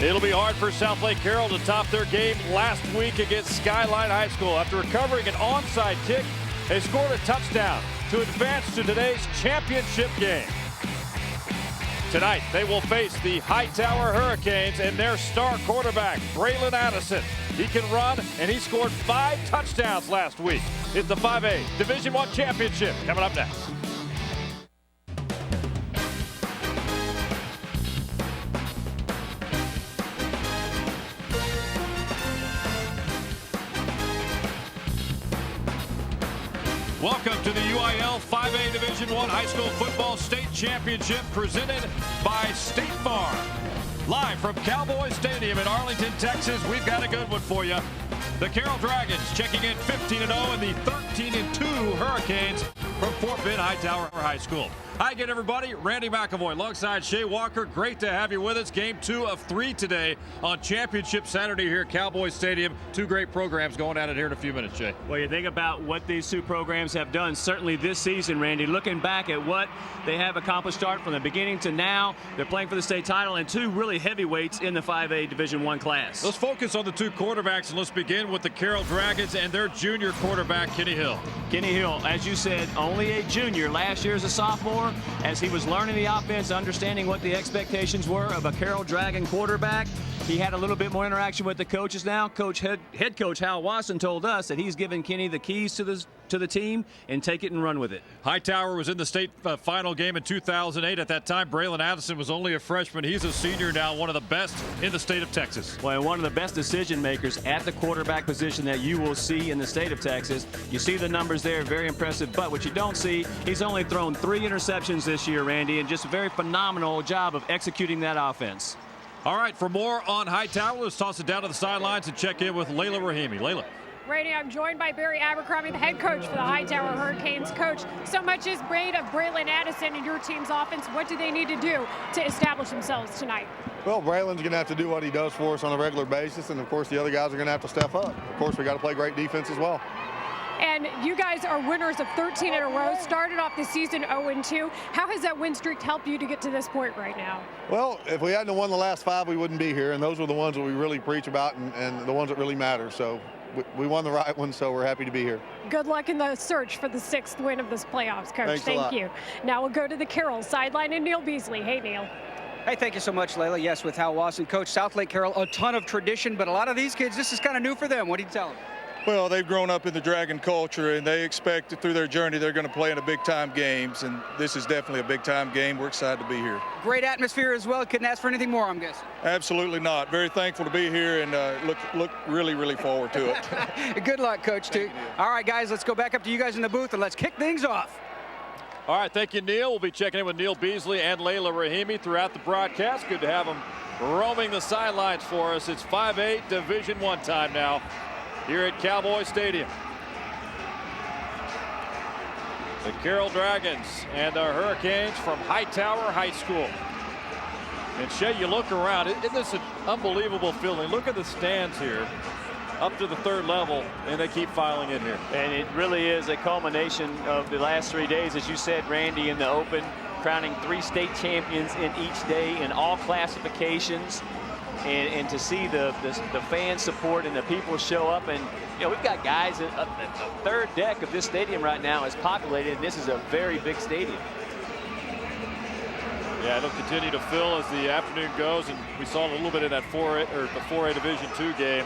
It'll be hard for Southlake Carroll to top their game last week against Skyline High School. After recovering an onside kick, they scored a touchdown to advance to today's championship game. Tonight, they will face the Hightower Hurricanes and their star quarterback, Braylon Addison. He can run, and he scored 5 touchdowns last week. It's the 5A Division I championship coming up next. Welcome to the UIL 5A Division I High School Football State Championship presented by State Farm. Live from Cowboy Stadium in Arlington, Texas, we've got a good one for you. The Carroll Dragons checking in 15-0 and the 13-2 Hurricanes from Fort Bend Hightower High School. Hi again, everybody. Randy McAvoy alongside Shay Walker. Great to have you with us. Game 2 of 3 today on Championship Saturday here at Cowboy Stadium. 2 great programs going at it here in a few minutes, Shay. Well, you think about what these 2 programs have done, certainly this season, Randy. Looking back at what they have accomplished, start from the beginning to now, they're playing for the state title and 2 really heavyweights in the 5A Division I class. Let's focus on the 2 quarterbacks, and let's begin with the Carroll Dragons and their junior quarterback, Kenny Hill. Kenny Hill, as you said, only a junior. Last year as a sophomore, as he was learning the offense, understanding what the expectations were of a Carroll Dragon quarterback. He had a little bit more interaction with the coaches now. Head coach Hal Wasson told us that he's given Kenny the keys to the team and take it and run with it. Hightower was in the state final game in 2008. At that time, Braylon Addison was only a freshman. He's a senior now, one of the best in the state of Texas. Well, and one of the best decision makers at the quarterback position that you will see in the state of Texas. You see the numbers there, very impressive. But what you don't see, he's only thrown 3 interceptions this year, Randy, and just a very phenomenal job of executing that offense. All right, for more on Hightower, let's toss it down to the sidelines and check in with Layla Rahimi. Layla. Randy, I'm joined by Barry Abercrombie, the head coach for the Hightower Hurricanes. Coach, so much is made of Braylon Addison and your team's offense. What do they need to do to establish themselves tonight? Well, Braylon's going to have to do what he does for us on a regular basis, and of course the other guys are going to have to step up. Of course, we got to play great defense as well. And you guys are winners of 13 in a row, started off the season 0-2. How has that win streak helped you to get to this point right now? Well, if we hadn't won the last 5, we wouldn't be here, and those are the ones that we really preach about and the ones that really matter. So we won the right one, so we're happy to be here. Good luck in the search for the 6th win of this playoffs, Coach. Thanks Thank you. Now we'll go to the Carroll sideline and Neil Beasley. Hey, Neil. Hey, thank you so much, Layla. Yes, with Hal Wasson, Coach Southlake Carroll, a ton of tradition, but a lot of these kids, this is kind of new for them. What do you tell them? Well, they've grown up in the Dragon culture, and they expect that through their journey they're going to play in a big-time games, and this is definitely a big-time game. We're excited to be here. Great atmosphere as well. Couldn't ask for anything more, I'm guessing. Absolutely not. Very thankful to be here, and look really, really forward to it. Good luck, Coach, too. All right, guys, let's go back up to you guys in the booth, and let's kick things off. All right, thank you, Neil. We'll be checking in with Neil Beasley and Layla Rahimi throughout the broadcast. Good to have them roaming the sidelines for us. It's 5A Division I time now here at Cowboy Stadium. The Carroll Dragons and the Hurricanes from Hightower High School. And Shay, you look around, isn't this an unbelievable feeling? Look at the stands here up to the 3rd level, and they keep filing in here. And it really is a culmination of the last 3 days, as you said, Randy, in the Open, crowning 3 state champions in each day in all classifications. And to see the fan support and the people show up, and we've got guys at the 3rd deck of this stadium right now is populated, and this is a very big stadium. Yeah, it'll continue to fill as the afternoon goes, and we saw a little bit of that 4A Division II game.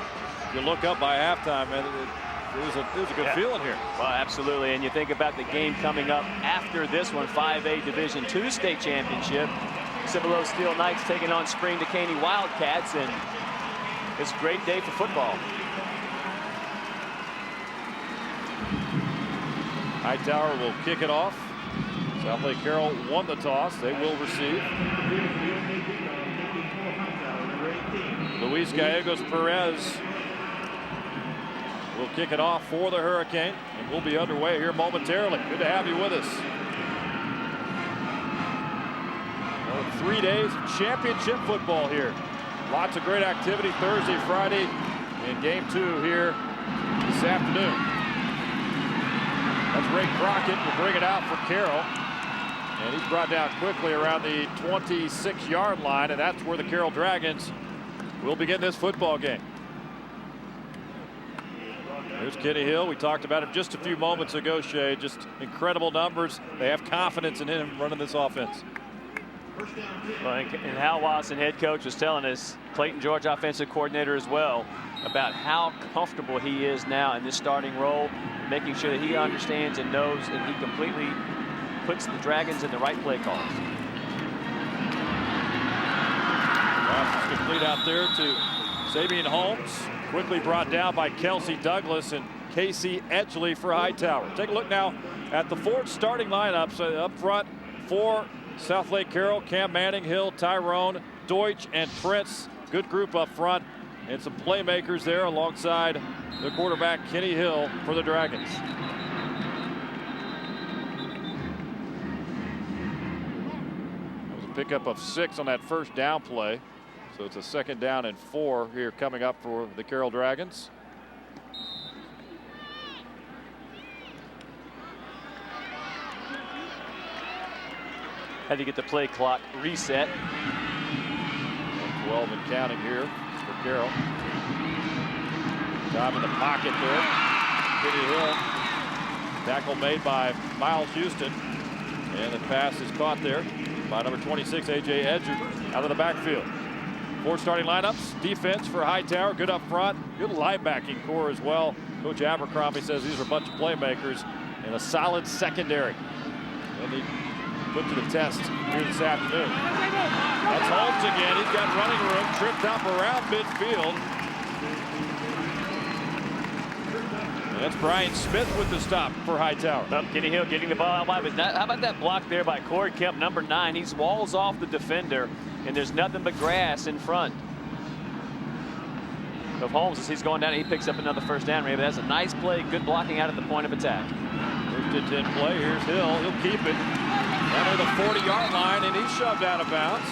You look up by halftime, and it was a good feeling here. Well, absolutely, and you think about the game coming up after this one, 5A Division II state championship. Cibolo Steel Knights taking on Spring Decaney Wildcats, and it's a great day for football. Hightower will kick it off. Southlake Carroll won the toss. They will receive. Luis Gallegos Perez will kick it off for the Hurricane, and we'll be underway here momentarily. Good to have you with us. 3 days of championship football here. Lots of great activity Thursday, Friday, and game 2 here this afternoon. That's Ray Crockett will bring it out for Carroll. And he's brought down quickly around the 26-yard line, and that's where the Carroll Dragons will begin this football game. Here's Kenny Hill. We talked about him just a few moments ago, Shay. Just incredible numbers. They have confidence in him running this offense. Well, and Hal Watson, head coach, was telling us, Clayton George, offensive coordinator as well, about how comfortable he is now in this starting role, making sure that he understands and knows, and he completely puts the Dragons in the right play calls. Pass is complete out there to Sabian Holmes. Quickly brought down by Kelsey Douglas and Casey Edgley for Hightower. Take a look now at the Ford starting lineups. Up front for Southlake Carroll, Cam Manning, Hill, Tyrone, Deutsch, and Prince. Good group up front, and some playmakers there alongside the quarterback Kenny Hill for the Dragons. That was a pickup of 6 on that first down play. So it's a 2nd down and 4 here coming up for the Carroll Dragons. Had to get the play clock reset. 12 and counting here for Carroll. Time in the pocket there. Kenny Hill. Tackle made by Miles Houston. And the pass is caught there by number 26, A.J. Edger, out of the backfield. 4 starting lineups. Defense for Hightower. Good up front. Good linebacking core as well. Coach Abercrombie says these are a bunch of playmakers and a solid secondary. They'll need put to the test here this afternoon. That's Holmes again. He's got running room. Tripped up around midfield. And that's Brian Smith with the stop for Hightower. Kenny Hill getting the ball out wide. But how about that block there by Corey Kemp, number 9? He walls off the defender, and there's nothing but grass in front of Holmes as he's going down. He picks up another first down. But that's a nice play. Good blocking out at the point of attack. First and 10 play. Here's Hill. He'll keep it. Down to the 40-yard line, and he's shoved out of bounds.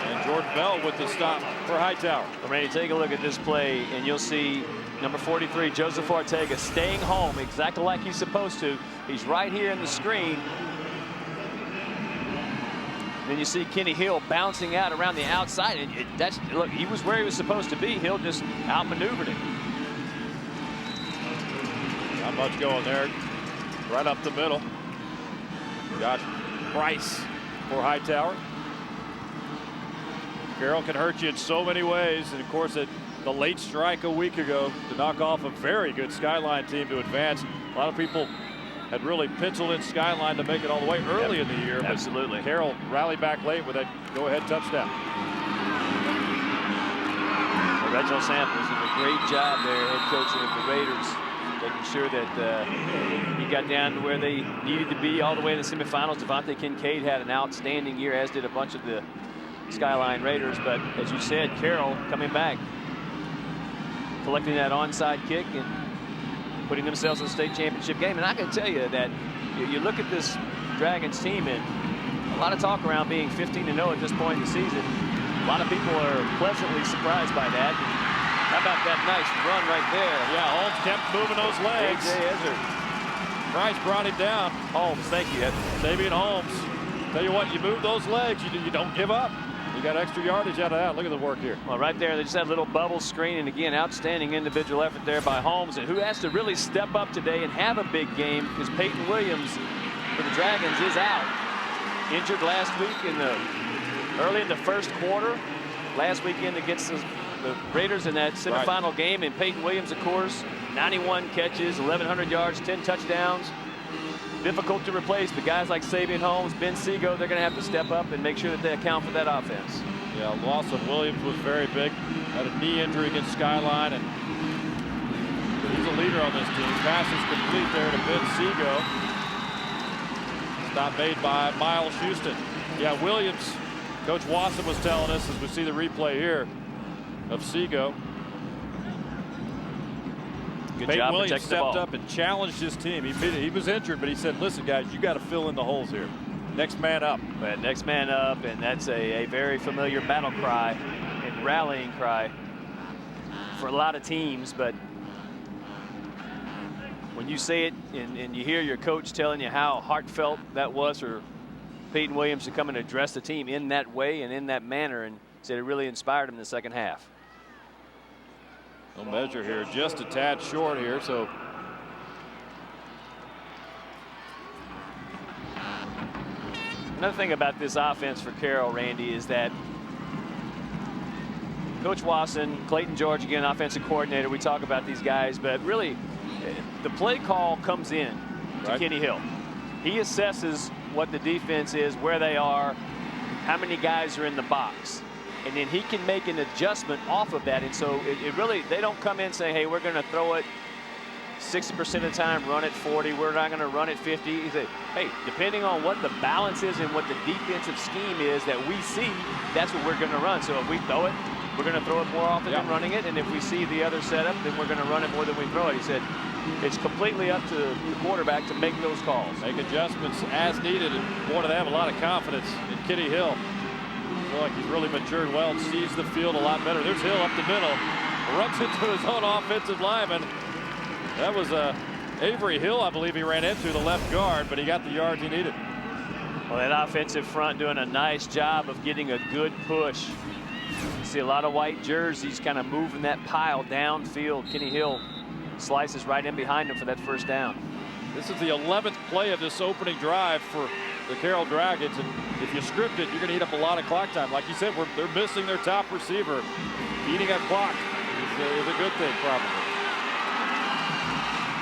And Jordan Bell with the stop for Hightower. Randy, take a look at this play, and you'll see number 43, Joseph Ortega, staying home exactly like he's supposed to. He's right here in the screen. Then you see Kenny Hill bouncing out around the outside, and look, he was where he was supposed to be. Hill just outmaneuvered him. Not much going there. Right up the middle. Josh Price for Hightower. Carroll can hurt you in so many ways, and of course the late strike a week ago to knock off a very good Skyline team to advance. A lot of people had really penciled in Skyline to make it all the way early in the year. Absolutely. Carroll rallied back late with that go-ahead touchdown. Reginald Samples did a great job there, head coaching of the Raiders, making sure that he got down to where they needed to be all the way in the semifinals. Devontae Kincaid had an outstanding year, as did a bunch of the Skyline Raiders. But as you said, Carroll coming back, collecting that onside kick and putting themselves in the state championship game. And I can tell you that you look at this Dragons team, and a lot of talk around being 15-0 at this point in the season. A lot of people are pleasantly surprised by that. How about that nice run right there? Yeah, Holmes kept moving those legs. A.J. Edger. Price brought him down. Holmes, thank you. Sabian Holmes. Tell you what, you move those legs, you don't give up. You got extra yardage out of that. Look at the work here. Well, right there, they just had a little bubble screen, and again, outstanding individual effort there by Holmes. And who has to really step up today and have a big game is Peyton Williams for the Dragons is out. Injured last week early in the first quarter. Last weekend against the Raiders in that semifinal game. And Peyton Williams, of course, 91 catches, 1,100 yards, 10 touchdowns. Difficult to replace, but guys like Sabian Holmes, Ben Seago, they're going to have to step up and make sure that they account for that offense. Yeah, loss of Williams was very big. Had a knee injury against Skyline, and he's a leader on this team. Pass is complete there to Ben Seago. Stop made by Miles Houston. Yeah, Williams, Coach Wasson was telling us as we see the replay here of Seago. Good Peyton job Williams protecting the stepped ball. up and challenged his team. He was injured, but he said, listen, guys, you got to fill in the holes here. Next man up. But next man up, and that's a very familiar battle cry and rallying cry for a lot of teams. But when you say it and you hear your coach telling you how heartfelt that was for Peyton Williams to come and address the team in that way and in that manner, and Said it really inspired him in the second half. No measure here, just a tad short here. So another thing about this offense for Carroll, Randy, is that Coach Wasson, Clayton George, again, offensive coordinator, we talk about these guys, but really the play call comes in to Kenny Hill. He assesses what the defense is, where they are, how many guys are in the box, and then he can make an adjustment off of that. And so it really, they don't come in saying, hey, we're going to throw it 60% of the time, run it 40, we're not going to run it 50. He said, hey, depending on what the balance is and what the defensive scheme is that we see, that's what we're going to run. So if we throw it, we're going to throw it more often than running it. And if we see the other setup, then we're going to run it more than we throw it. He said it's completely up to the quarterback to make those calls. Make adjustments as needed. And boy, do they have a lot of confidence in Kenny Hill. I feel like he's really matured well and sees the field a lot better. There's Hill up the middle. Runs into his own offensive lineman. That was Avery Hill, I believe he ran into, the left guard, but he got the yards he needed. Well, that offensive front doing a nice job of getting a good push. You see a lot of white jerseys kind of moving that pile downfield. Kenny Hill slices right in behind him for that first down. This is the 11th play of this opening drive for the Carroll Dragons, and if you script it, you're going to eat up a lot of clock time. Like you said, they're missing their top receiver. Eating up clock is a good thing, probably.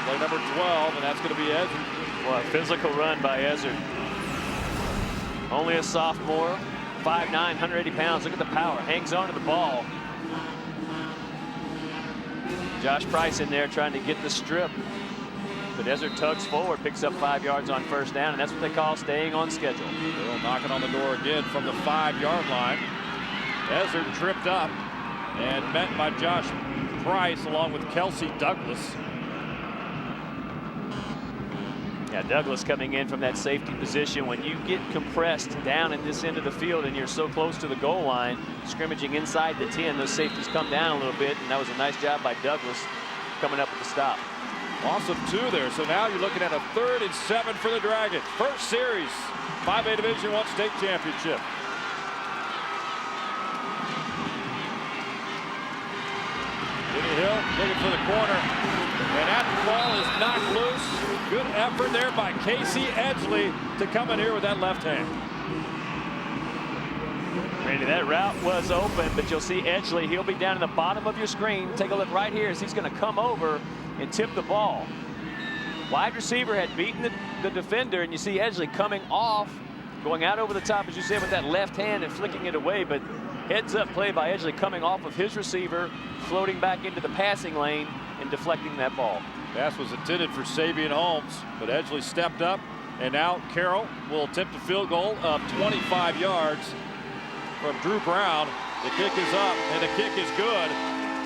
Play number 12, and that's going to be Ezzard. Well, a physical run by Ezzard. Only a sophomore, 5'9", 180 pounds. Look at the power. Hangs on to the ball. Josh Price in there trying to get the strip. But Ezzard tugs forward, picks up 5 yards on first down, and that's what they call staying on schedule. Bill knocking on the door again from the 5-yard line. Ezzard tripped up and met by Josh Price along with Kelsey Douglas. Yeah, Douglas coming in from that safety position. When you get compressed down in this end of the field and you're so close to the goal line, scrimmaging inside the 10, those safeties come down a little bit, and that was a nice job by Douglas coming up with the stop. Loss of 2 there, so now you're looking at a 3rd and 7 for the Dragons. First series, 5A Division I state championship. Kenny Hill looking for the corner, and that ball is knocked loose. Good effort there by Casey Edgley to come in here with that left hand. Randy, that route was open, but you'll see Edgley. He'll be down in the bottom of your screen. Take a look right here as he's going to come over and tip the ball. Wide receiver had beaten the defender, and you see Edgley coming off, going out over the top, as you said, with that left hand and flicking it away. But heads up play by Edgley coming off of his receiver, floating back into the passing lane and deflecting that ball. Pass was intended for Sabian Holmes, but Edgley stepped up, and now Carroll will attempt a field goal of 25 yards from Drew Brown. The kick is up, and the kick is good.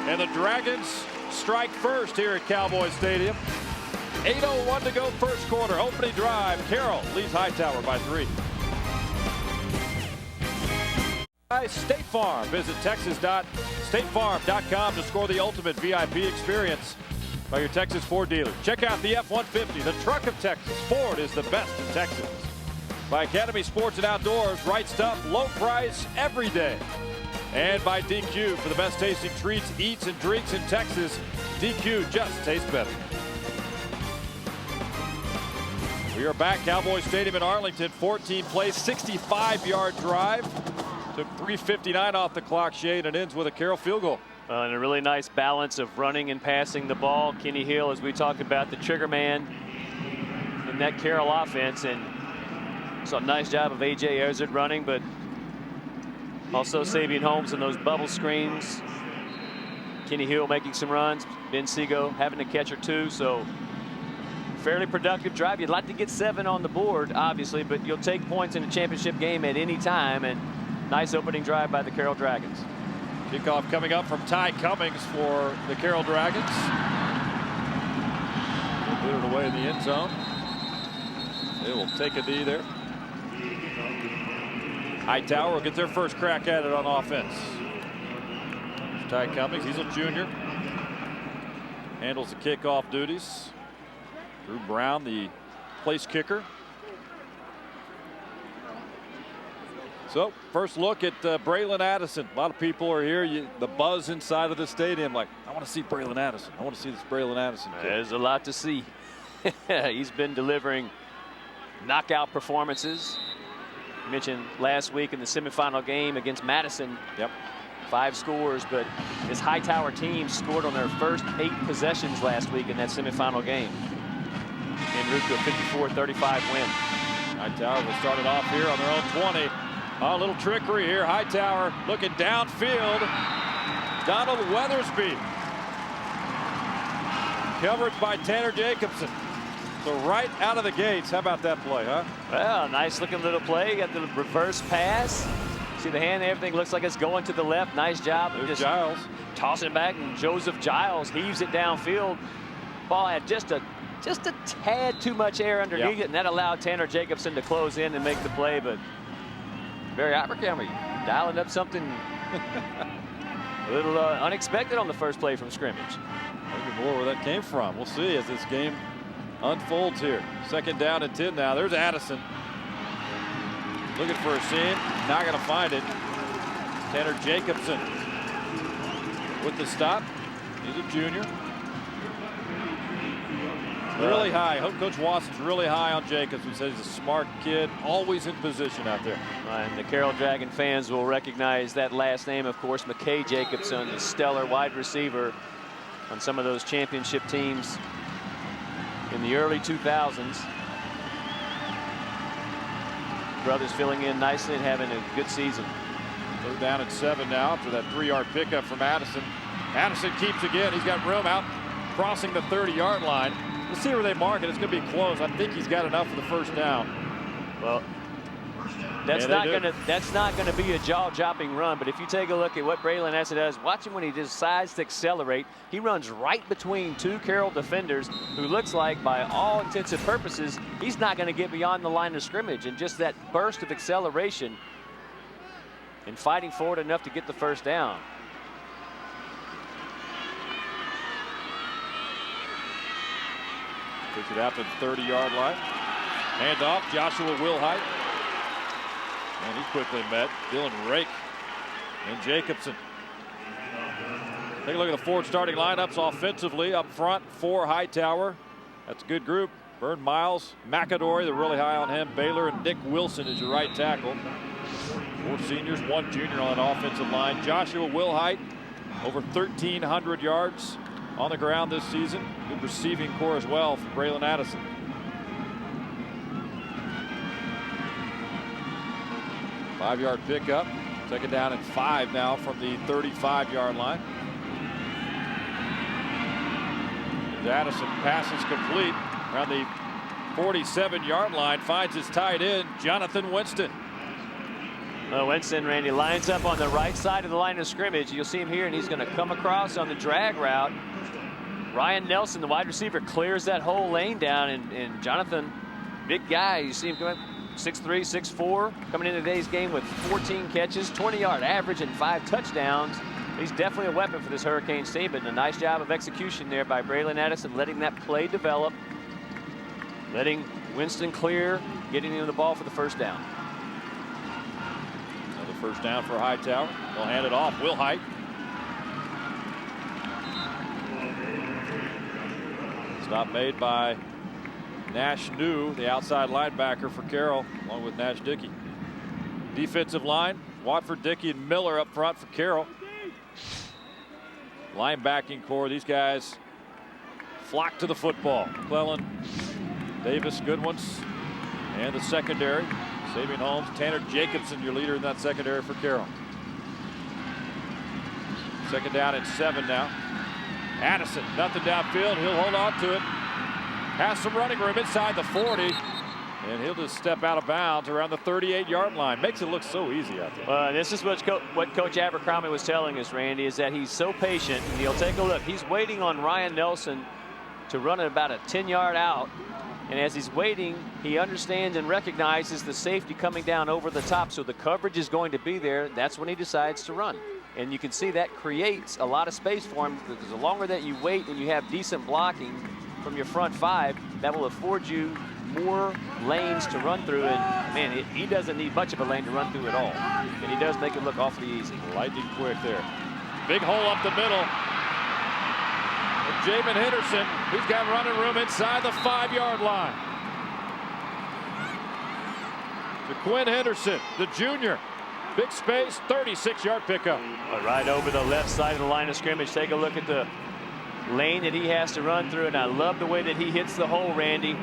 And the Dragons strike first here at Cowboy Stadium. 8:01 to go first quarter. Opening drive. Carroll leads Hightower by 3. State Farm. Visit texas.statefarm.com to score the ultimate VIP experience by your Texas Ford dealer. Check out the F-150, the truck of Texas. Ford is the best in Texas. By Academy Sports and Outdoors, right stuff, low price every day. And by DQ for the best tasting treats, eats, and drinks in Texas. DQ just tastes better. We are back, Cowboy Stadium in Arlington. 14 plays, 65-yard drive. Took 3:59 off the clock, Shane, and ends with a Carroll field goal. And a really nice balance of running and passing the ball. Kenny Hill, as we talked about, the trigger man in that Carroll offense. And so a nice job of A.J. Ezzard running, but also Sabian Holmes in those bubble screens. Kenny Hill making some runs. Ben Seago having a catch or 2. So fairly productive drive. You'd like to get 7 on the board, obviously, but you'll take points in a championship game at any time. And nice opening drive by the Carroll Dragons. Kickoff coming up from Ty Cummings for the Carroll Dragons. They'll put it away in the end zone. They will take a knee there. Hightower will get their first crack at it on offense. Ty Cummings, he's a junior. Handles the kickoff duties. Drew Brown, the place kicker. So first look at Braylon Addison. A lot of people are here. The buzz inside of the stadium, like, I want to see Braylon Addison. I want to see this Braylon Addison kid. There's a lot to see. He's been delivering knockout performances. You mentioned last week in the semifinal game against Madison. Yep. 5 scores, but this Hightower team scored on their first 8 possessions last week in that semifinal game. En route to a 54-35 win. Hightower will start it off here on their own 20. Oh, a little trickery here. Hightower looking downfield. Donald Weathersby. Coverage by Tanner Jacobson. So right out of the gates. How about that play, huh? Well, nice looking little play. Got the reverse pass. See the hand, everything looks like it's going to the left. Nice job. There's Giles. Tossing it back, and Joseph Giles heaves it downfield. Ball had just a tad too much air underneath it, and that allowed Tanner Jacobson to close in and make the play. But Barry Abercrombie dialing up something a little unexpected on the first play from scrimmage. Maybe more where that came from. We'll see as this game unfolds here. 2nd down and 10 now. There's Addison. Looking for a seam. Not going to find it. Tanner Jacobson with the stop. He's a junior. Really high. Coach Watson's really high on Jacobson. Says he's a smart kid, always in position out there. And the Carroll Dragon fans will recognize that last name, of course, McKay Jacobson, the stellar wide receiver on some of those championship teams in the early 2000s. Brothers filling in nicely and having a good season. 3rd down and 7 now after that 3-yard pickup from Addison. Addison keeps again. He's got room out crossing the 30-yard line. We'll see where they mark it. It's going to be close. I think he's got enough for the 1st down. Well, that's not going to be a jaw-dropping run. But if you take a look at what Braylon Addison does, watch him when he decides to accelerate. He runs right between 2 Carroll defenders, who looks like, by all intents and purposes, he's not going to get beyond the line of scrimmage. And just that burst of acceleration and fighting forward enough to get the 1st down. Takes it out to the 30-yard line. Hand off, Joshua Wilhite. And he's quickly met. Dylan Rake and Jacobson. Take a look at the Ford starting lineups offensively. Up front for Hightower. That's a good group. Vern Miles, McAdory, they're really high on him. Baylor and Nick Wilson is your right tackle. 4 seniors, 1 junior on that offensive line. Joshua Wilhite, over 1,300 yards on the ground this season. Good receiving core as well for Braylon Addison. Five-yard pickup. 2nd down and 5 now from the 35-yard line. Addison passes complete around the 47-yard line. Finds his tight end, Jonathan Winston. Winston, Randy, lines up on the right side of the line of scrimmage. You'll see him here, and he's going to come across on the drag route. Ryan Nelson, the wide receiver, clears that whole lane down, and Jonathan, big guy. You see him coming 6'3", 6'4", coming into today's game with 14 catches, 20-yard average, and 5 touchdowns. He's definitely a weapon for this Hurricanes team, but a nice job of execution there by Braylon Addison, letting that play develop, letting Winston clear, getting him the ball for the 1st down. Another 1st down for Hightower. They'll hand it off. Wilhite. Stop made by Nash New, the outside linebacker for Carroll, along with Nash Dickey. Defensive line, Watford, Dickey, and Miller up front for Carroll. Linebacking core, these guys flock to the football. McClellan, Davis, good ones, and the secondary. Sabian Holmes, Tanner Jacobson, your leader in that secondary for Carroll. 2nd down and 7 now. Addison, nothing downfield. He'll hold on to it. Has some running room inside the 40. And he'll just step out of bounds around the 38-yard line. Makes it look so easy out there. This is what Coach Abercrombie was telling us, Randy, is that he's so patient. And you'll take a look. He's waiting on Ryan Nelson to run it about a 10-yard out. And as he's waiting, he understands and recognizes the safety coming down over the top. So the coverage is going to be there. That's when he decides to run. And you can see that creates a lot of space for him, because the longer that you wait and you have decent blocking from your front 5, that will afford you more lanes to run through, and man, he doesn't need much of a lane to run through at all. And he does make it look awfully easy. Lightning quick there. Big hole up the middle. And Jamin Henderson, he's got running room inside the 5-yard line. Jaquin Henderson, the junior. Big space, 36-yard pickup. Right over the left side of the line of scrimmage. Take a look at the lane that he has to run through, and I love the way that he hits the hole, Randy.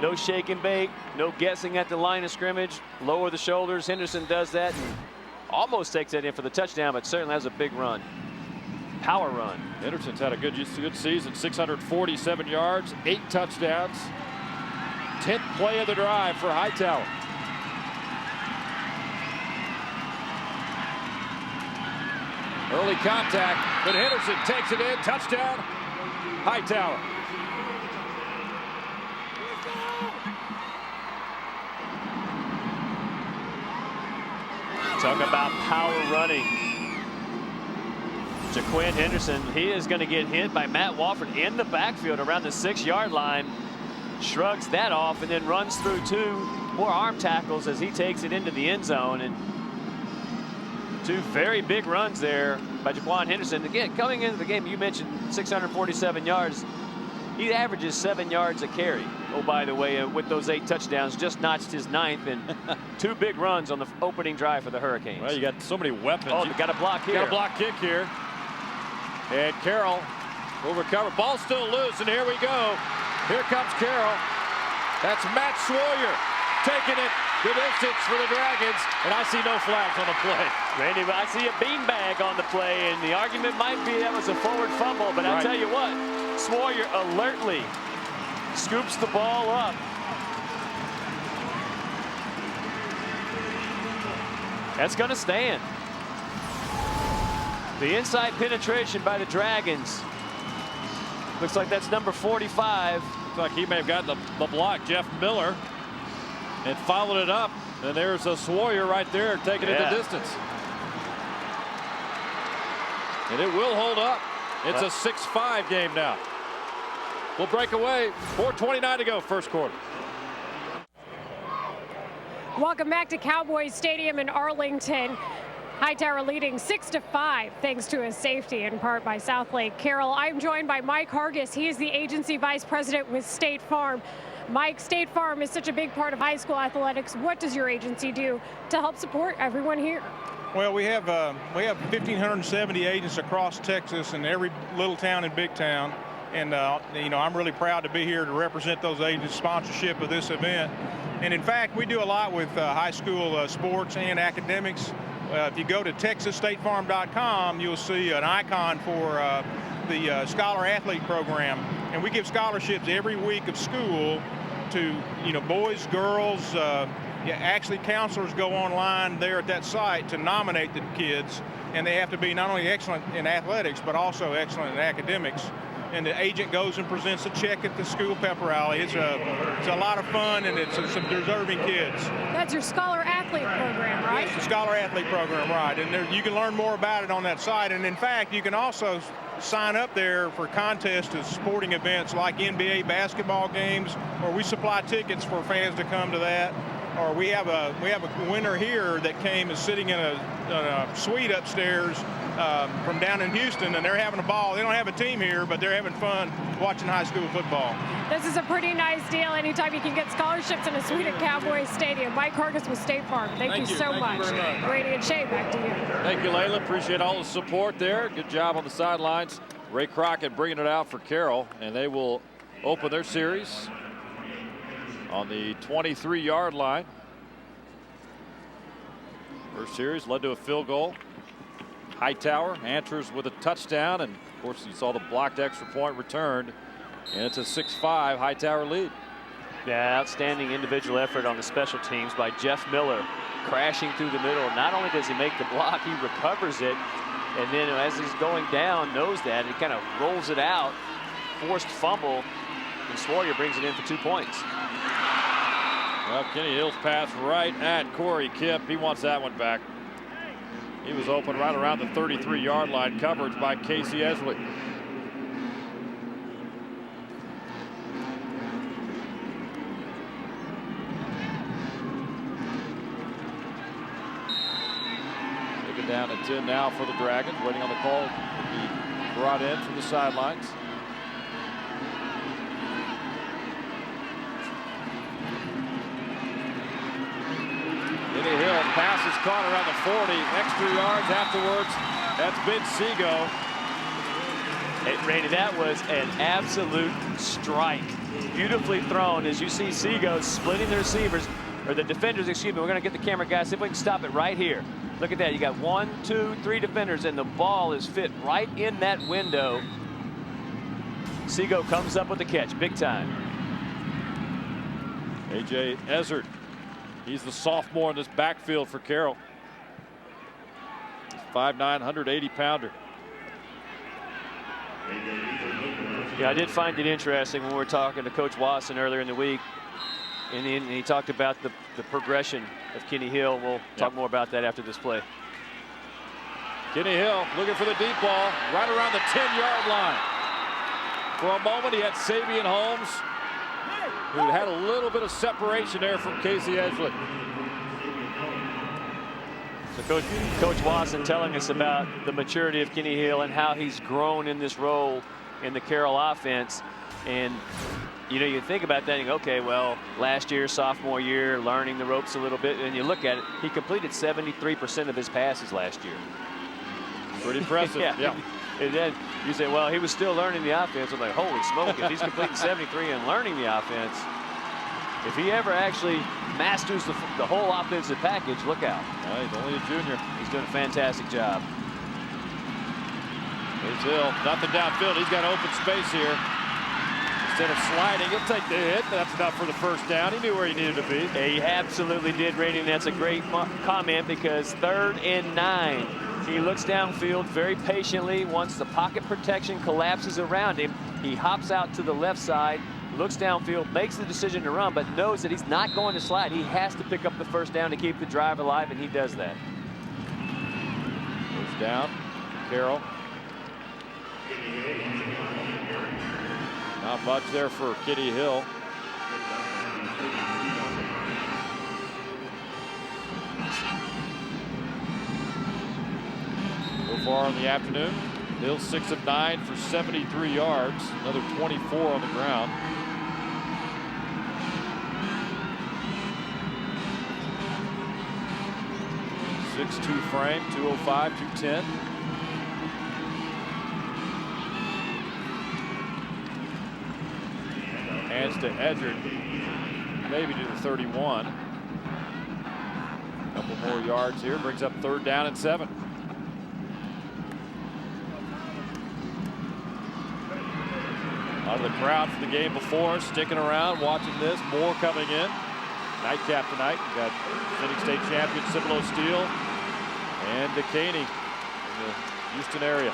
No shake and bake, no guessing at the line of scrimmage. Lower the shoulders. Henderson does that and almost takes that in for the touchdown, but certainly has a big run. Power run. Henderson's had a good season, 647 yards, 8 touchdowns. 10th play of the drive for Hightower. Early contact, but Henderson takes it in. Touchdown, Hightower. Talk about power running. Jaquin Henderson, he is going to get hit by Matt Wofford in the backfield around the 6-yard line. Shrugs that off and then runs through 2 more arm tackles as he takes it into the end zone. And 2 very big runs there by Jaquin Henderson. Again, coming into the game, you mentioned 647 yards. He averages 7 yards a carry. Oh, by the way, with those 8 touchdowns, just notched his 9th, and 2 big runs on the opening drive for the Hurricanes. Well, you got so many weapons. Oh, you got a block here. Got a block kick here. And Carroll will recover. Ball still loose, and here we go. Here comes Carroll. That's Matt Swoyer taking it the distance for the Dragons, and I see no flags on the play. Randy, I see a beanbag on the play, and the argument might be that was a forward fumble, but I'll tell you what, Swoyer alertly scoops the ball up. That's going to stand. The inside penetration by the Dragons. Looks like that's number 45. Looks like he may have gotten the block, Jeff Miller, and followed it up. And there's a Swoyer right there taking it the distance. And it will hold up. It's a 6-5 game now. We'll break away. 4:29 to go, first quarter. Welcome back to Cowboys Stadium in Arlington. Hightower leading 6-5 thanks to a safety in part by Southlake Carroll. I'm joined by Mike Hargis. He is the agency vice president with State Farm. Mike, State Farm is such a big part of high school athletics. What does your agency do to help support everyone here? Well, we have 1,570 agents across Texas in every little town and big town. And, you know, I'm really proud to be here to represent those agents' sponsorship of this event. And, in fact, we do a lot with high school sports and academics. If you go to TexasStateFarm.com, you'll see an icon for the Scholar Athlete Program. And we give scholarships every week of school to, you know, boys, girls. Actually, counselors go online there at that site to nominate the kids. And they have to be not only excellent in athletics, but also excellent in academics. And the agent goes and presents a check at the school pep rally. It's a lot of fun, and it's some deserving kids. That's your Scholar Athlete Program, right? It's the Scholar Athlete Program, right. And you can learn more about it on that site. And in fact, you can also sign up there for contests at sporting events like NBA basketball games, or we supply tickets for fans to come to that. Or we have a winner here that came is sitting in a suite upstairs from down in Houston, and they're having a ball. They don't have a team here, but they're having fun watching high school football. This is a pretty nice deal. Anytime you can get scholarships in a suite at Cowboys Stadium. Mike Hargis with State Farm. Thank you so much. Brady and Shay, back to you. Thank you, Layla. Appreciate all the support there. Good job on the sidelines. Ray Crockett bringing it out for Carroll, and they will open their series on the 23-yard line. First series led to a field goal. Hightower answers with a touchdown, and of course you saw the blocked extra point returned, and it's a 6-5 Hightower lead. Yeah, outstanding individual effort on the special teams by Jeff Miller, crashing through the middle. Not only does he make the block, he recovers it, and then as he's going down, knows that, he kind of rolls it out, forced fumble, and Swoyer brings it in for 2 points. Well, Kenny Hill's pass right at Corey Kipp. He wants that one back. He was open right around the 33-yard line. Coverage by Casey Esley. down at 10 now for the Dragons, waiting on the call to be brought in from the sidelines. Kenny Hill, pass is caught around the 40, extra yards afterwards. That's Ben Sego. Hey, Randy, that was an absolute strike. Beautifully thrown as you see Sego splitting the receivers, or the defenders, excuse me. We're going to get the camera guys, see if we can stop it right here. Look at that. You got 1, 2, 3 defenders, and the ball is fit right in that window. Sego comes up with the catch, big time. A.J. Ezzard, he's the sophomore in this backfield for Carroll. 5'9", 180-pounder. Yeah, I did find it interesting when we were talking to Coach Wasson earlier in the week, and he talked about the progression of Kenny Hill. We'll talk more about that after this play. Kenny Hill looking for the deep ball right around the 10-yard line. For a moment, he had Sabian Holmes, who had a little bit of separation there from Casey Edgley. So Coach Wasson telling us about the maturity of Kenny Hill and how he's grown in this role in the Carroll offense. And you know, you think about that and you go, okay, well, last year, sophomore year, learning the ropes a little bit, and you look at it, he completed 73% of his passes last year. Pretty impressive. Yeah. And then you say, well, he was still learning the offense. I'm like, holy smoke, if he's completing 73 and learning the offense, if he ever actually masters the whole offensive package, look out. He's only a junior. He's doing a fantastic job. Here's Hill, nothing downfield. He's got open space here. Instead of sliding, he'll take the hit. That's enough for the first down. He knew where he needed to be. Yeah, he absolutely did, Randy, and that's a great comment because 3rd and 9. He looks downfield very patiently. Once the pocket protection collapses around him, he hops out to the left side, looks downfield, makes the decision to run, but knows that he's not going to slide. He has to pick up the first down to keep the drive alive, and he does that. First down, Carroll. Not much there for Kenny Hill. So far in the afternoon, Hill 6 of 9 for 73 yards, another 24 on the ground. .62 frame, 205, 210. Hands to Ezzard, maybe to the 31. A couple more yards here, brings up 3rd down and 7. A lot of the crowd from the game before sticking around, watching this. More coming in. Nightcap tonight. We've got defending state champion Cibolo Steel and Dekaney in the Houston area.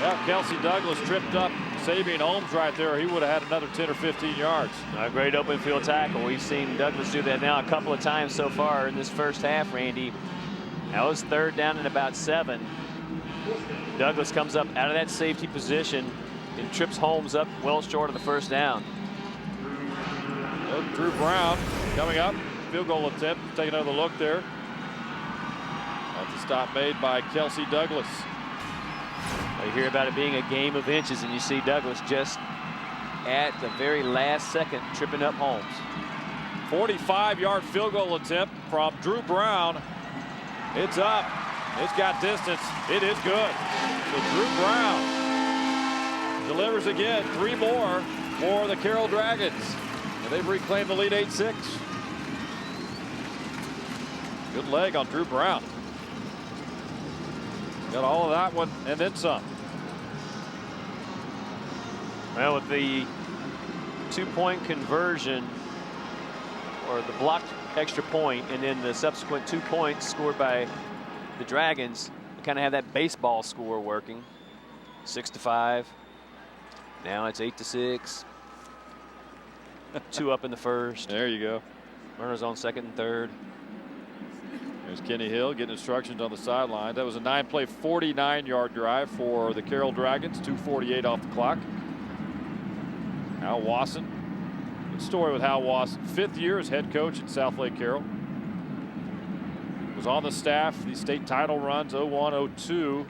Yeah, Kelsey Douglas tripped up Sabian Holmes right there. He would have had another 10 or 15 yards. A great open field tackle. We've seen Douglas do that now a couple of times so far in this first half, Randy. That was 3rd down and about 7. Douglas comes up out of that safety position and trips Holmes up well short of the first down. Well, Drew Brown coming up. Field goal attempt. Take another look there. That's a stop made by Kelsey Douglas. You hear about it being a game of inches, and you see Douglas just at the very last second tripping up Holmes. 45-yard field goal attempt from Drew Brown. It's up. It's got distance. It is good. So Drew Brown delivers again. 3 more for the Carroll Dragons. And they've reclaimed the lead 8-6. Good leg on Drew Brown. Got all of that one and then some. Well, with the 2-point conversion, or the blocked extra point, and then the subsequent 2 points scored by the Dragons, you kind of have that baseball score working. 6-5. Now it's 8-6. 2 up in the first. There you go. Runners on 2nd and 3rd. There's Kenny Hill getting instructions on the sideline. That was a 9-play, 49-yard drive for the Carroll Dragons. 2:48 off the clock. Hal Wasson. Good story with Hal Wasson. 5th year as head coach at Southlake Carroll. was on the staff, the state title runs 01, 02,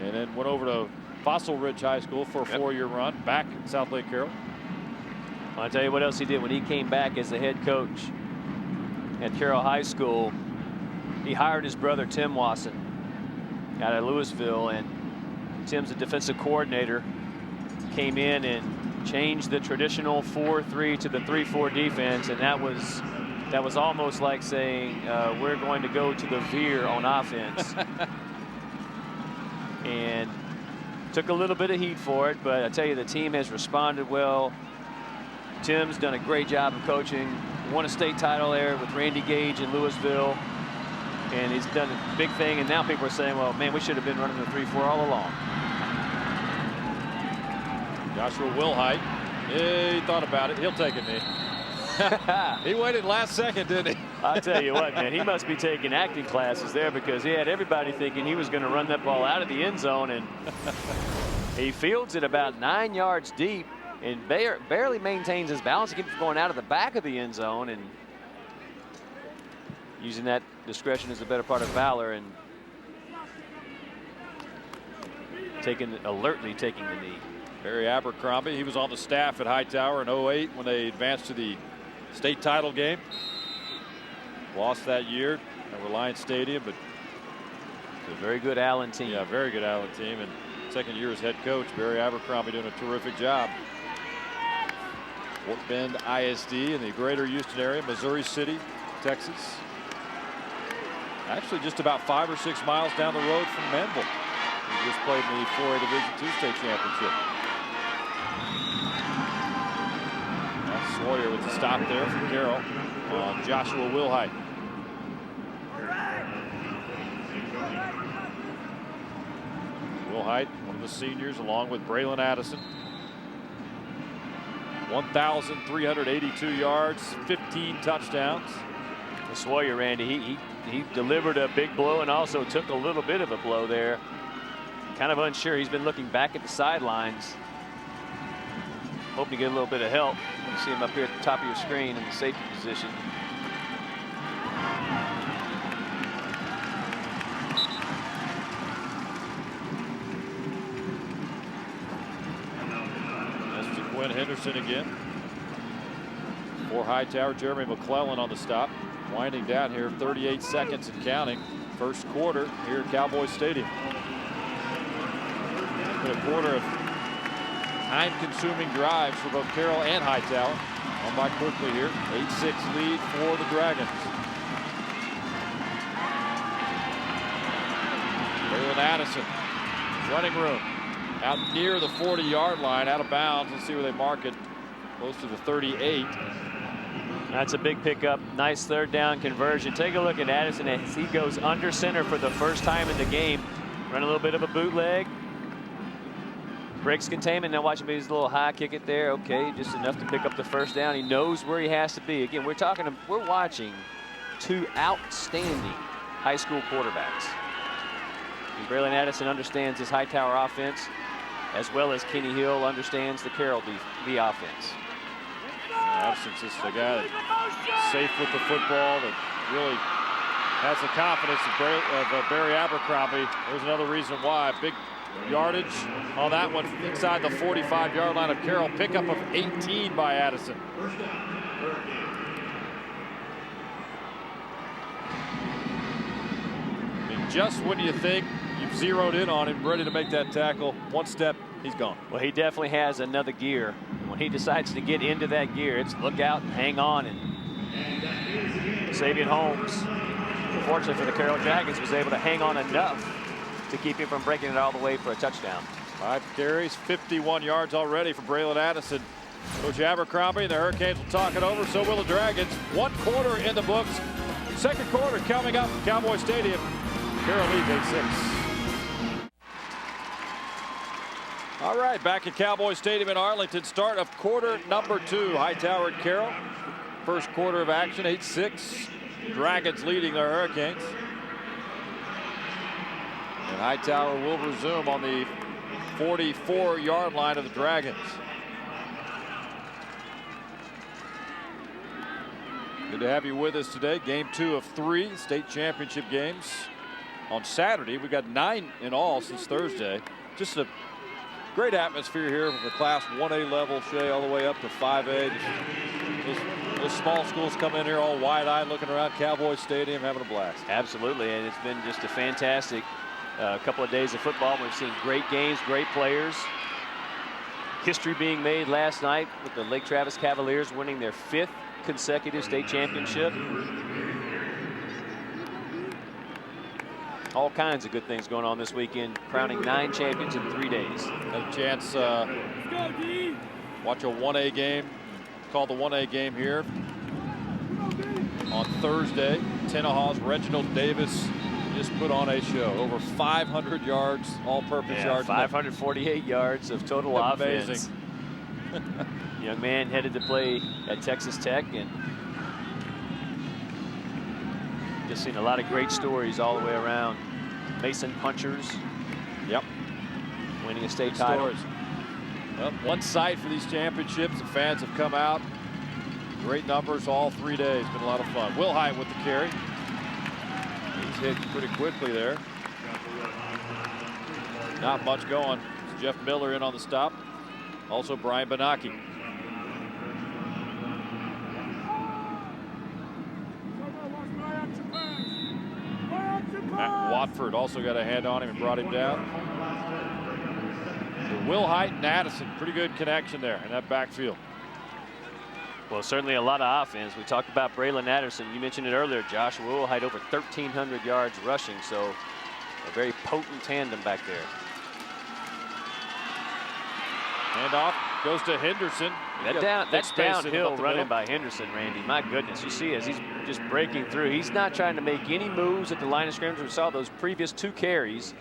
and then went over to Fossil Ridge High School for a 4-year run back at South Lake Carroll. I'll tell you what else he did when he came back as the head coach at Carroll High School. He hired his brother Tim Wasson out of Louisville, and Tim's a defensive coordinator. Came in and changed the traditional 4-3 to the 3-4 defense, and that was almost like saying we're going to go to the veer on offense. And took a little bit of heat for it, but I tell you, the team has responded well. Tim's done a great job of coaching. Won a state title there with Randy Gage in Louisville, and he's done a big thing. And now people are saying, well, man, we should have been running the 3-4 all along. Joshua Wilhite, he thought about it. He'll take it, Nick. He waited last second, didn't he? I'll tell you what, man, he must be taking acting classes there, because he had everybody thinking he was going to run that ball out of the end zone, and he fields it about 9 yards deep and barely maintains his balance. He keeps going out of the back of the end zone, and using that discretion is a better part of valor, and alertly taking the knee. Barry Abercrombie, he was on the staff at Hightower in 08 when they advanced to the state title game. Lost that year at Reliance Stadium, but a very good Allen team. Yeah, very good Allen team, and second year as head coach, Barry Abercrombie doing a terrific job. Fort Bend ISD in the greater Houston area, Missouri City, Texas. Actually just about 5 or 6 miles down the road from Manville. He just played in the 4A Division II state championship. That's Sawyer with the stop there from Carroll on Joshua Wilhite. Wilhite, one of the seniors, along with Braylon Addison. 1,382 yards, 15 touchdowns. Sawyer, Randy, he delivered a big blow and also took a little bit of a blow there. Kind of unsure. He's been looking back at the sidelines, hoping to get a little bit of help. You see him up here at the top of your screen in the safety position. That's to Quinn Henderson again. For Hightower, Jeremy McClellan on the stop. Winding down here, 38 seconds and counting. First quarter here at Cowboys Stadium. A quarter of time-consuming drives for both Carroll and Hightower. On by quickly here. 8-6 lead for the Dragons. Braylon Addison, running room, out near the 40-yard line, out of bounds. Let's see where they mark it. Close to the 38. That's a big pickup. Nice third down conversion. Take a look at Addison as he goes under center for the first time in the game. Run a little bit of a bootleg. Breaks containment. Now watch him his little high kick it there. Okay, just enough to pick up the first down. He knows where he has to be. Again, we're watching two outstanding high school quarterbacks. And Braylon Addison understands his Hightower offense, as well as Kenny Hill understands the Carroll the offense. Addison's just a guy that's safe with the football, that really has the confidence of Barry Abercrombie. There's another reason why. Big yardage on that one inside the 45-yard line of Carroll. Pickup of 18 by Addison. I mean, just when you think you've zeroed in on him, ready to make that tackle, one step, he's gone. Well, he definitely has another gear. When he decides to get into that gear, it's look out and hang on. And Savion Holmes, unfortunately for the Carroll Dragons, was able to hang on enough to keep him from breaking it all the way for a touchdown. 5 carries, 51 yards already for Braylon Addison. Coach Abercrombie and the Hurricanes will talk it over. So will the Dragons. 1 quarter in the books. Second quarter coming up at Cowboy Stadium. Carroll leads 8-6. All right, back at Cowboy Stadium in Arlington. Start of quarter number 2. Hightower and Carroll. First quarter of action, 8-6. Dragons leading the Hurricanes. And Hightower will resume on the 44-yard line of the Dragons. Good to have you with us today. Game 2 of 3 state championship games on Saturday. We got 9 in all since Thursday. Just a great atmosphere here from the Class 1A level, Shay, all the way up to 5A. Those small schools come in here all wide-eyed, looking around Cowboy Stadium, having a blast. Absolutely, and it's been just a fantastic couple of days of football. We've seen great games, great players. History being made last night with the Lake Travis Cavaliers winning their 5th consecutive state championship. All kinds of good things going on this weekend, crowning 9 champions in 3 days. Had a chance watch a 1A game, called the 1A game here on Thursday. Tenahaw's Reginald Davis just put on a show. Over 500 yards, all-purpose yards. 548 yards of total offense. Amazing. Young man headed to play at Texas Tech, and just seen a lot of great stories all the way around. Mason Punchers. Yep. Winning a state title. Well, one sight for these championships. The fans have come out. Great numbers all 3 days. Been a lot of fun. Wilhite with the carry. He's hit pretty quickly there. Not much going. It's Jeff Miller in on the stop. Also Brian Benaki. Matt Watford also got a hand on him and brought him down. So Wilhite and Addison, pretty good connection there in that backfield. Well, certainly a lot of offense. We talked about Braylon Addison. You mentioned it earlier. Joshua Wilhite over 1,300 yards rushing, so a very potent tandem back there. Handoff goes to Henderson. That's downhill running by Henderson, Randy. My goodness, you see as he's just breaking through. He's not trying to make any moves at the line of scrimmage. We saw those previous 2 carries.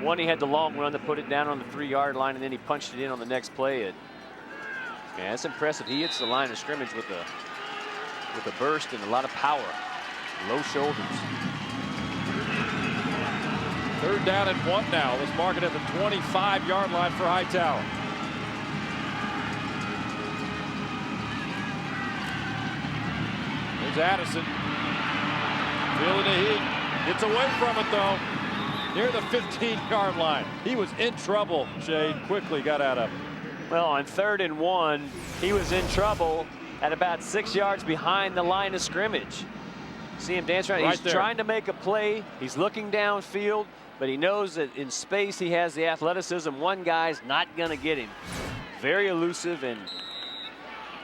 One, he had the long run to put it down on the 3-yard line, and then he punched it in on the next play. Yeah, that's impressive. He hits the line of scrimmage with a burst and a lot of power. Low shoulders. 3rd down and 1 now. Let's mark it at the 25-yard line for Hightower. There's Addison. Feeling the heat. Gets away from it, though. Near the 15-yard line. He was in trouble, Shade. Quickly got out of it. Well, on 3rd and 1, he was in trouble at about 6 yards behind the line of scrimmage. See him dance around. He's trying to make a play. He's looking downfield, but he knows that in space he has the athleticism. One guy's not going to get him. Very elusive and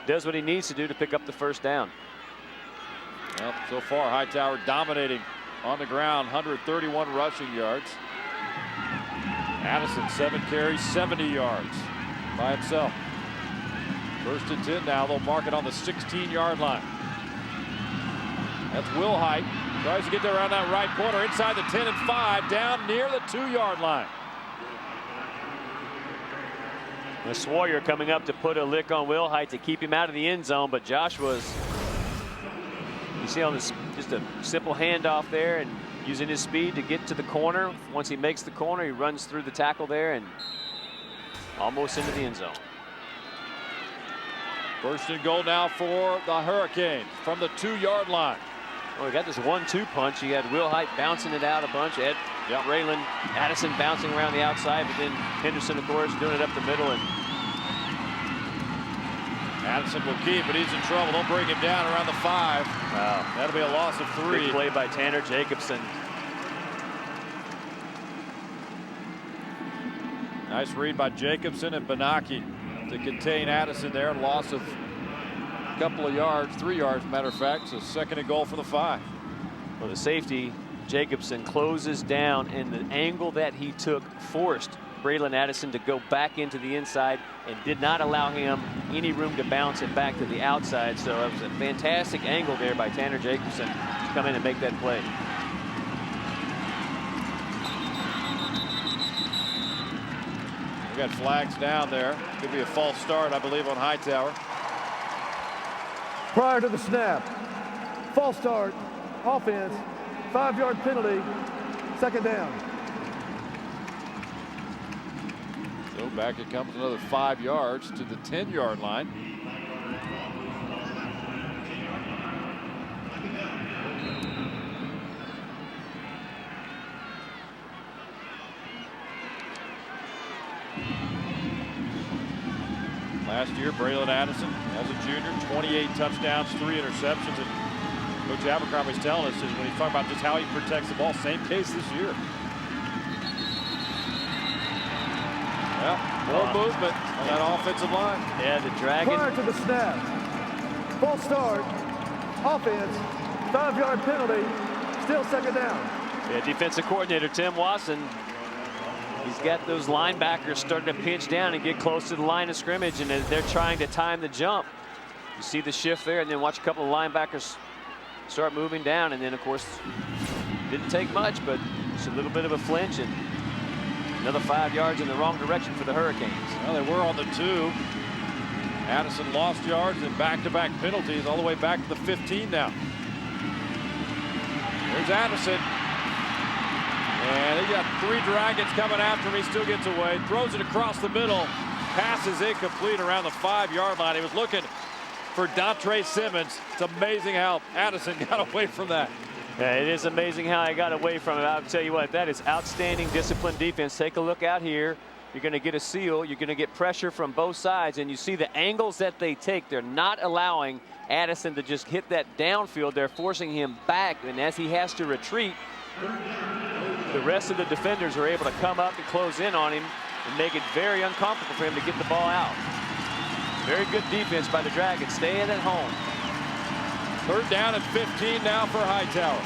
does what he needs to do to pick up the 1st down. Well, so far, Hightower dominating on the ground, 131 rushing yards. Addison, 7 carries, 70 yards by himself. 1st and 10 now. They'll mark it on the 16-yard line. That's Wilhite. Tries to get there around that right corner, inside the 10 and 5, down near the 2-yard line. The Sawyer coming up to put a lick on Wilhite to keep him out of the end zone, but Joshua's, you see on this, just a simple handoff there and using his speed to get to the corner. Once he makes the corner, he runs through the tackle there and almost into the end zone. 1st and goal now for the Hurricanes from the 2-yard line. Well, we got this 1-2 punch. You had Wilhite bouncing it out a bunch. Braylon Addison bouncing around the outside, but then Henderson, of course, doing it up the middle. And Addison will keep, but he's in trouble. Don't break him down around the 5. Wow. That'll be a loss of 3. Big play by Tanner Jacobson. Nice read by Jacobson and Benaki to contain Addison there. Loss of a couple of yards, 3 yards, matter of fact. So 2nd and goal for the 5. Well, the safety, Jacobson, closes down, and the angle that he took forced Braylon Addison to go back into the inside and did not allow him any room to bounce it back to the outside. So it was a fantastic angle there by Tanner Jacobson to come in and make that play. We got flags down there. Could be a false start, I believe, on Hightower. Prior to the snap, false start, offense, 5-yard penalty, 2nd down. So back it comes another 5 yards to the 10-yard line. Last year, Braylon Addison, as a junior, 28 touchdowns, 3 interceptions. And Coach Abercrombie's telling us is when he's talking about just how he protects the ball, same case this year. Well, more movement on that offensive line. Yeah, the Dragons. Prior to the snap, false start, offense, 5-yard penalty, still second down. Yeah, defensive coordinator Tim Wasson. He's got those linebackers starting to pinch down and get close to the line of scrimmage, and they're trying to time the jump. You see the shift there, and then watch a couple of linebackers start moving down, and then of course didn't take much, but just a little bit of a flinch, and another 5 yards in the wrong direction for the Hurricanes. Well, they were on the 2. Addison lost yards and back-to-back penalties all the way back to the 15 now. There's Addison. And they got 3 Dragons coming after him. He still gets away. Throws it across the middle. Pass is incomplete around the 5-yard line. He was looking for Dontre Simmons. It's amazing how Addison got away from that. Yeah, it is amazing how I got away from it. I'll tell you what, that is outstanding disciplined defense. Take a look out here. You're going to get a seal. You're going to get pressure from both sides. And you see the angles that they take. They're not allowing Addison to just hit that downfield. They're forcing him back. And as he has to retreat, the rest of the defenders are able to come up and close in on him and make it very uncomfortable for him to get the ball out. Very good defense by the Dragons, staying at home. 3rd down and 15 now for Hightower.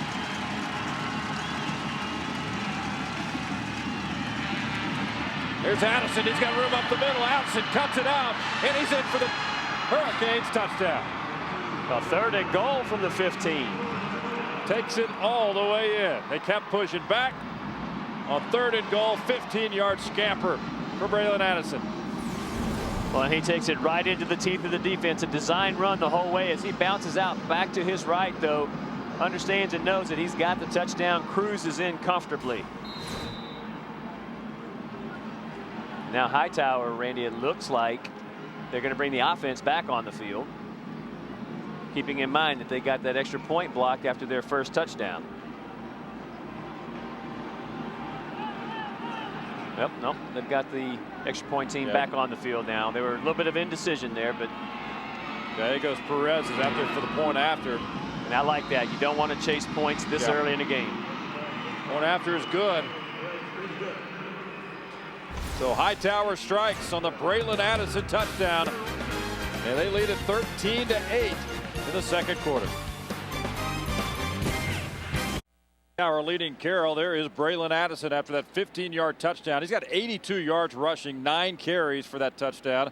There's Addison. He's got room up the middle. Addison cuts it out, and he's in for the Hurricanes touchdown. A 3rd and goal from the 15. Takes it all the way in. They kept pushing back. On 3rd and goal, 15-yard scamper for Braylon Addison. Well, he takes it right into the teeth of the defense. A design run the whole way as he bounces out back to his right, though. Understands and knows that he's got the touchdown. Cruises in comfortably. Now Hightower, Randy, it looks like they're going to bring the offense back on the field, keeping in mind that they got that extra point blocked after their first touchdown. Yep, nope, they've got the extra point team back on the field now. There were a little bit of indecision there, but there goes Perez is out there for the point after. And I like that. You don't want to chase points this early in the game. Point after is good. So Hightower strikes on the Braylon Addison touchdown, and they lead it 13-8 in the second quarter. Our leading Carroll. There is Braylon Addison after that 15-yard touchdown. He's got 82 yards rushing, 9 carries for that touchdown.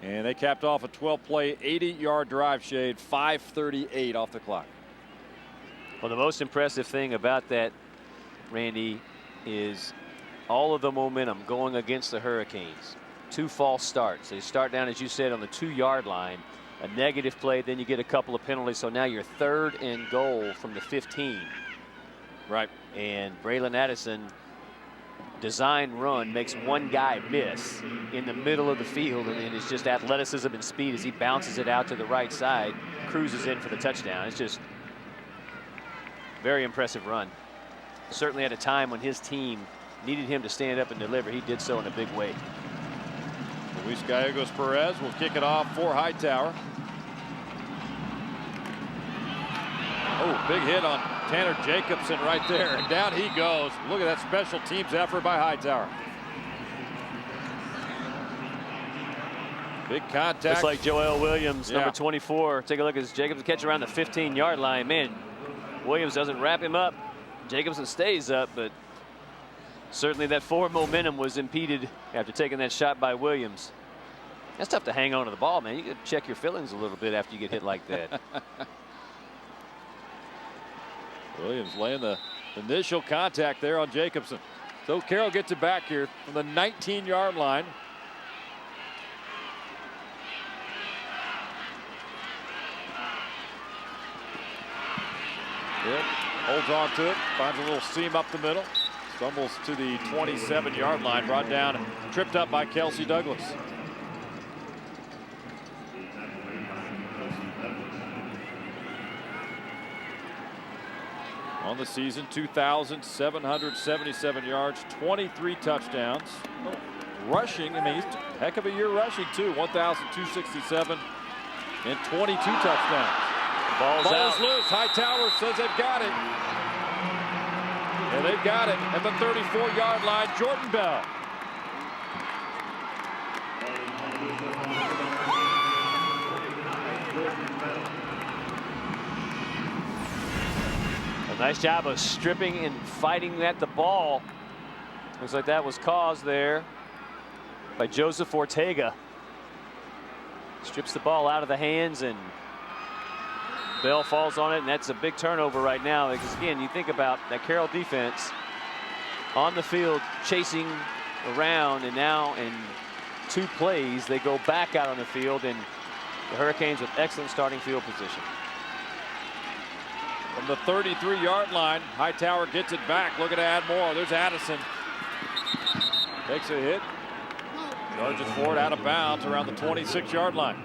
And they capped off a 12-play, 80-yard drive, Shade, 5:38 off the clock. Well, the most impressive thing about that, Randy, is all of the momentum going against the Hurricanes. 2 false starts. They start down, as you said, on the 2-yard line. A negative play, then you get a couple of penalties. So now you're 3rd and goal from the 15. Right. And Braylon Addison, design run, makes one guy miss in the middle of the field, and it's just athleticism and speed as he bounces it out to the right side, cruises in for the touchdown. It's just very impressive run. Certainly at a time when his team needed him to stand up and deliver, he did so in a big way. Luis Gallegos Perez will kick it off for Hightower. Oh, big hit on Tanner Jacobson right there, and down he goes. Look at that special teams effort by Hightower. Big contact. Looks like Joel Williams, number 24. Take a look at Jacobson catch around the 15-yard line. Man, Williams doesn't wrap him up. Jacobson stays up, but certainly that forward momentum was impeded after taking that shot by Williams. That's tough to hang on to the ball, man. You got to check your feelings a little bit after you get hit like that. Williams laying the initial contact there on Jacobson. So Carroll gets it back here from the 19-yard line. Yep, holds on to it, finds a little seam up the middle, stumbles to the 27-yard line, brought down, tripped up by Kelsey Douglas. On the season, 2,777 yards, 23 touchdowns. rushing. I mean, he's a heck of a year rushing too. 1,267 and 22 touchdowns. Ball's out. loose. Hightower says they've got it. And they've got it at the 34-yard line. Jordan Bell. A nice job of stripping and fighting at the ball. Looks like that was caused there by Joseph Ortega. Strips the ball out of the hands, and Bell falls on it, and that's a big turnover right now, because again, you think about that Carroll defense on the field chasing around, and now in 2 plays they go back out on the field, and the Hurricanes with excellent starting field position. From the 33-yard line, Hightower gets it back, looking to add more. There's Addison. Takes a hit. Charges forward out of bounds around the 26-yard line.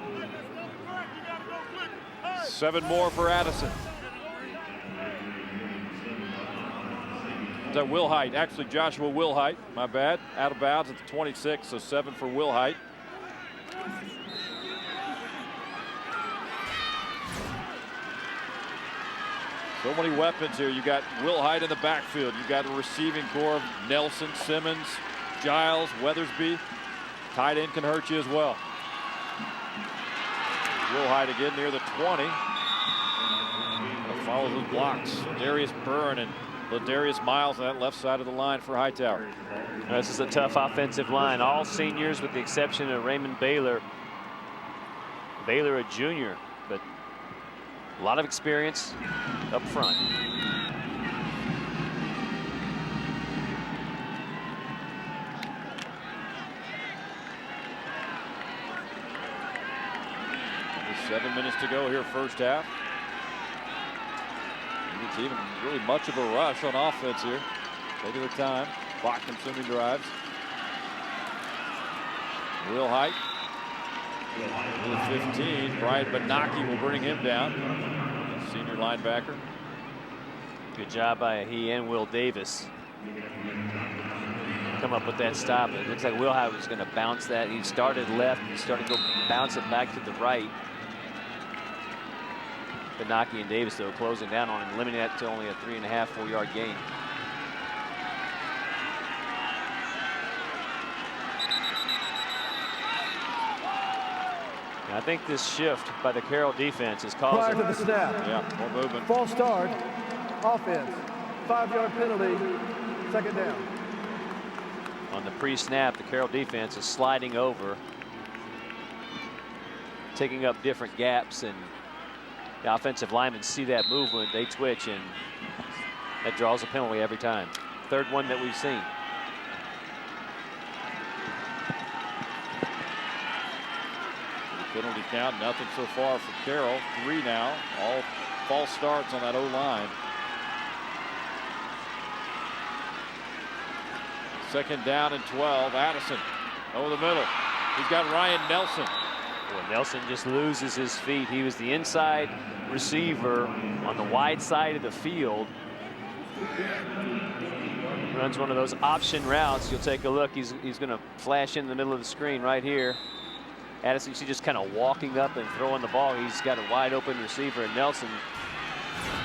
7 more for Addison. Is that Wilhite? Actually, Joshua Wilhite. My bad. Out of bounds at the 26, so 7 for Wilhite. So many weapons here. You got Wilhite in the backfield. You got a receiving core of Nelson, Simmons, Giles, Weathersby. Tight end can hurt you as well. Wilhite again near the 20. Follows the blocks. Darius Byrne and Ladarius Miles on that left side of the line for Hightower. This is a tough offensive line. All seniors with the exception of Raymond Baylor. Baylor a junior, but a lot of experience up front. Only 7 minutes to go here, first half. It's even really much of a rush on offense here. Taking their time, clock-consuming drives. Wilhite. 15. Brian Benaki will bring him down. Senior linebacker. Good job by he and Will Davis. Come up with that stop. It looks like Wilhite was going to bounce that. He started left. He started to go bounce it back to the right. Benaki and Davis, though, closing down on him, limiting that to only a 3.5, 4-yard gain. And I think this shift by the Carroll defense is causing. Prior to the snap. Yeah, more movement. False start. Offense. 5-yard penalty. Second down. On the pre-snap, the Carroll defense is sliding over, taking up different gaps, and the offensive linemen see that movement, they twitch, and that draws a penalty every time. Third one that we've seen. The penalty count, nothing so far for Carroll. 3 now, all false starts on that O-line. Second down and 12. Addison over the middle. He's got Ryan Nelson. Well, Nelson just loses his feet. He was the inside receiver on the wide side of the field. Runs one of those option routes. You'll take a look. He's going to flash in the middle of the screen right here. Addison, you see just kind of walking up and throwing the ball. He's got a wide open receiver, and Nelson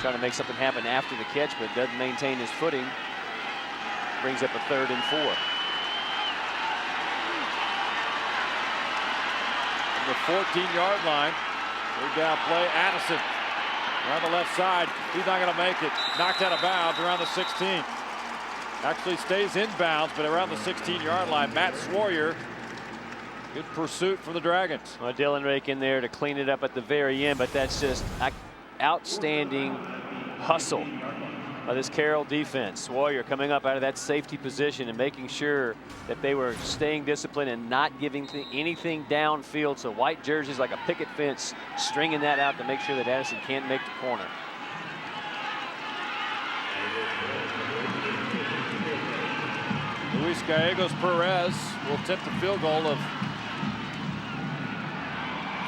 trying to make something happen after the catch, but doesn't maintain his footing. Brings up a 3rd and 4. The 14-yard line. Third down play. Addison around the left side. He's not going to make it. Knocked out of bounds around the 16. Actually stays in bounds, but around the 16-yard line. Matt Sawyer. Good pursuit for the Dragons. Well, Dylan Rake in there to clean it up at the very end, but that's just outstanding hustle by this Carroll defense. Sawyer coming up out of that safety position and making sure that they were staying disciplined and not giving anything downfield. So white jerseys like a picket fence, stringing that out to make sure that Addison can't make the corner. Luis Gallegos Perez will attempt the field goal of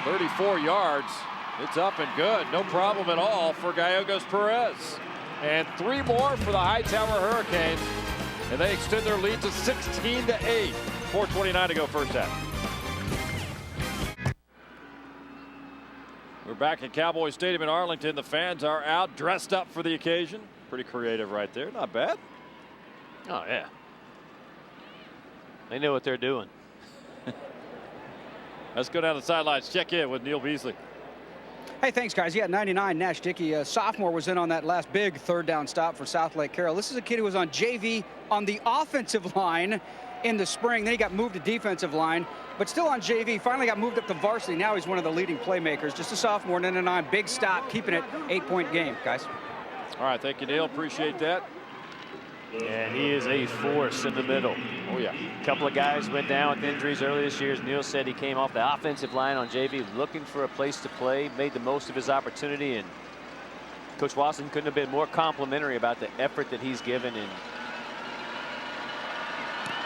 34 yards. It's up and good. No problem at all for Gallegos Perez. And 3 more for the Hightower Hurricanes. And they extend their lead to 16-8. 4:29 to go first half. We're back at Cowboy Stadium in Arlington. The fans are out, dressed up for the occasion. Pretty creative right there. Not bad. Oh, yeah. They know what they're doing. Let's go down the sidelines. Check in with Neil Beasley. Hey, thanks, guys. Yeah, 99, Nash Dickey, a sophomore, was in on that last big third down stop for Southlake Carroll. This is a kid who was on JV on the offensive line in the spring. Then he got moved to defensive line, but still on JV. Finally got moved up to varsity. Now he's one of the leading playmakers. Just a sophomore, 99, big stop, keeping it 8-point game, guys. All right, thank you, Neil. Appreciate that. And he is a force in the middle. Oh, yeah. A couple of guys went down with injuries early this year. As Neil said, he came off the offensive line on JV looking for a place to play, made the most of his opportunity, and Coach Watson couldn't have been more complimentary about the effort that he's given and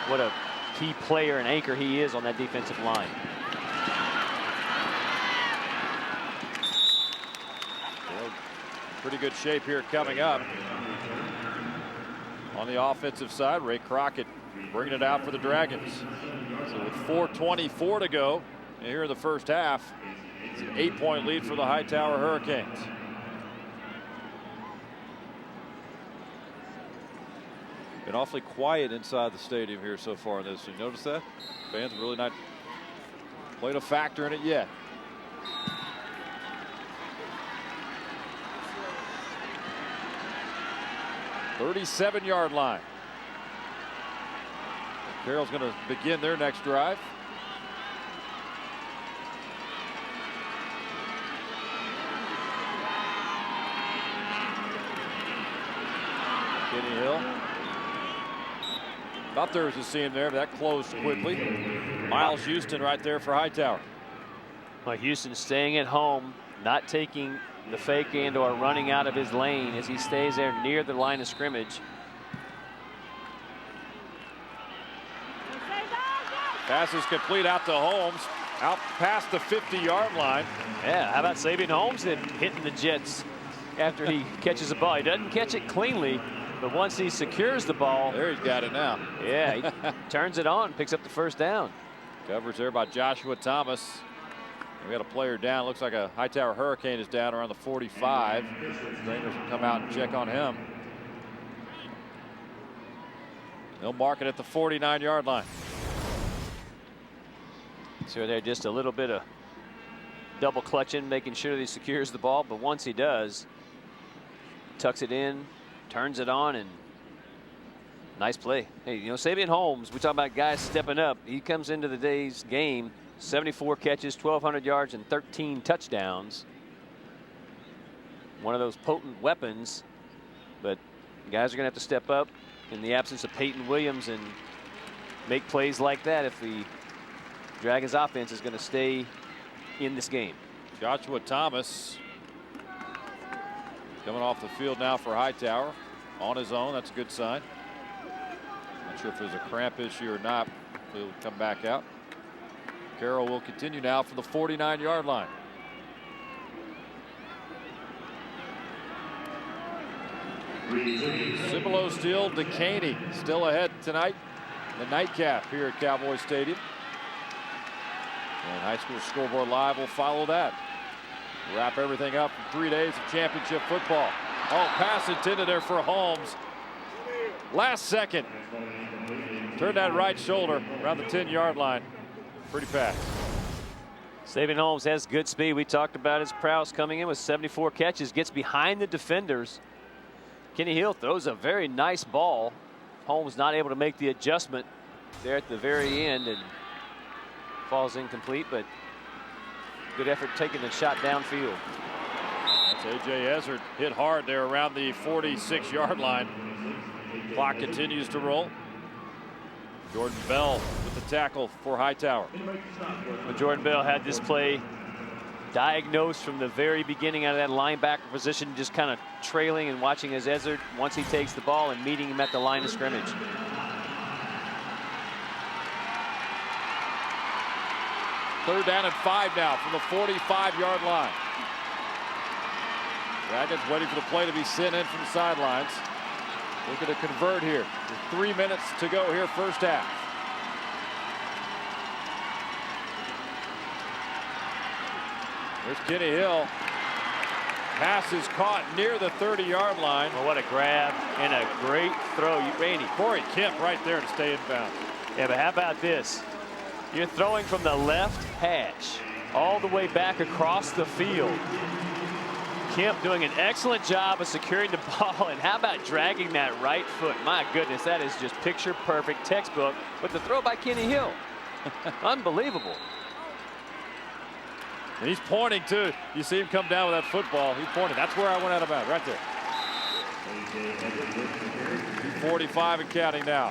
what a key player and anchor he is on that defensive line. Well, pretty good shape here coming up. On the offensive side, Ray Crockett bringing it out for the Dragons. So with 4:24 to go here in the first half, it's an 8-point lead for the Hightower Hurricanes. Been awfully quiet inside the stadium here so far in this. You notice that? Fans really not played a factor in it yet. $37-yard line. Carroll's going to begin their next drive. Kenny Hill. Thought there was a seam there, but that closed quickly. Miles Houston right there for Hightower. Well, Houston staying at home, not taking the fake and or running out of his lane as he stays there near the line of scrimmage. Pass is complete out to Holmes, out past the 50-yard line. Yeah, how about Sabian Holmes then hitting the Jets after he catches the ball? He doesn't catch it cleanly, but once he secures the ball. There, he's got it now. Yeah, he turns it on, picks up the first down. Coverage there by Joshua Thomas. We got a player down. Looks like a Hightower Hurricane is down around the 45. Trainers will come out and check on him. They'll mark it at the 49-yard line. So they're just a little bit of double clutching, making sure that he secures the ball. But once he does, tucks it in, turns it on, and nice play. Hey, you know, Sabian Holmes, we talk about guys stepping up. He comes into the day's game, 74 catches, 1,200 yards, and 13 touchdowns. One of those potent weapons, but guys are going to have to step up in the absence of Peyton Williams and make plays like that if the Dragons offense is going to stay in this game. Joshua Thomas coming off the field now for Hightower on his own. That's a good sign. Not sure if there's a cramp issue or not. He'll come back out. Carroll will continue now for the 49-yard line. Cibolo Steele, Decaney still ahead tonight. The nightcap here at Cowboy Stadium. And High School Scoreboard Live will follow that. Wrap everything up in 3 days of championship football. Oh, pass intended there for Holmes. Last second. Turned that right shoulder around the 10-yard line. Pretty fast. Sabian Holmes has good speed. We talked about his prowess coming in with 74 catches. Gets behind the defenders. Kenny Hill throws a very nice ball. Holmes not able to make the adjustment there at the very end and falls incomplete, but good effort taking the shot downfield. That's A.J. Ezzard hit hard there around the 46-yard line. Clock continues to roll. Jordan Bell with the tackle for Hightower. Well, Jordan Bell had this play diagnosed from the very beginning out of that linebacker position, just kind of trailing and watching as Ezzard, once he takes the ball and meeting him at the line of scrimmage. Third down and 5 now from the 45-yard line. Dragons waiting for the play to be sent in from the sidelines. Looking to convert here with 3 minutes to go here first half. There's Kenny Hill. Pass is caught near the 30-yard line. Well, what a grab and a great throw. Randy. Corey Kemp right there to stay in bounds. Yeah, but how about this? You're throwing from the left hash all the way back across the field. Kemp doing an excellent job of securing the ball, and how about dragging that right foot? My goodness, that is just picture perfect textbook. But the throw by Kenny Hill, unbelievable. And he's pointing too. You see him come down with that football. He's pointing. That's where I went out of bounds, right there. 45 and counting now.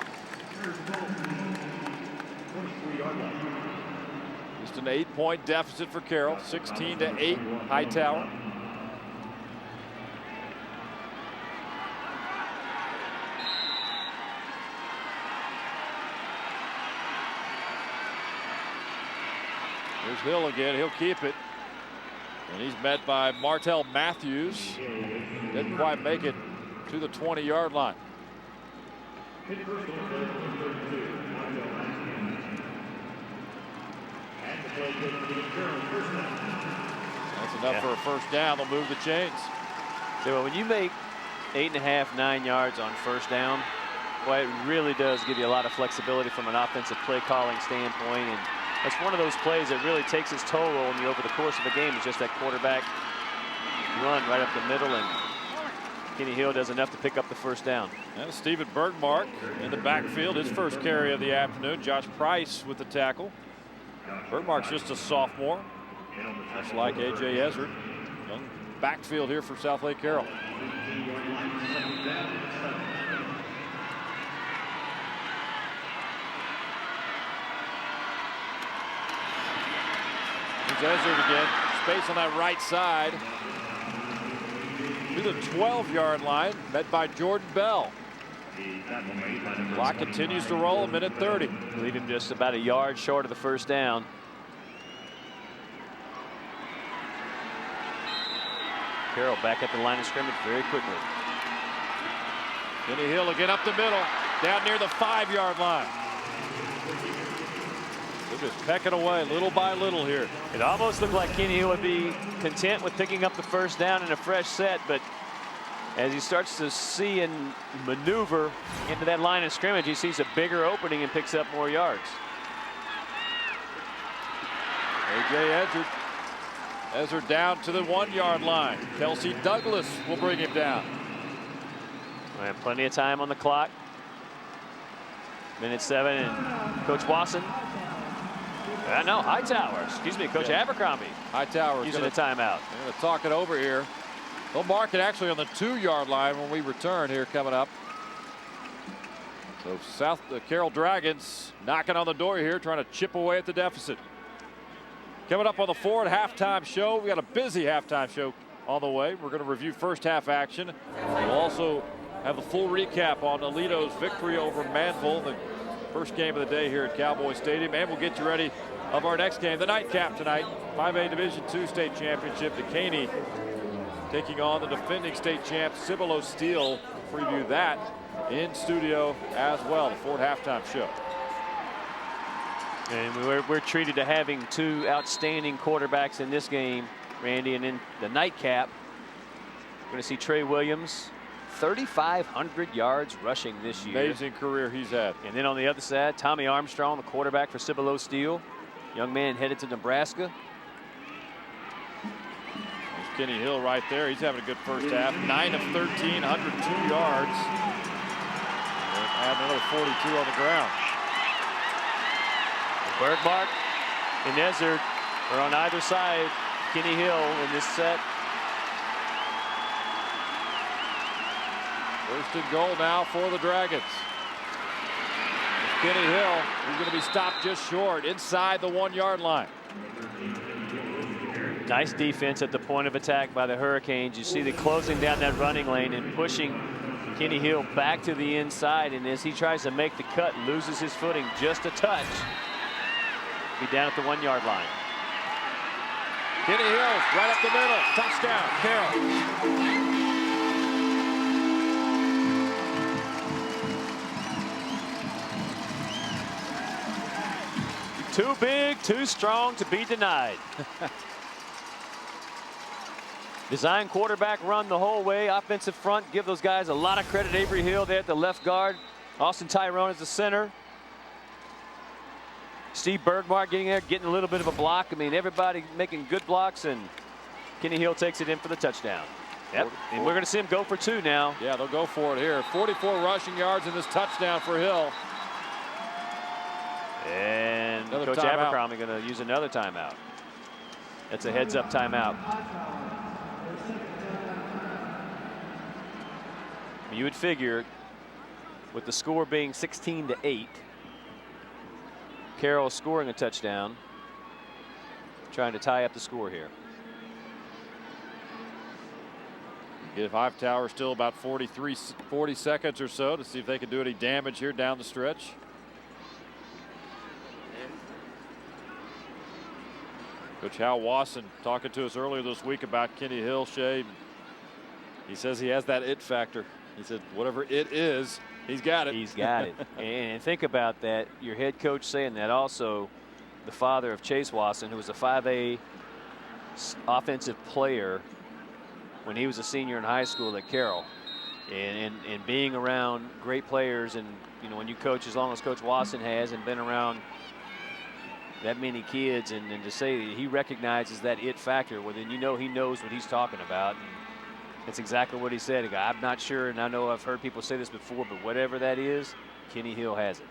Just an 8-point deficit for Carroll. 16-8, Hightower. Here's Hill again. He'll keep it. And he's met by Martell Matthews. Didn't quite make it to the 20-yard line. That's enough for a first down. They'll move the chains. So when you make 8.5, 9 yards on first down, boy, it really does give you a lot of flexibility from an offensive play calling standpoint. And that's one of those plays that really takes its toll on you over the course of the game. It's just that quarterback run right up the middle, and Kenny Hill does enough to pick up the first down. And Steven Bergmark in the backfield, his first carry of the afternoon. Josh Price with the tackle. Bergmark's just a sophomore, just like A.J. Ezzard. Young backfield here for Southlake Carroll. Here's Ezzard again. Space on that right side. To the 12-yard line, met by Jordan Bell. Clock continues to roll, a minute 30. Leave him just about a yard short of the first down. Carroll back at the line of scrimmage very quickly. Kenny Hill again up the middle, down near the 5-yard line. They're just pecking away little by little here. It almost looked like Kenny Hill would be content with picking up the first down in a fresh set, but as he starts to see and maneuver into that line of scrimmage, he sees a bigger opening and picks up more yards. A.J. Ezzard. Ezzard down to the 1-yard line. Kelsey Douglas will bring him down. We have plenty of time on the clock. Minute 7, and Coach Wasson. No, Hightower. Excuse me, Coach Abercrombie. Hightower using a timeout. I'm going to talk it over here. They'll mark it actually on the 2-yard line when we return here coming up. So Carroll Dragons knocking on the door here, trying to chip away at the deficit. Coming up on the Ford halftime show, we got a busy halftime show on the way. We're going to review first half action. We'll also have the full recap on Alito's victory over Manville, the first game of the day here at Cowboy Stadium, and we'll get you ready of our next game, the nightcap tonight, 5A Division II state championship. Dekaney taking on the defending state champ Cibolo Steel. Preview that in studio as well, the Ford halftime show. And we're treated to having two outstanding quarterbacks in this game, Randy, and in the nightcap, we're going to see Trey Williams, 3,500 yards rushing this year. Amazing career he's had. And then on the other side, Tommy Armstrong, the quarterback for Cibolo Steel, young man headed to Nebraska. There's Kenny Hill right there. He's having a good first half. 9 of 13, 102 yards. Add another 42 on the ground. Bergmark and Ezzard are on either side. Kenny Hill in this set. First and goal now for the Dragons. Kenny Hill, he's going to be stopped just short inside the 1-yard line. Nice defense at the point of attack by the Hurricanes. You see the closing down that running lane and pushing Kenny Hill back to the inside, and as he tries to make the cut, loses his footing just a touch. Be down at the 1-yard line. Kenny Hill right up the middle. Touchdown, Carroll. Too big, too strong to be denied. Design quarterback run the whole way. Offensive front, give those guys a lot of credit. Avery Hill there at the left guard. Austin Tyrone is the center. Steve Bergmark getting there, getting a little bit of a block. I mean, everybody making good blocks, and Kenny Hill takes it in for the touchdown. Yep, and we're going to see him go for 2 now. Yeah, they'll go for it here. 44 rushing yards in this touchdown for Hill. And Another Coach timeout. Abercrombie going to use another timeout. That's a heads-up timeout. You would figure, with the score being 16-8, Carroll scoring a touchdown, trying to tie up the score here. Give Hightower still about 40 seconds or so to see if they can do any damage here down the stretch. Coach Hal Wasson talking to us earlier this week about Kenny Hill, Shea. He says he has that it factor. He said whatever it is, he's got it. He's got it. And think about that. Your head coach saying that. Also, the father of Chase Wasson, who was a 5A offensive player when he was a senior in high school at Carroll. And being around great players, and you know, when you coach as long as Coach Wasson has and been around that many kids, and to say that he recognizes that it factor, well, then you know he knows what he's talking about. And it's exactly what he said. I'm not sure, and I know I've heard people say this before, but whatever that is, Kenny Hill has it.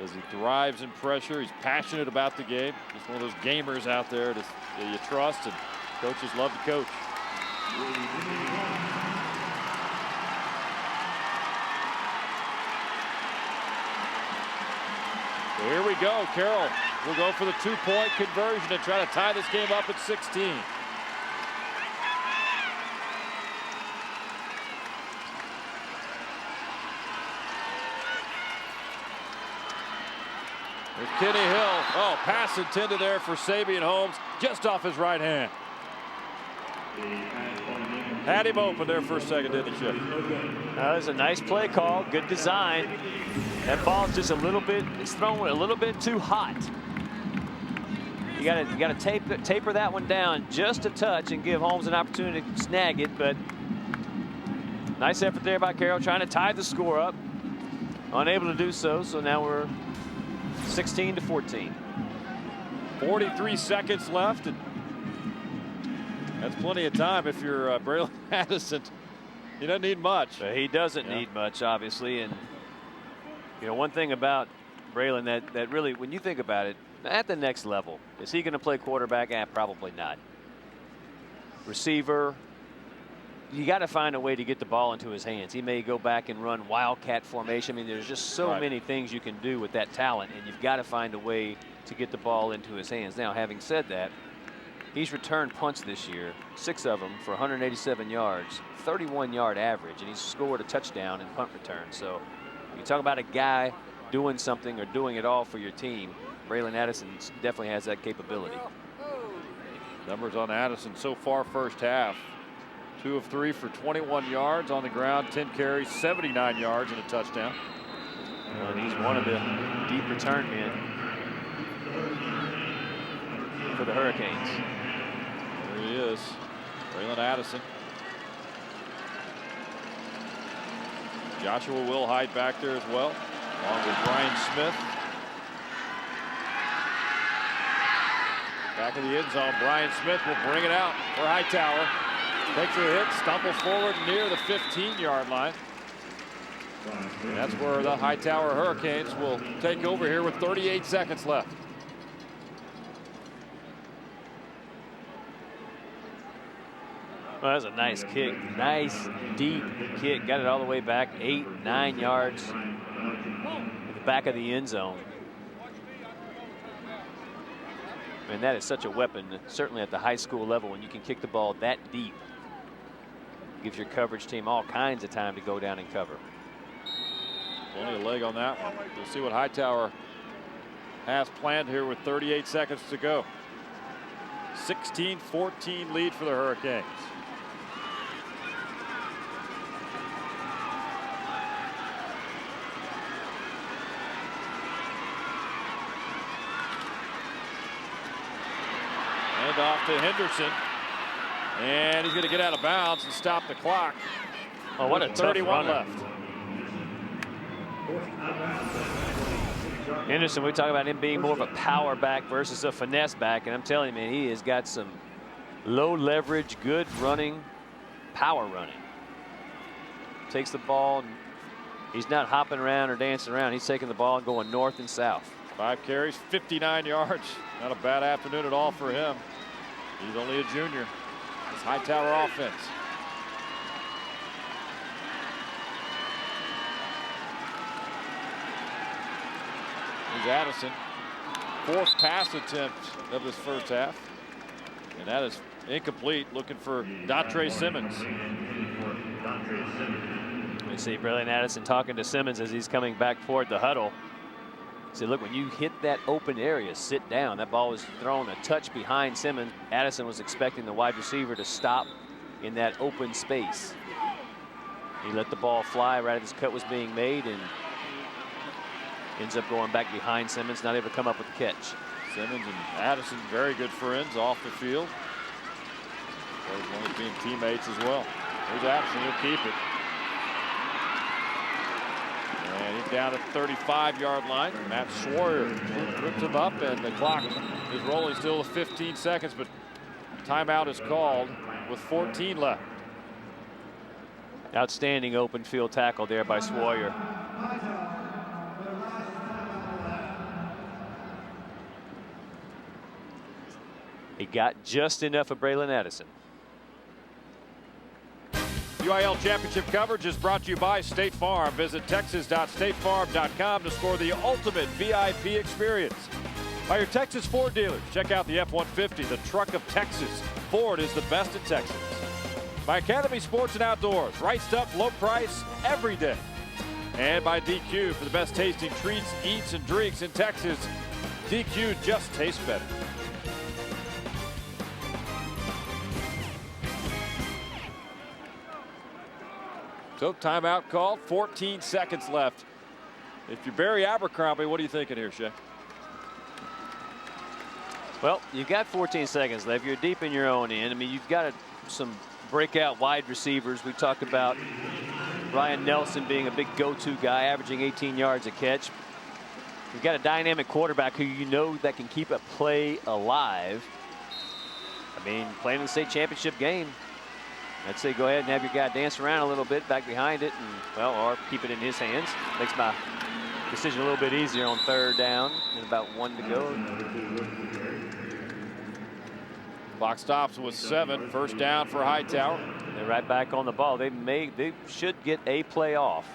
As he thrives in pressure, he's passionate about the game. Just one of those gamers out there that you trust, and coaches love to coach. So here we go. Carroll will go for the 2-point conversion and try to tie this game up at 16. There's Kenny Hill. Oh, pass intended there for Sabian Holmes, just off his right hand. Had him open there for a second, didn't he, Chip? That was a nice play call, good design. That ball's just a little bit, it's thrown a little bit too hot. You gotta taper that one down just a touch and give Holmes an opportunity to snag it, but nice effort there by Carroll, trying to tie the score up. Unable to do so, so now we're 16-14. 43 seconds left, and that's plenty of time if you're Braylon Addison. He doesn't need much. He doesn't need much, obviously, and you know, one thing about Braylon that really, when you think about it, at the next level, is he going to play quarterback? Probably not. Receiver, you got to find a way to get the ball into his hands. He may go back and run wildcat formation. I mean, there's just so many things you can do with that talent, and you've got to find a way to get the ball into his hands. Now, having said that, he's returned punts this year, 6 of them for 187 yards, 31-yard average, and he's scored a touchdown in punt return. So you talk about a guy doing something or doing it all for your team. Braylon Addison definitely has that capability. Numbers on Addison so far first half. 2 of 3 for 21 yards on the ground, 10 carries, 79 yards and a touchdown. And he's one of the deep return men for the Hurricanes. There he is, Braylon Addison. Joshua Wilhite back there as well, along with Brian Smith. Back of the end zone, Brian Smith will bring it out for Hightower. Takes a hit, stumbles forward near the 15-yard line. And that's where the Hightower Hurricanes will take over here with 38 seconds left. Well, that was a nice kick. Nice, deep kick. Got it all the way back, 8, 9 yards at the back of the end zone. And that is such a weapon, certainly at the high school level, when you can kick the ball that deep. Gives your coverage team all kinds of time to go down and cover. Plenty of leg on that one. We'll see what Hightower has planned here with 38 seconds to go. 16-14 lead for the Hurricanes. And off to Henderson. And he's going to get out of bounds and stop the clock. Oh, what a 31 runner. left. Henderson, we talk about him being more of a power back versus a finesse back, and I'm telling you, man, he has got some low leverage, good running, power running. Takes the ball, and he's not hopping around or dancing around. He's taking the ball and going north and south. 5 carries, 59 yards. Not a bad afternoon at all for him. He's only a junior. It's Hightower offense. Here's Addison. 4th pass attempt of this first half. And that is incomplete. Looking for Dontre Simmons. We see Braylon Addison talking to Simmons as he's coming back toward the huddle. See, look, when you hit that open area, sit down. That ball was thrown a touch behind Simmons. Addison was expecting the wide receiver to stop in that open space. He let the ball fly right as his cut was being made and ends up going back behind Simmons, not able to come up with the catch. Simmons and Addison, very good friends off the field. Both one of being teammates as well. Here's Addison, he'll keep it. And he's down at the 35-yard line. Matt Sawyer ripped him up, and the clock is rolling still with 15 seconds, but timeout is called with 14 left. Outstanding open field tackle there by Sawyer. He got just enough of Braylon Addison. UIL Championship coverage is brought to you by State Farm. Visit texas.statefarm.com to score the ultimate VIP experience. By your Texas Ford dealers, check out the F-150, the truck of Texas. Ford is the best in Texas. By Academy Sports and Outdoors, right stuff, low price, every day. And by DQ for the best tasting treats, eats, and drinks in Texas. DQ just tastes better. So timeout called, 14 seconds left. If you're Barry Abercrombie, what are you thinking here, Shay? Well, you've got 14 seconds left. You're deep in your own end. I mean, you've got some breakout wide receivers. We talked about Ryan Nelson being a big go-to guy, averaging 18 yards a catch. You've got a dynamic quarterback who you know that can keep a play alive. I mean, playing in the state championship game. I'd say go ahead and have your guy dance around a little bit back behind it, and well, or keep it in his hands. Makes my decision a little bit easier on 3rd down and about 1 to go. Clock stops with 7. First down for Hightower. They're right back on the ball. They should get a play off.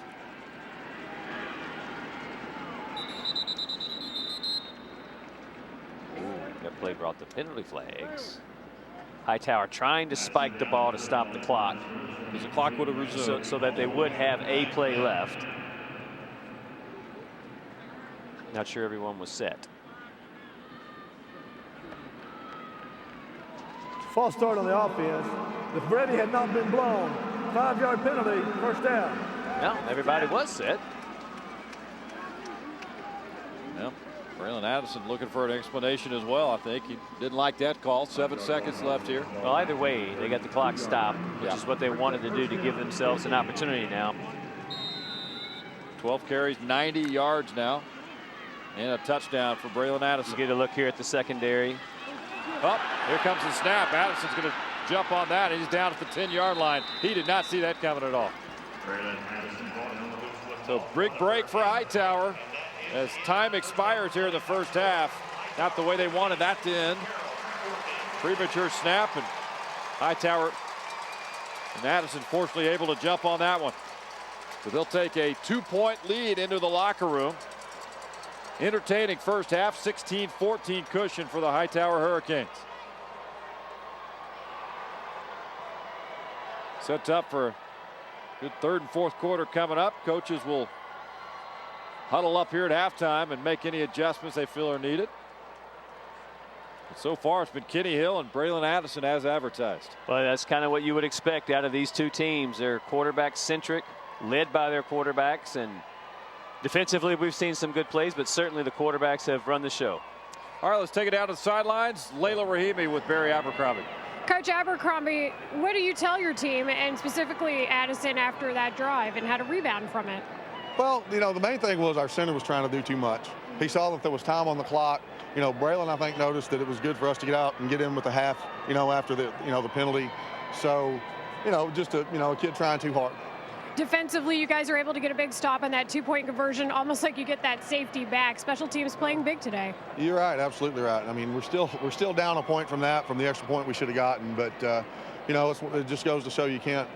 Ooh, that play brought the penalty flags. Hightower trying to spike the ball to stop the clock. Because the clock would have resumed. So that they would have a play left. Not sure everyone was set. False start on the offense. If Brady had not been blown, 5-yard penalty, first down. No, everybody was set. Well, Braylon Addison looking for an explanation as well, I think. He didn't like that call. 7 seconds left here. Well, either way, they got the clock stopped, which is what they wanted to do to give themselves an opportunity now. 12 carries, 90 yards now. And a touchdown for Braylon Addison. You get a look here at the secondary. Oh, here comes the snap. Addison's going to jump on that, and he's down at the 10-yard line. He did not see that coming at all. So big break for Hightower as time expires here in the first half. Not the way they wanted that to end. Premature snap, and Hightower and Addison fortunately able to jump on that one. So they'll take a 2-point lead into the locker room. Entertaining first half, 16-14 cushion for the Hightower Hurricanes. Set up for a good 3rd and 4th quarter coming up. Coaches will huddle up here at halftime and make any adjustments they feel are needed. But so far, it's been Kenny Hill and Braylon Addison as advertised. Well, that's kind of what you would expect out of these two teams. They're quarterback-centric, led by their quarterbacks, and defensively, we've seen some good plays, but certainly the quarterbacks have run the show. All right, let's take it down to the sidelines. Layla Rahimi with Barry Abercrombie. Coach Abercrombie, what do you tell your team, and specifically Addison, after that drive and how to rebound from it? Well, you know, the main thing was our center was trying to do too much. He saw that there was time on the clock. You know, Braylon, I think, noticed that it was good for us to get out and get in with the half, you know, after the, you know, the penalty. So, you know, just a, you know, a kid trying too hard. Defensively, you guys are able to get a big stop on that two-point conversion, almost like you get that safety back. Special teams playing big today. You're right, absolutely right. I mean, we're still down a point from that, from the extra point we should have gotten, but you know, it just goes to show you can't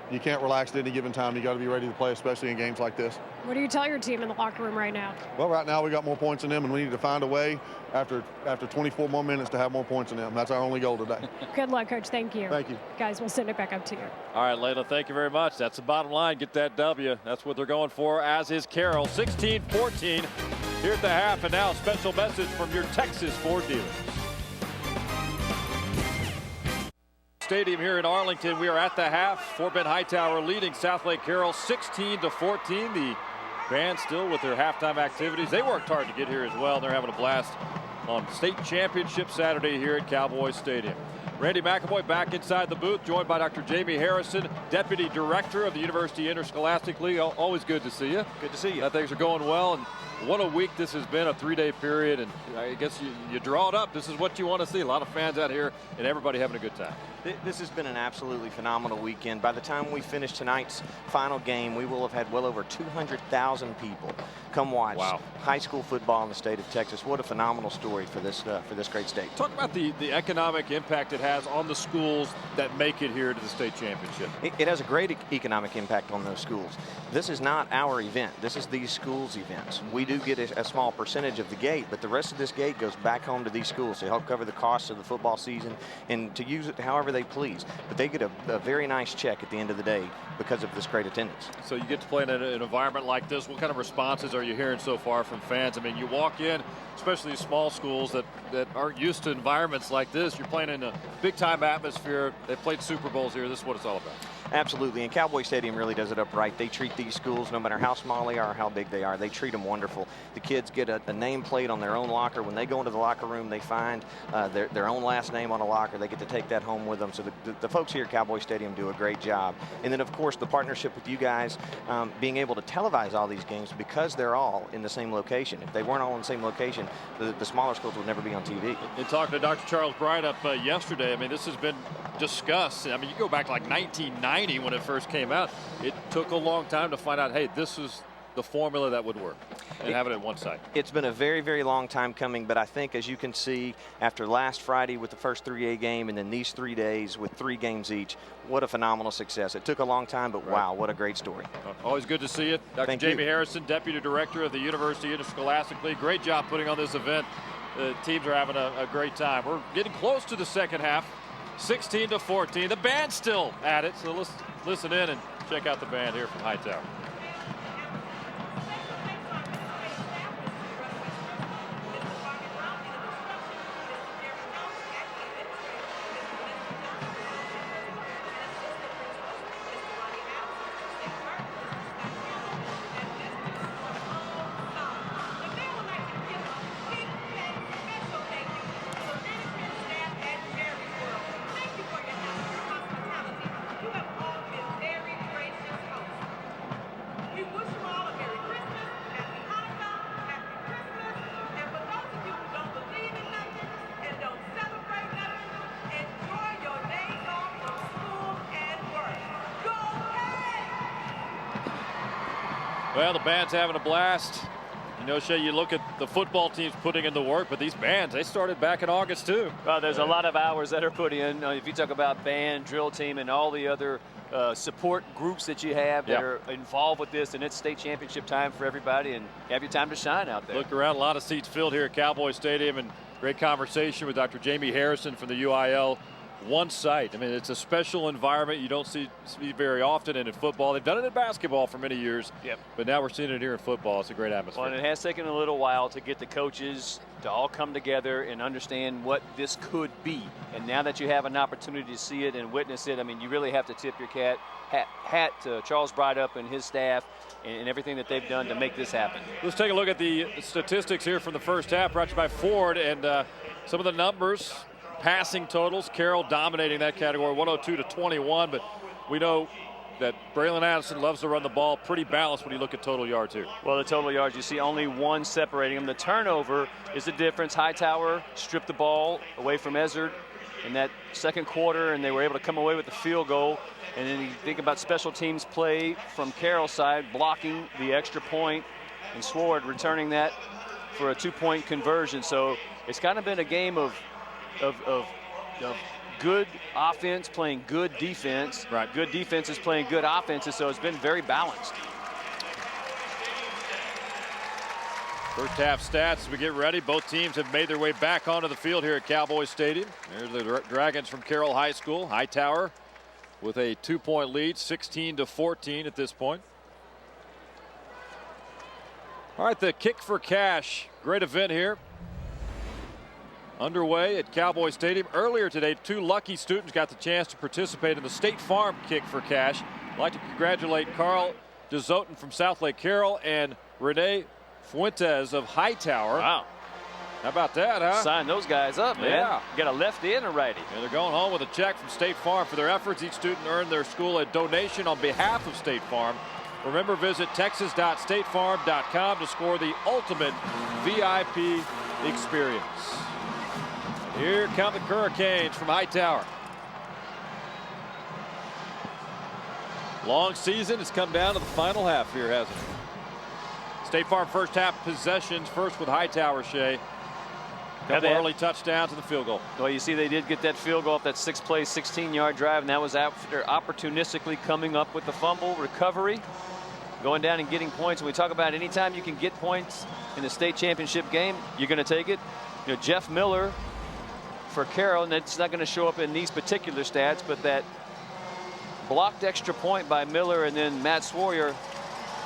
relax at any given time. You got to be ready to play, especially in games like this. What do you tell your team in the locker room right now? Well, right now we got more points than them, and we need to find a way after 24 more minutes to have more points than them. That's our only goal today. Good luck, Coach. Thank you. Thank you. Guys, we'll send it back up to you. All right, Layla, thank you very much. That's the bottom line. Get that W. That's what they're going for, as is Carroll. 16-14 here at the half, and now a special message from your Texas Ford dealers. Stadium here in Arlington. We are at the half. Fort Bend Hightower leading Southlake Carroll 16-14. The band still with their halftime activities. They worked hard to get here as well. They're having a blast on state championship Saturday here at Cowboy Stadium. Randy McAvoy back inside the booth, joined by Dr. Jamie Harrison, Deputy Director of the University Interscholastic League. Always good to see you. Good to see you. Things are going well, and what a week this has been, a 3-day period, and I guess you draw it up. This is what you want to see. A lot of fans out here and everybody having a good time. This has been an absolutely phenomenal weekend. By the time we finish tonight's final game, we will have had well over 200,000 people come watch high school football in the state of Texas. What a phenomenal story for this great state. Talk about the economic impact it has on the schools that make it here to the state championship. It has a great economic impact on those schools. This is not our event. This is these schools' events. We do get a small percentage of the gate, but the rest of this gate goes back home to these schools to help cover the costs of the football season and to use it however they please. But they get a very nice check at the end of the day because of this great attendance. So you get to play in an environment like this. What kind of responses are you hearing so far from fans? I mean, you walk in, especially small schools that aren't used to environments like this. You're playing in a big-time atmosphere. They've played Super Bowls here. This is what it's all about. Absolutely, and Cowboy Stadium really does it up right. They treat these schools, no matter how small they are or how big they are, they treat them wonderful. The kids get a nameplate on their own locker. When they go into the locker room, they find their own last name on a locker. They get to take that home with them. So the folks here at Cowboy Stadium do a great job. And then, of course, the partnership with you guys, being able to televise all these games because they're all in the same location. If they weren't all in the same location, the smaller schools would never be on TV. And talking to Dr. Charles Brydup yesterday, I mean, this has been discussed. I mean, you go back like 1990 when it first came out. It took a long time to find out, hey, this is the formula that would work, and have it at one side. It's been a very, very long time coming, but I think, as you can see, after last Friday with the first 3A game and then these 3 days with 3 games each, what a phenomenal success. It took a long time, but wow, what a great story. Always good to see you. Dr. Jamie Harrison, Deputy Director of the University Interscholastic League. Great job putting on this event. The teams are having a great time. We're getting close to the second half, 16-14. The band's still at it, so let's listen in and check out the band here from Hightower. Well, the band's having a blast. You know, Shay, you look at the football teams putting in the work, but these bands, they started back in August too. Well, there's a lot of hours that are put in. If you talk about band, drill team, and all the other support groups that you have that are involved with this, and it's state championship time for everybody, and you have your time to shine out there. Look around, a lot of seats filled here at Cowboy Stadium, and great conversation with Dr. Jamie Harrison from the UIL. One site. I mean, it's a special environment you don't see very often, and in football they've done it in basketball for many years. But now we're seeing it here in football. It's a great atmosphere. Well, and it has taken a little while to get the coaches to all come together and understand what this could be. And now that you have an opportunity to see it and witness it, I mean, you really have to tip your hat to Charles Brydup and his staff and everything that they've done to make this happen. Let's take a look at the statistics here from the first half, brought to you by Ford, and some of the numbers. passing totals. Carroll dominating that category, 102-21, but we know that Braylon Addison loves to run the ball. Pretty balanced when you look at total yards here. Well, the total yards, you see only one separating them. The turnover is the difference. Hightower stripped the ball away from Ezzard in that second quarter, and they were able to come away with the field goal. And then you think about special teams play from Carroll's side, blocking the extra point, and Sword returning that for a 2-point conversion. So it's kind of been a game of good offense playing good defense. Right. Good defenses playing good offenses, so it's been very balanced. First half stats as we get ready. Both teams have made their way back onto the field here at Cowboy Stadium. There's the Dragons from Carroll High School. Hightower with a 2-point lead, 16-14 at this point. All right, the Kick for Cash, great event here. Underway at Cowboy Stadium. Earlier today, 2 lucky students got the chance to participate in the State Farm Kick for Cash. I'd like to congratulate Carl DeZoten from Southlake Carroll and Renee Fuentes of Hightower. Wow. How about that, huh? Sign those guys up, man. Yeah. You got a lefty and a righty. And they're going home with a check from State Farm for their efforts. Each student earned their school a donation on behalf of State Farm. Remember, visit texas.statefarm.com to score the ultimate VIP experience. Here come the Hurricanes from Hightower. Long season has come down to the final half here, hasn't it? State Farm first half possessions, first with Hightower, Shea. Couple early touchdowns and the field goal. Well, you see they did get that field goal off that 6-play, 16-yard drive, and that was after opportunistically coming up with the fumble recovery, going down and getting points. When we talk about anytime you can get points in the state championship game, you're going to take it. You know, Jeff Miller for Carroll, and it's not going to show up in these particular stats, but that blocked extra point by Miller, and then Matt Sawyer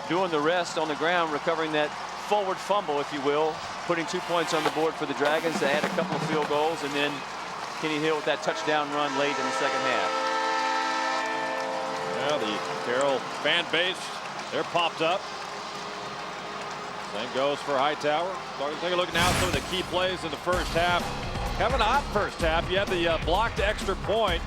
doing the rest on the ground, recovering that forward fumble, if you will, putting 2 points on the board for the Dragons to add a couple of field goals, and then Kenny Hill with that touchdown run late in the second half. Yeah, the Carroll fan base, they're popped up. Same goes for Hightower. So we'll take a look now at some of the key plays in the first half. Have an odd first half. You had the blocked extra point.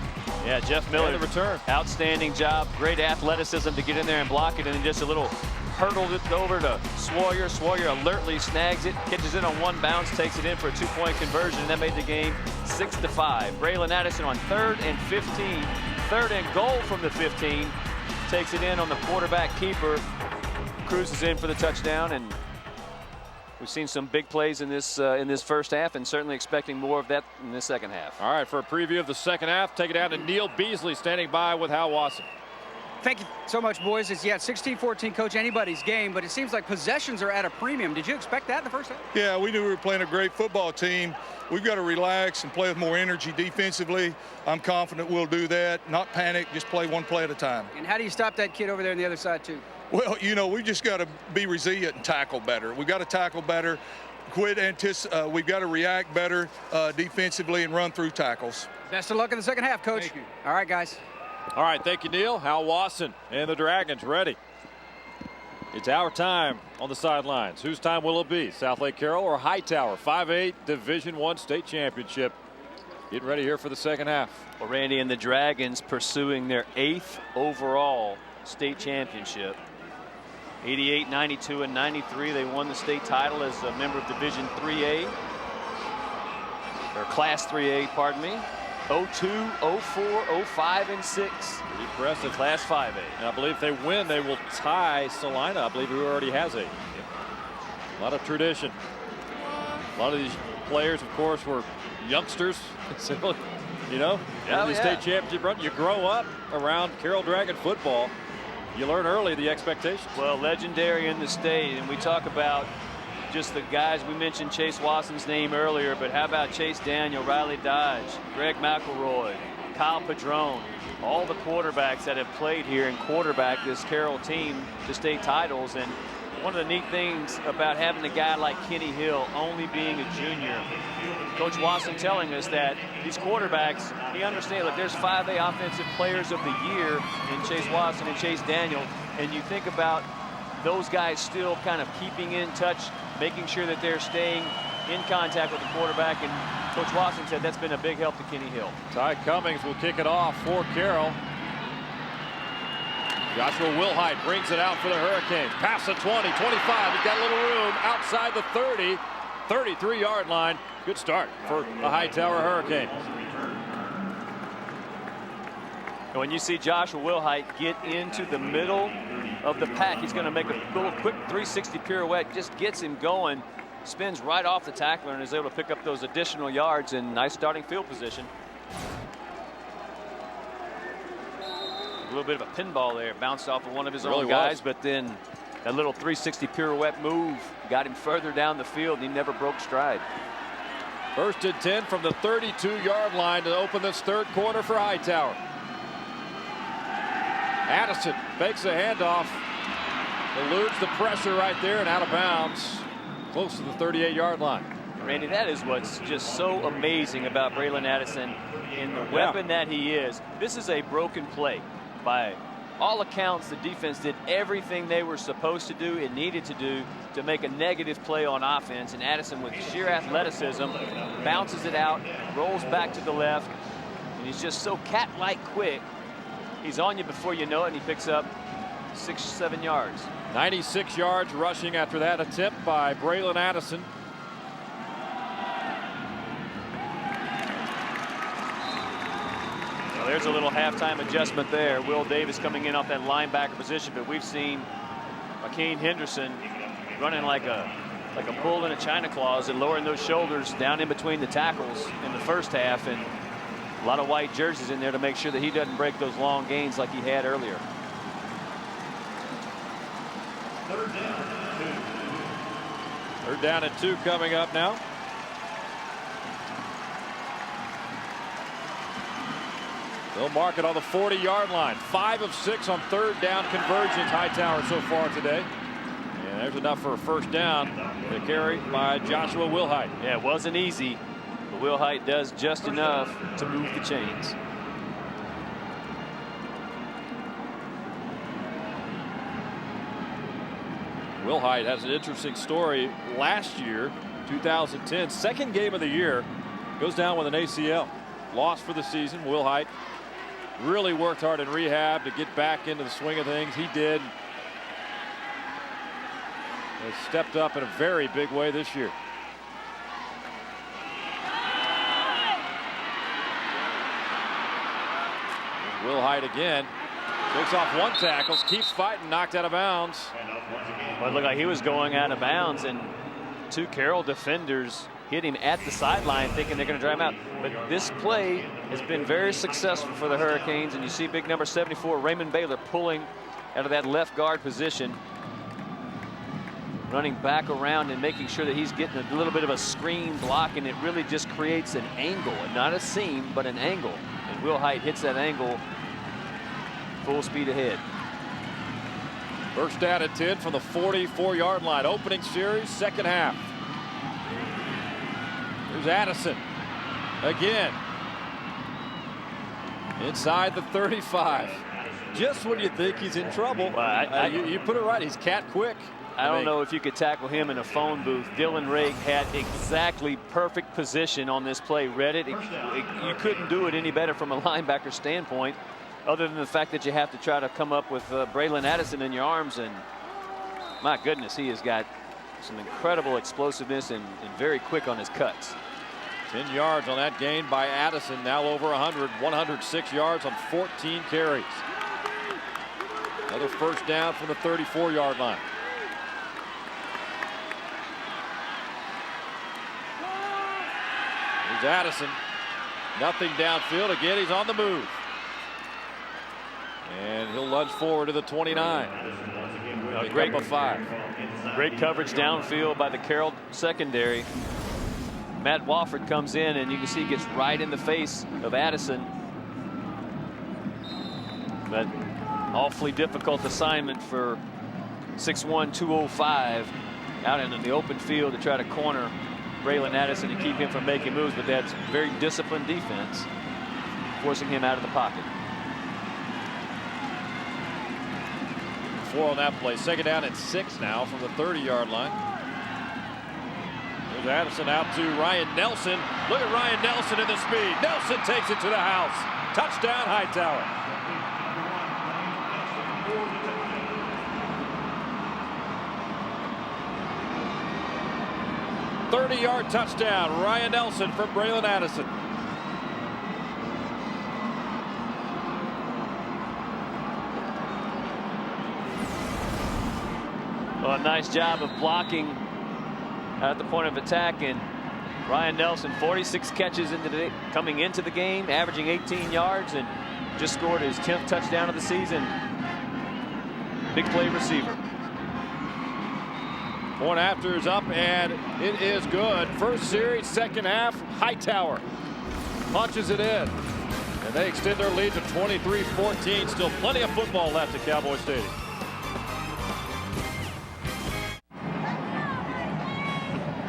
Yeah, Jeff Miller, the return. Outstanding job. Great athleticism to get in there and block it, and then just a little hurdled it over to Sawyer. Sawyer alertly snags it, catches it on one bounce, takes it in for a 2-point conversion, and that made the game 6-5. Braylon Addison on 3rd and 15. 3rd and goal from the 15. Takes it in on the quarterback keeper. Cruises in for the touchdown, and we've seen some big plays in this first half, and certainly expecting more of that in the second half. All right, for a preview of the second half, take it down to Neil Beasley standing by with Hal Wasson. Thank you so much, boys. It's 16-14, Coach, anybody's game, but it seems like possessions are at a premium. Did you expect that in the first half? Yeah, we knew we were playing a great football team. We've got to relax and play with more energy defensively. I'm confident we'll do that. Not panic, just play one play at a time. And how do you stop that kid over there on the other side, too? Well, you know, we just got to be resilient and tackle better. We've got to tackle better, we've got to react better defensively and run through tackles. Best of luck in the second half, Coach. Thank you. All right, guys. All right, thank you, Neil. Hal Wasson and the Dragons ready. It's our time on the sidelines. Whose time will it be? Southlake Carroll or Hightower? 5A Division I state championship. Getting ready here for the second half. Well, Randy, and the Dragons pursuing their 8th overall state championship. 88, 92, and 93. They won the state title as a member of Division 3A. Or Class 3A, pardon me. 02, 04, 05, and 6. Pretty impressive. Class 5A. And I believe if they win, they will tie Salina, I believe, who already has a lot of tradition. A lot of these players, of course, were youngsters. So, you know, in the state championship run, you grow up around Carroll Dragon football. You learn early the expectations. Well, legendary in the state, and we talk about just the guys. We mentioned Chase Watson's name earlier, but how about Chase Daniel, Riley Dodge, Greg McElroy, Kyle Padron, all the quarterbacks that have played here and quarterback this Carroll team to state titles. And one of the neat things about having a guy like Kenny Hill only being a junior, Coach Watson telling us that these quarterbacks, he understands, like, there's 5A offensive players of the year in Chase Watson and Chase Daniel, and you think about those guys still kind of keeping in touch making sure that they're staying in contact with the quarterback, and Coach Watson said that's been a big help to Kenny Hill. Ty Cummings will kick it off for Carroll. Joshua Wilhite brings it out for the Hurricanes. Past the 20, 25. He's got a little room outside the 30, 33-yard line. Good start for the Hightower Hurricanes. And when you see Joshua Wilhite get into the middle of the pack, he's going to make a little quick 360 pirouette, just gets him going, spins right off the tackler, and is able to pick up those additional yards in nice starting field position. A little bit of a pinball there, bounced off of one of his own guys, but then that little 360 pirouette move got him further down the field. He never broke stride. 1st and 10 from the 32-yard line to open this third quarter for Hightower. Addison fakes a handoff, eludes the pressure right there and out of bounds, close to the 38-yard line. Randy, that is what's just so amazing about Braylon Addison and the weapon that he is. This is a broken play. By all accounts, the defense did everything they were supposed to do and needed to do to make a negative play on offense. And Addison, with sheer athleticism, bounces it out, rolls back to the left, and he's just so cat-like quick. He's on you before you know it, and he picks up 6-7 yards. 96 yards rushing after that attempt by Braylon Addison. Well, there's a little halftime adjustment there. Will Davis coming in off that linebacker position, but we've seen Akeem Henderson running like a bull in a china closet, lowering those shoulders down in between the tackles in the first half, and a lot of white jerseys in there to make sure that he doesn't break those long gains like he had earlier. Third down and 2 coming up now. They'll mark it on the 40-yard line. 5 of 6 on third down conversions, Hightower so far today. And there's enough for a first down to carry by Joshua Wilhite. Yeah, it wasn't easy, but Wilhite does just enough to move the chains. Wilhite has an interesting story. Last year, 2010, second game of the year, goes down with an ACL. Lost for the season. Wilhite really worked hard in rehab to get back into the swing of things. He did. Has stepped up in a very big way this year. Wilhite again. Takes off one tackle, keeps fighting, knocked out of bounds. Well, it looked like he was going out of bounds, and 2 Carroll defenders hit him at the sideline thinking they're going to drive him out. But this play has been very successful for the Hurricanes, and you see big number 74 Raymond Baylor pulling out of that left guard position, running back around and making sure that he's getting a little bit of a screen block, and it really just creates an angle, not a seam but an angle, and Wilhite hits that angle full speed ahead. First down at 10 from the 44-yard line. Opening series, second half. Here's Addison again. Inside the 35. Just when you think he's in trouble. Well, you put it right. He's cat quick. I don't know if you could tackle him in a phone booth. Dylan Rake had exactly perfect position on this play. Read it. You couldn't do it any better from a linebacker standpoint, other than the fact that you have to try to come up with Braylon Addison in your arms. And my goodness, he has got some incredible explosiveness and very quick on his cuts. 10 yards on that gain by Addison. Now over 106 yards on 14 carries. Another first down from the 34-yard line. Here's Addison. Nothing downfield. Again, he's on the move. And he'll lunge forward to the 29. Great up a 5. Great coverage downfield by the Carroll secondary. Matt Wofford comes in, and you can see he gets right in the face of Addison. But awfully difficult assignment for 6'1", 205 out into the open field to try to corner Braylon Addison and keep him from making moves. But that's very disciplined defense, forcing him out of the pocket. 4 on that play. Second down at 6 now from the 30-yard line. Here's Addison out to Ryan Nelson. Look at Ryan Nelson in the speed. Nelson takes it to the house. Touchdown, Hightower. .30-yard touchdown, Ryan Nelson from Braylon Addison. Well, a nice job of blocking at the point of attack, and Ryan Nelson, 46 catches coming into the game, averaging 18 yards, and just scored his 10th touchdown of the season. Big play receiver. Point after is up, and it is good. First series, second half, Hightower punches it in. And they extend their lead to 23-14. Still plenty of football left at Cowboy Stadium.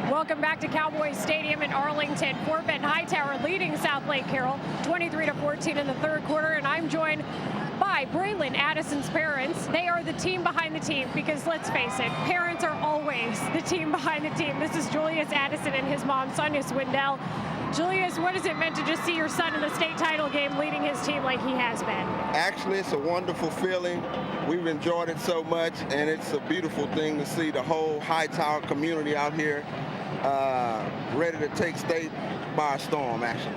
Welcome back to Cowboy Stadium in Arlington. Fort Bend Hightower leading Southlake Carroll 23-14 in the third quarter, and I'm joined by Braylon Addison's parents. They are the team behind the team, because let's face it, parents are always the team behind the team. This is Julius Addison and his mom, Sonia Swindell. Julius, what has it meant to just see your son in the state title game leading his team like he has been? Actually, it's a wonderful feeling. We've enjoyed it so much, and it's a beautiful thing to see the whole Hightower community out here ready to take state by storm, actually.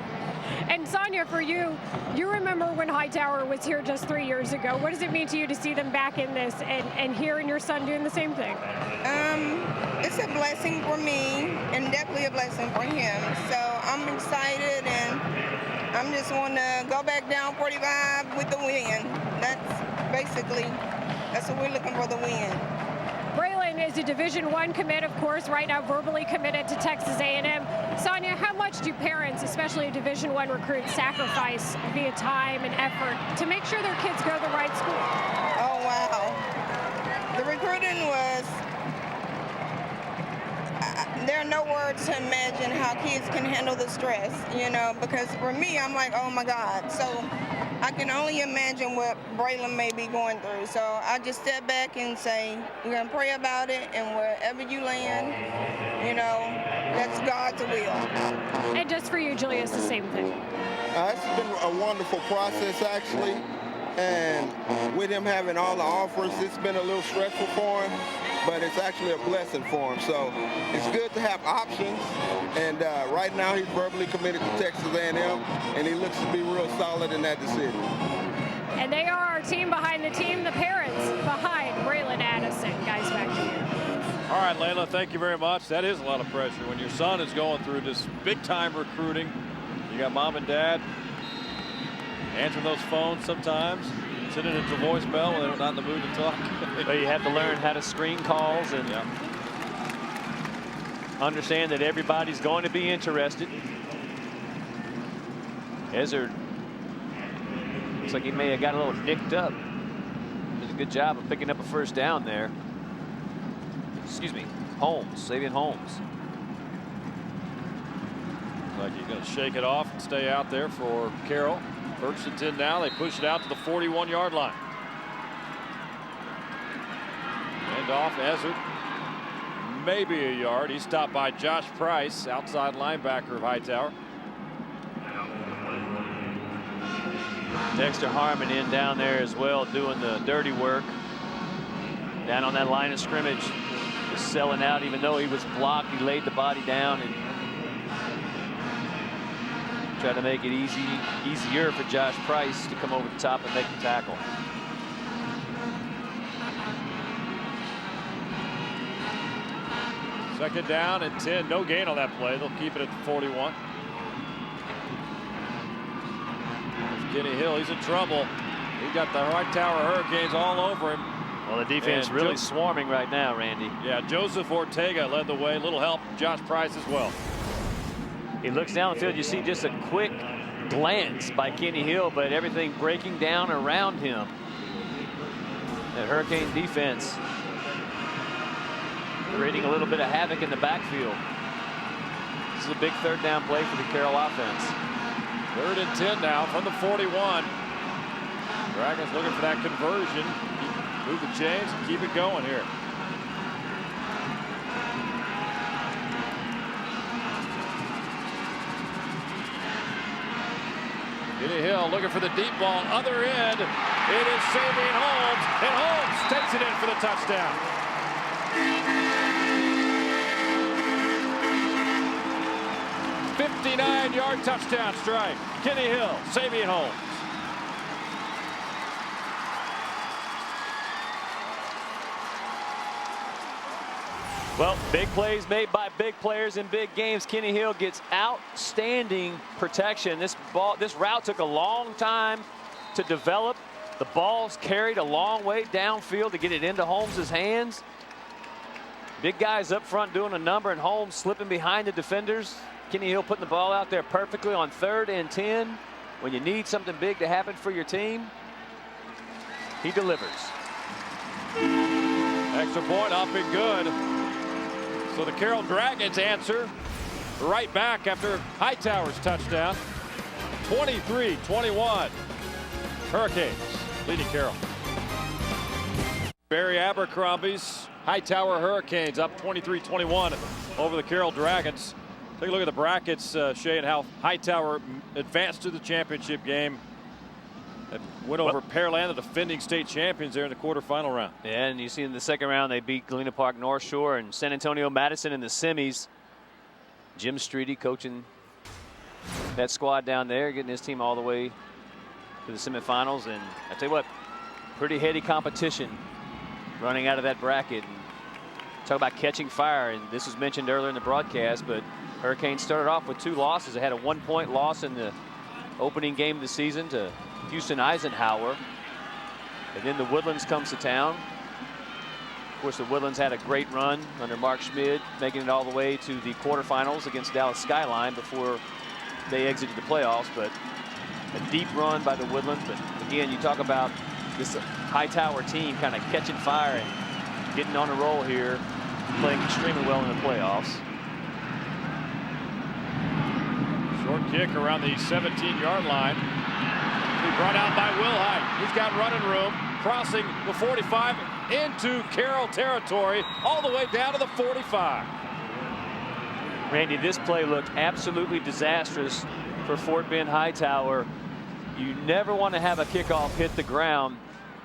And Sonia, for you, you remember when Hightower was here just 3 years ago. What does it mean to you to see them back in this and hearing your son doing the same thing? It's a blessing for me and definitely a blessing for him. So I'm excited, and I'm just want to go back down 45 with the win. That's what we're looking for, the win. Braylon is a Division I commit, of course, right now verbally committed to Texas A&M. Sonia, how much do parents, especially Division I recruits, sacrifice via time and effort to make sure their kids go to the right school? Oh, wow. The recruiting was, there are no words to imagine how kids can handle the stress, you know, because for me, I'm like, oh my God. So I can only imagine what Braylon may be going through. So I just step back and say, we're going to pray about it, and wherever you land, you know, that's God's will. And just for you, Julius, the same thing. It's been a wonderful process, actually. And with him having all the offers, it's been a little stressful for him, but it's actually a blessing for him. So it's good to have options. And right now he's verbally committed to Texas A&M, and he looks to be real solid in that decision. And they are our team behind the team, the parents behind Braylon Addison. Guys, back to you. All right, Layla, thank you very much. That is a lot of pressure when your son is going through this big-time recruiting. You got mom and dad answering those phones sometimes, sending it to voicemail when they're not in the mood to talk. But you have to learn how to screen calls and understand that everybody's going to be interested. Ezzard looks like he may have got a little nicked up. Did a good job of picking up a first down there. Excuse me, Holmes, Savion Holmes. Looks like he's going to shake it off and stay out there for Carroll. First and 10 now. They push it out to the 41-yard line. And off Ezzard. Maybe a yard. He's stopped by Josh Price, outside linebacker of Hightower. Dexter Harmon in down there as well, doing the dirty work. Down on that line of scrimmage, just selling out. Even though he was blocked, he laid the body down and tried to make it easier for Josh Price to come over the top and make the tackle. Second down and 10. No gain on that play. They'll keep it at the 41. Kenny Hill, he's in trouble. He got the Hightower Hurricanes all over him. Well, the defense and really swarming right now, Randy. Yeah, Joseph Ortega led the way. Little help from Josh Price as well. He looks downfield. You see just a quick glance by Kenny Hill, but everything breaking down around him. That Hurricane defense creating a little bit of havoc in the backfield. This is a big third down play for the Carroll offense. Third and 10 now from the 41. Dragons looking for that conversion. Move the chains and keep it going here. Kenny Hill looking for the deep ball, other end. It is Savion Holmes, and Holmes takes it in for the touchdown. 59-yard touchdown strike. Kenny Hill, Savion Holmes. Well, big plays made by big players in big games. Kenny Hill gets outstanding protection. This route took a long time to develop. The ball's carried a long way downfield to get it into Holmes' hands. Big guys up front doing a number, and Holmes slipping behind the defenders. Kenny Hill putting the ball out there perfectly on 3rd and 10. When you need something big to happen for your team, he delivers. Extra point up and good. So the Carroll Dragons answer right back after Hightower's touchdown. 23-21. Hurricanes leading Carroll. Barry Abercrombie's Hightower Hurricanes up 23-21 over the Carroll Dragons. Take a look at the brackets, Shay, and how Hightower advanced to the championship game. And went over Pearland, the defending state champions, there in the quarterfinal round. Yeah, and you see in the second round they beat Galena Park North Shore and San Antonio Madison in the semis. Jim Streety coaching that squad down there, getting his team all the way to the semifinals. And I tell you what, pretty heady competition running out of that bracket. And talk about catching fire, and this was mentioned earlier in the broadcast, but Hurricanes started off with 2 losses. They had a 1-point loss in the opening game of the season to Houston Eisenhower, and then the Woodlands comes to town. Of course, the Woodlands had a great run under Mark Schmid, making it all the way to the quarterfinals against Dallas Skyline before they exited the playoffs. But a deep run by the Woodlands. But again, you talk about this Hightower team kind of catching fire and getting on a roll here, playing extremely well in the playoffs. Short kick around the 17-yard line. Brought out by Wilhite. He's got running room, crossing the 45 into Carroll territory, all the way down to the 45. Randy, this play looked absolutely disastrous for Fort Bend Hightower. You never want to have a kickoff hit the ground,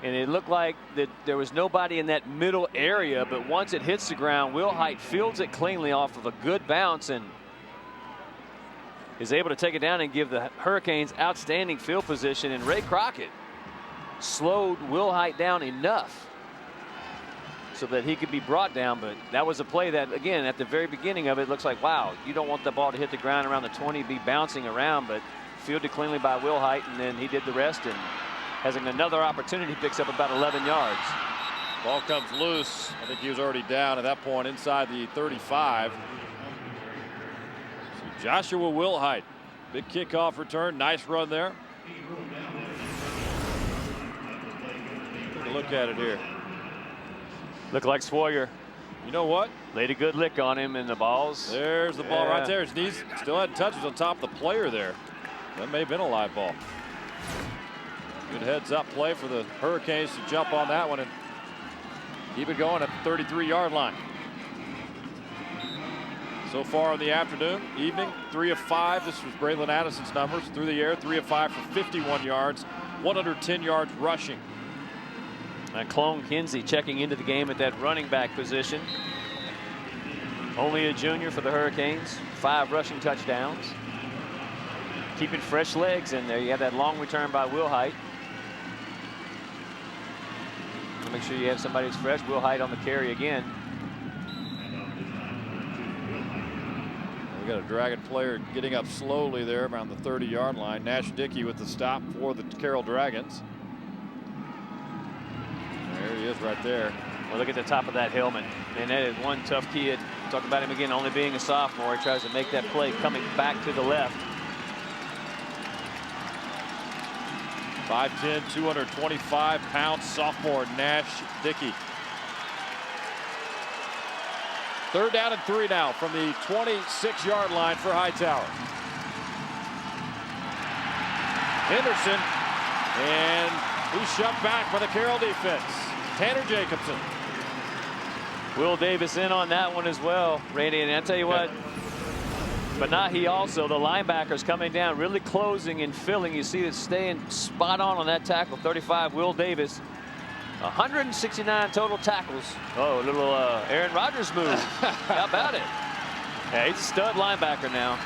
and it looked like that there was nobody in that middle area, but once it hits the ground, Wilhite fields it cleanly off of a good bounce and is able to take it down and give the Hurricanes outstanding field position. And Ray Crockett slowed Wilhite down enough so that he could be brought down. But that was a play that, again, at the very beginning of it, looks like, wow, you don't want the ball to hit the ground around the 20, be bouncing around, but fielded cleanly by Wilhite, and then he did the rest, and has another opportunity, picks up about 11 yards. Ball comes loose. I think he was already down at that point inside the 35. Joshua Wilhite, big kickoff return, nice run there. Take a look at it here. Look like Sawyer. You know what? Laid a good lick on him in the balls. There's the ball right there. His knees still had touches on top of the player there. That may have been a live ball. Good heads up play for the Hurricanes to jump on that one and keep it going at the 33-yard line. So far in the afternoon, evening, 3 of 5. This was Braylon Addison's numbers through the air. 3 of 5 for 51 yards, 110 yards rushing. And Clone Kinsey checking into the game at that running back position. Only a junior for the Hurricanes. 5 rushing touchdowns. Keeping fresh legs in there. You have that long return by Wilhite. Make sure you have somebody who's fresh. Wilhite on the carry again. We got a Dragon player getting up slowly there around the 30-yard line. Nash Dickey with the stop for the Carroll Dragons. There he is right there. Well, look at the top of that helmet. And that is one tough kid. Talk about him again, only being a sophomore. He tries to make that play coming back to the left. 5'10", 225-pound sophomore Nash Dickey. 3rd down and 3 now from the 26-yard line for Hightower. Henderson, and he's shoved back by the Carroll defense. Tanner Jacobson. Will Davis in on that one as well, Randy. And I tell you what, But Nahi also, the linebackers coming down, really closing and filling. You see it staying spot on that tackle. 35, Will Davis. 169 total tackles. Oh, a little Aaron Rodgers move. How about it? Yeah, he's a stud linebacker now.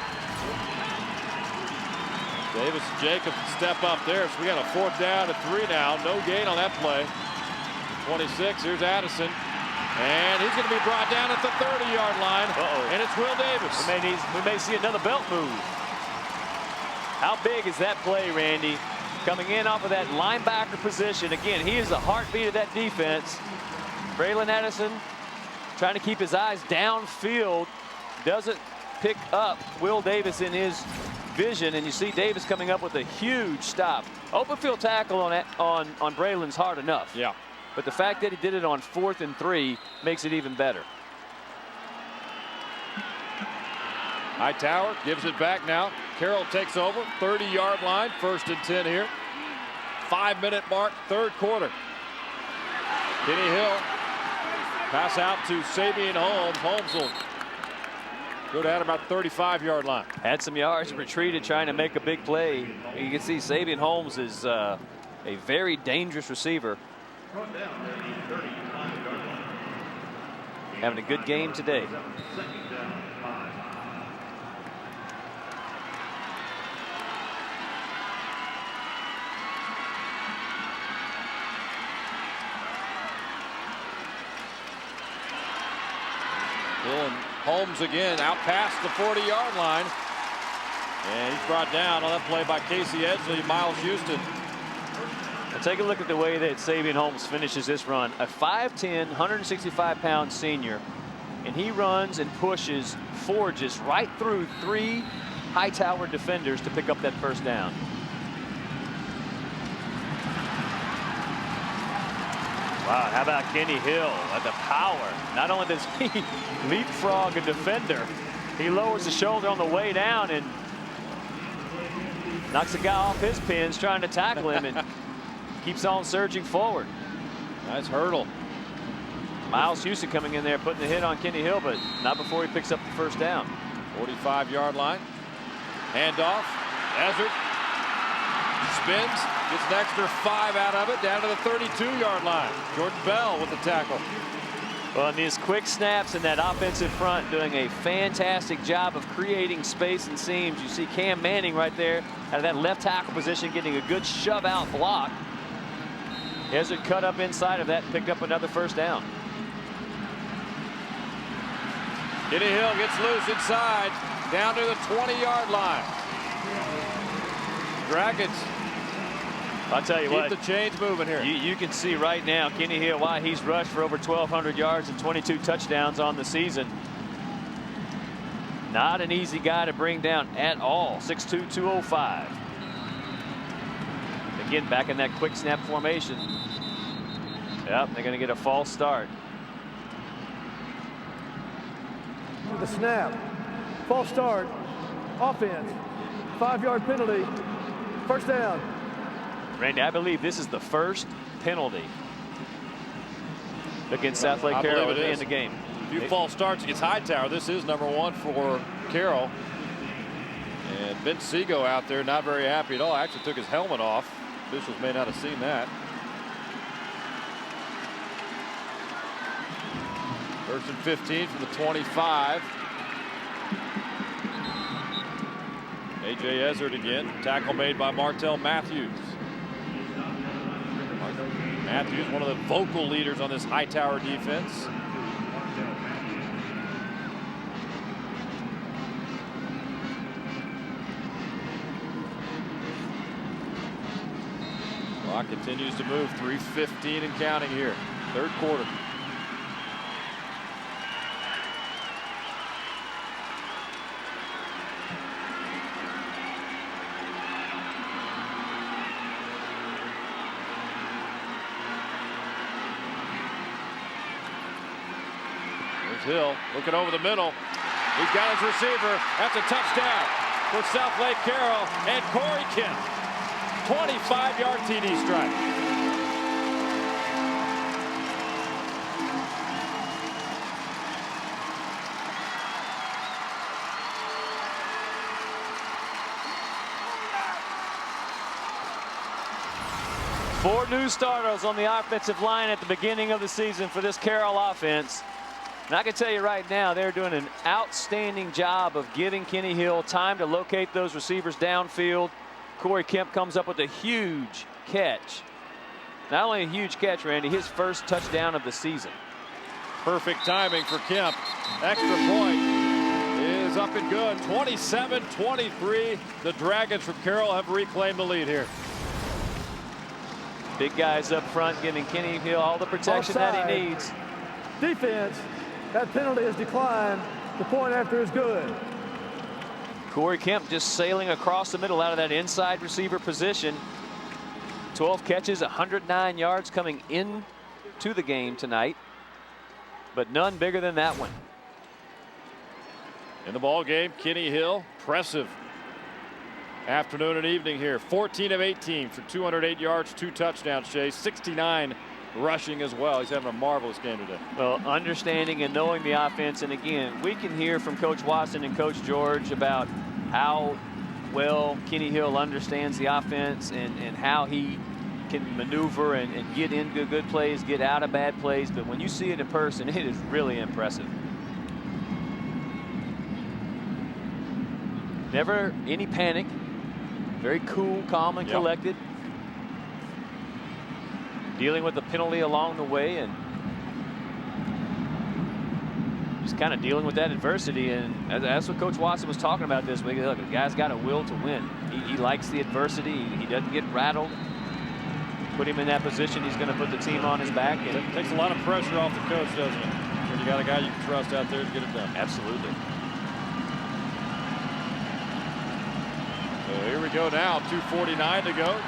Davis and Jacobs step up there. So we got a 4th down and 3 now. No gain on that play. 26, here's Addison. And he's going to be brought down at the 30-yard line. And it's Will Davis. We may see another belt move. How big is that play, Randy? Coming in off of that linebacker position. Again, he is the heartbeat of that defense. Braylon Addison trying to keep his eyes downfield. Doesn't pick up Will Davis in his vision. And you see Davis coming up with a huge stop. Open field tackle on Braylon's hard enough. Yeah. But the fact that he did it on 4th and 3 makes it even better. Hightower gives it back now. Carroll takes over. 30-yard line. 1st and 10 here. 5-minute mark. 3rd quarter. Kenny Hill. Pass out to Sabian Holmes. Holmes will go down about 35-yard line. Had some yards, retreated, trying to make a big play. You can see Sabian Holmes is a very dangerous receiver. Having a good game today. Hill and Holmes again out past the 40-yard line. And he's brought down on that play by Casey Edgley, Miles Houston. Well, take a look at the way that Sabian Holmes finishes this run. A 5'10", 165-pound senior. And he runs and pushes, forges right through 3 Hightower defenders to pick up that 1st down. Wow, how about Kenny Hill at the power? Not only does he leapfrog a defender, he lowers the shoulder on the way down and knocks a guy off his pins trying to tackle him and keeps on surging forward. Nice hurdle. Miles Houston coming in there, putting the hit on Kenny Hill, but not before he picks up the 1st down. 45-yard line. Handoff. Ezzard spins, gets an extra 5 out of it, down to the 32-yard line. Jordan Bell with the tackle. Well, in these quick snaps in that offensive front, doing a fantastic job of creating space and seams. You see Cam Manning right there out of that left tackle position, getting a good shove out block. Ezzard cut up inside of that, picked up another 1st down. Kenny Hill gets loose inside, down to the 20-yard line. Dragons. I'll tell you what. Keep the chains moving here. You can see right now Kenny Hill, why he's rushed for over 1,200 yards and 22 touchdowns on the season. Not an easy guy to bring down at all. 6'2", 205. Again, back in that quick snap formation. Yep, they're going to get a false start. The snap. False start. Offense. 5-yard penalty. 1st down. Randy, I believe this is the 1st penalty against Southlake Carroll in the game. A few false starts against Hightower. This is number 1 for Carroll. And Vince Seago out there not very happy at all. Actually took his helmet off. Officials may not have seen that. 1st and 15 from the 25. A.J. Ezzard again. Tackle made by Martell Matthews. Matthews, one of the vocal leaders on this Hightower defense. Clock continues to move. 3:15 and counting here. 3rd quarter. Hill looking over the middle. He's got his receiver. That's a touchdown for Southlake Carroll and Corey Kent. 25-yard TD strike. 4 new starters on the offensive line at the beginning of the season for this Carroll offense. And I can tell you right now, they're doing an outstanding job of giving Kenny Hill time to locate those receivers downfield. Corey Kemp comes up with a huge catch. Not only a huge catch, Randy, his first touchdown of the season. Perfect timing for Kemp. Extra point is up and good. 27-23. The Dragons from Carroll have reclaimed the lead here. Big guys up front giving Kenny Hill all the protection that he needs. Defense, that penalty is declined. The point after is good. Corey Kemp just sailing across the middle out of that inside receiver position. 12 catches, 109 yards coming into the game tonight, but none bigger than that one. In the ball game, Kenny Hill, impressive afternoon and evening here. 14 of 18 for 208 yards, 2 touchdowns, Chase. 69 rushing as well. He's having a marvelous game today. Well, understanding and knowing the offense, and again, we can hear from Coach Watson and Coach George about how well Kenny Hill understands the offense and how he can maneuver and get into good plays, get out of bad plays. But when you see it in person, it is really impressive. Never any panic. Very cool, calm, and collected. Dealing with the penalty along the way and just kind of dealing with that adversity. And that's what Coach Watson was talking about this week. Look, the guy's got a will to win. He likes the adversity. He doesn't get rattled. Put him in that position, he's going to put the team on his back. And it takes a lot of pressure off the coach, doesn't it? When you got a guy you can trust out there to get it done. Absolutely. So here we go now, 2:49 to go.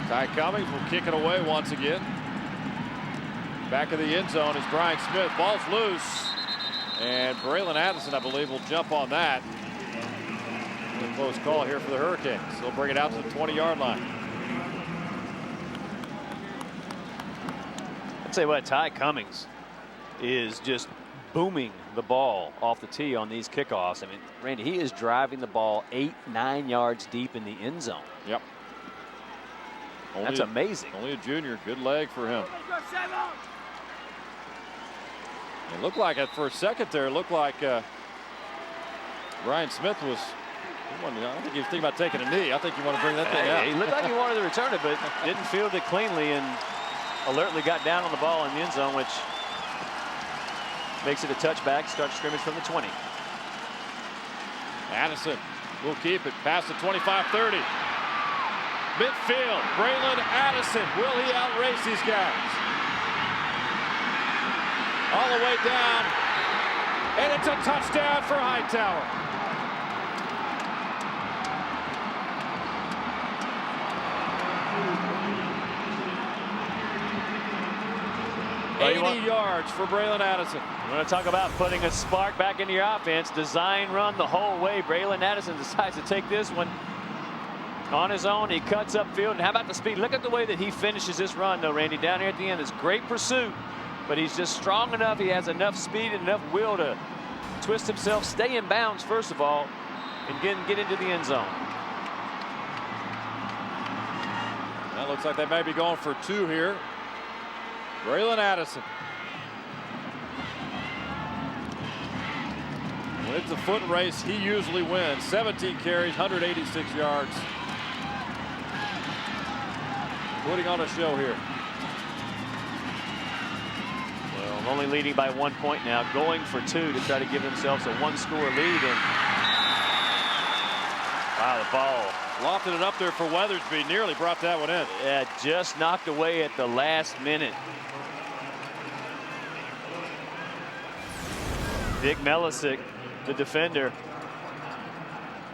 Ty Cummings will kick it away once again. Back of the end zone is Brian Smith. Ball's loose. And Braylon Addison, I believe, will jump on that. A close call here for the Hurricanes. They'll bring it out to the 20-yard line. I'll tell you what, Ty Cummings is just booming the ball off the tee on these kickoffs. I mean, Randy, he is driving the ball 8-9 yards deep in the end zone. Yep. That's amazing. Only a junior. Good leg for him. It looked like, for a second there, it looked like Brian Smith was, I don't think he was thinking about taking a knee. I think you want to bring that thing out. He looked like he wanted to return it, but didn't field it cleanly and alertly got down on the ball in the end zone, which makes it a touchback. Start scrimmage from the 20. Addison will keep it past the 25-30. Midfield, Braylon Addison. Will he outrace these guys? All the way down, and it's a touchdown for Hightower. Well, 80 yards for Braylon Addison. You want to talk about putting a spark back into your offense. Design run the whole way. Braylon Addison decides to take this one on his own. He cuts upfield, and how about the speed? Look at the way that he finishes this run, though, Randy, down here at the end. It's great pursuit, but he's just strong enough. He has enough speed and enough will to twist himself, stay in bounds, first of all, and get into the end zone. That looks like they may be going for 2 here. Braylon Addison. When it's a foot race, he usually wins. 17 carries, 186 yards. Putting on a show here. Well, only leading by 1 point now, going for 2 to try to give themselves a 1-score lead. And wow, the ball lofted it up there for Weathersby, nearly brought that one in. Yeah, just knocked away at the last minute. Dick Melisic, the defender.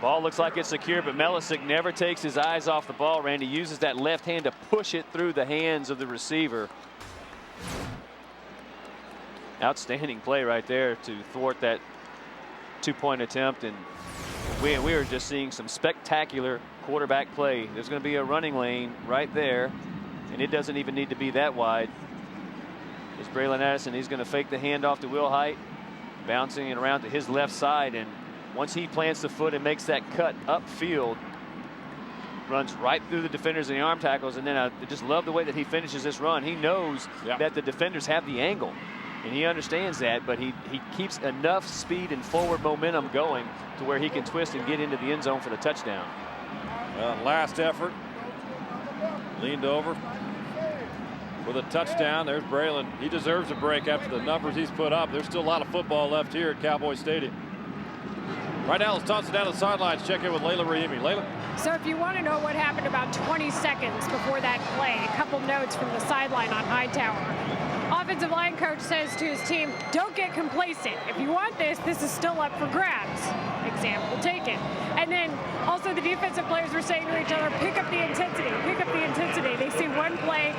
Ball looks like it's secure, but Melisic never takes his eyes off the ball. Randy uses that left hand to push it through the hands of the receiver. Outstanding play right there to thwart that 2-point attempt. And we are just seeing some spectacular quarterback play. There's going to be a running lane right there, and it doesn't even need to be that wide. There's Braylon Addison. He's going to fake the handoff to Will Height, bouncing it around to his left side, and once he plants the foot and makes that cut upfield, runs right through the defenders and the arm tackles, and then I just love the way that he finishes this run. He knows that the defenders have the angle, and he understands that, but he keeps enough speed and forward momentum going to where he can twist and get into the end zone for the touchdown. Well, last effort. Leaned over with a touchdown. There's Braylon. He deserves a break after the numbers he's put up. There's still a lot of football left here at Cowboy Stadium. Right now, let's toss it down to the sidelines. Check in with Layla Rahimi. Layla? So if you want to know what happened about 20 seconds before that play, a couple notes from the sideline on Hightower. Offensive line coach says to his team, don't get complacent. If you want this is still up for grabs. Example taken. And then also the defensive players were saying to each other, pick up the intensity, pick up the intensity. They see one play,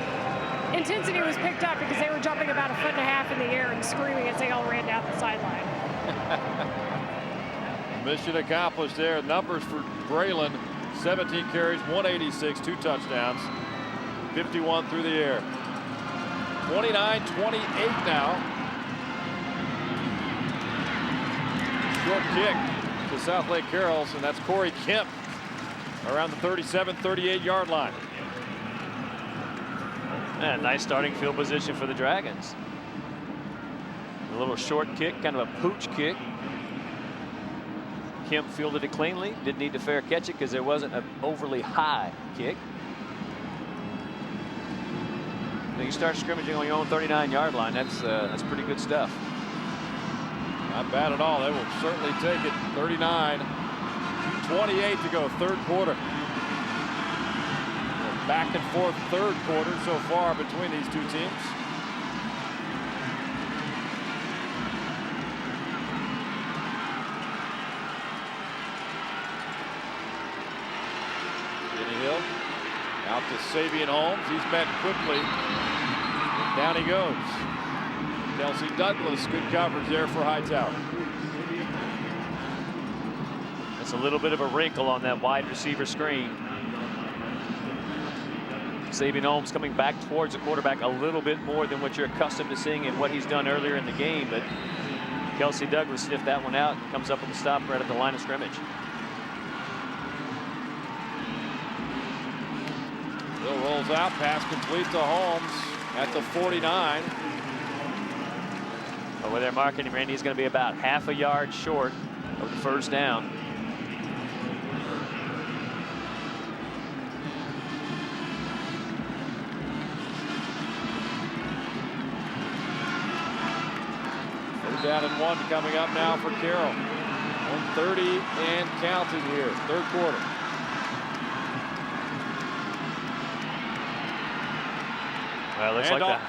intensity was picked up because they were jumping about 1.5 feet in the air and screaming as they all ran down the sideline. Mission accomplished there. Numbers for Braylon, 17 carries, 186, 2 touchdowns, 51 through the air. 29-28 now. Short kick to Southlake Carroll's, and that's Corey Kemp around the 37-38-yard line. And nice starting field position for the Dragons. A little short kick, kind of a pooch kick. Kemp fielded it cleanly. Didn't need to fair catch it because there wasn't an overly high kick. You start scrimmaging on your own 39-yard line. That's pretty good stuff. Not bad at all. They will certainly take it. 39-28 to go, third quarter. Back and forth third quarter so far between these two teams. Kenny Hill out to Savion Holmes. He's met quickly. Down he goes. Kelsey Douglas, good coverage there for Hightower. That's a little bit of a wrinkle on that wide receiver screen. Savion Holmes coming back towards the quarterback a little bit more than what you're accustomed to seeing and what he's done earlier in the game, but Kelsey Douglas sniffed that one out and comes up with a stop right at the line of scrimmage. Hill rolls out, pass complete to Holmes at the 49. But where they're marking him, Randy, is going to be about half a yard short of the first down. Third down and 1 coming up now for Carroll. 1:30 and counting here, third quarter. Well, it looks like the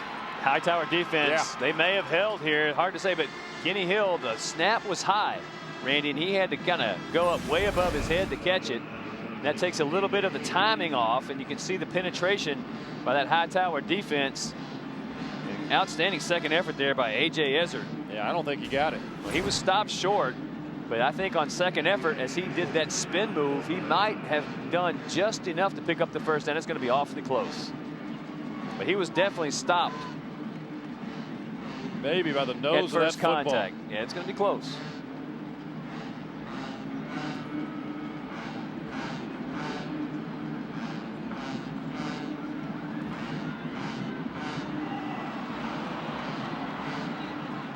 Hightower defense, they may have held here. Hard to say, but Kenny Hill, the snap was high, Randy, and he had to kind of go up way above his head to catch it. That takes a little bit of the timing off, and you can see the penetration by that Hightower defense. Outstanding second effort there by A.J. Ezzard. Yeah, I don't think he got it. Well, he was stopped short, but I think on second effort, as he did that spin move, he might have done just enough to pick up the first down. It's going to be awfully close. But he was definitely stopped. Maybe by the nose of that football. Contact. Yeah, it's going to be close.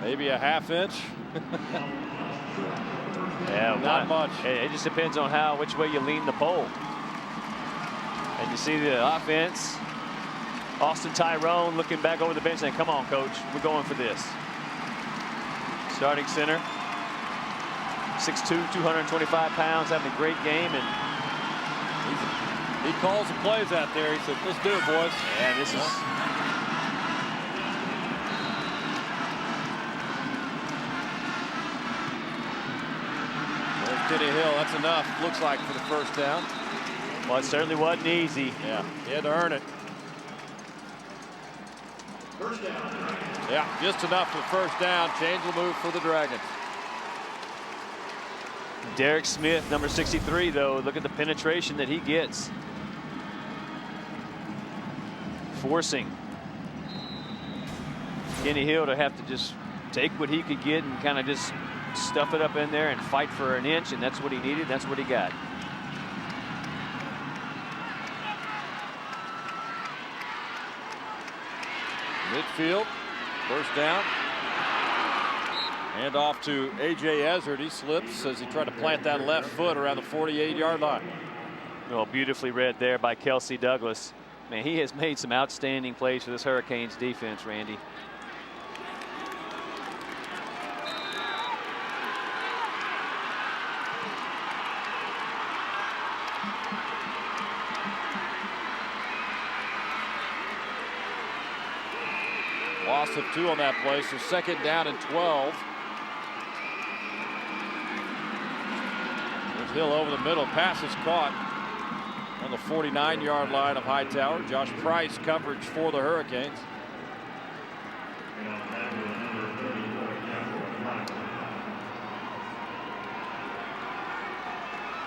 Maybe a half inch. Yeah, not much. It just depends on which way you lean the pole. And you see the offense. Austin Tyrone looking back over the bench saying, come on, coach, we're going for this. Starting center, 6'2", 225 pounds, having a great game. And he calls the plays out there. He said, let's do it, boys. Yeah, this is... There's Kenny Hill. That's enough, looks like, for the first down. Well, it certainly wasn't easy. Yeah, he had to earn it. Yeah, just enough for first down. Change will move for the Dragons. Derek Smith, number 63, though. Look at the penetration that he gets. Forcing Kenny Hill to have to just take what he could get and kind of just stuff it up in there and fight for an inch, and that's what he needed. That's what he got. Midfield, first down. Hand off to A.J. Ezzard. He slips as he tried to plant that left foot around the 48-yard line. Well, beautifully read there by Kelsey Douglas. Man, he has made some outstanding plays for this Hurricanes defense, Randy. Loss of 2 on that play, so second down and 12. There's Hill over the middle. Pass is caught on the 49-yard line of Hightower. Josh Price coverage for the Hurricanes.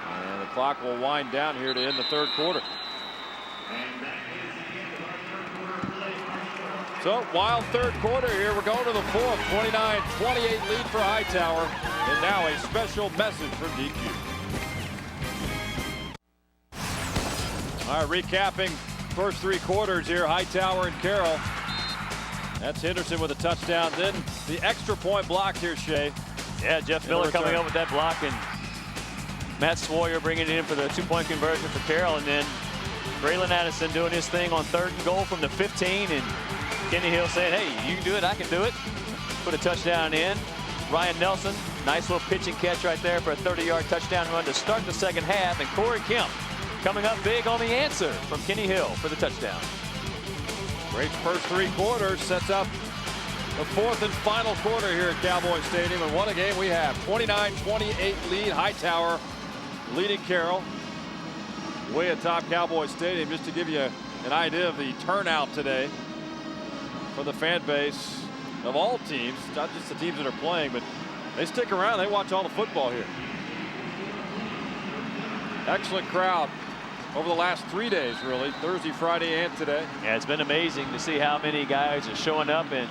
And the clock will wind down here to end the third quarter. So, wild third quarter here. We're going to the fourth. 29-28 lead for Hightower. And now a special message from DQ. All right, recapping first 3 quarters here. Hightower and Carroll. That's Henderson with a touchdown. Then the extra point block here, Shea. Yeah, Jeff Miller coming up with that block, and Matt Sawyer bringing it in for the 2-point conversion for Carroll, and then Braylon Addison doing his thing on 3rd and goal from the 15, and Kenny Hill saying, hey, you can do it, I can do it. Put a touchdown in. Ryan Nelson, nice little pitch and catch right there for a 30-yard touchdown run to start the second half, and Corey Kemp coming up big on the answer from Kenny Hill for the touchdown. Great first 3 quarters. Sets up the fourth and final quarter here at Cowboy Stadium. And what a game we have. 29-28 lead. Hightower leading Carroll. Way atop Cowboy Stadium. Just to give you an idea of the turnout today for the fan base of all teams. Not just the teams that are playing, but they stick around. They watch all the football here. Excellent crowd over the last 3 days, really. Thursday, Friday, and today. Yeah, it's been amazing to see how many guys are showing up, and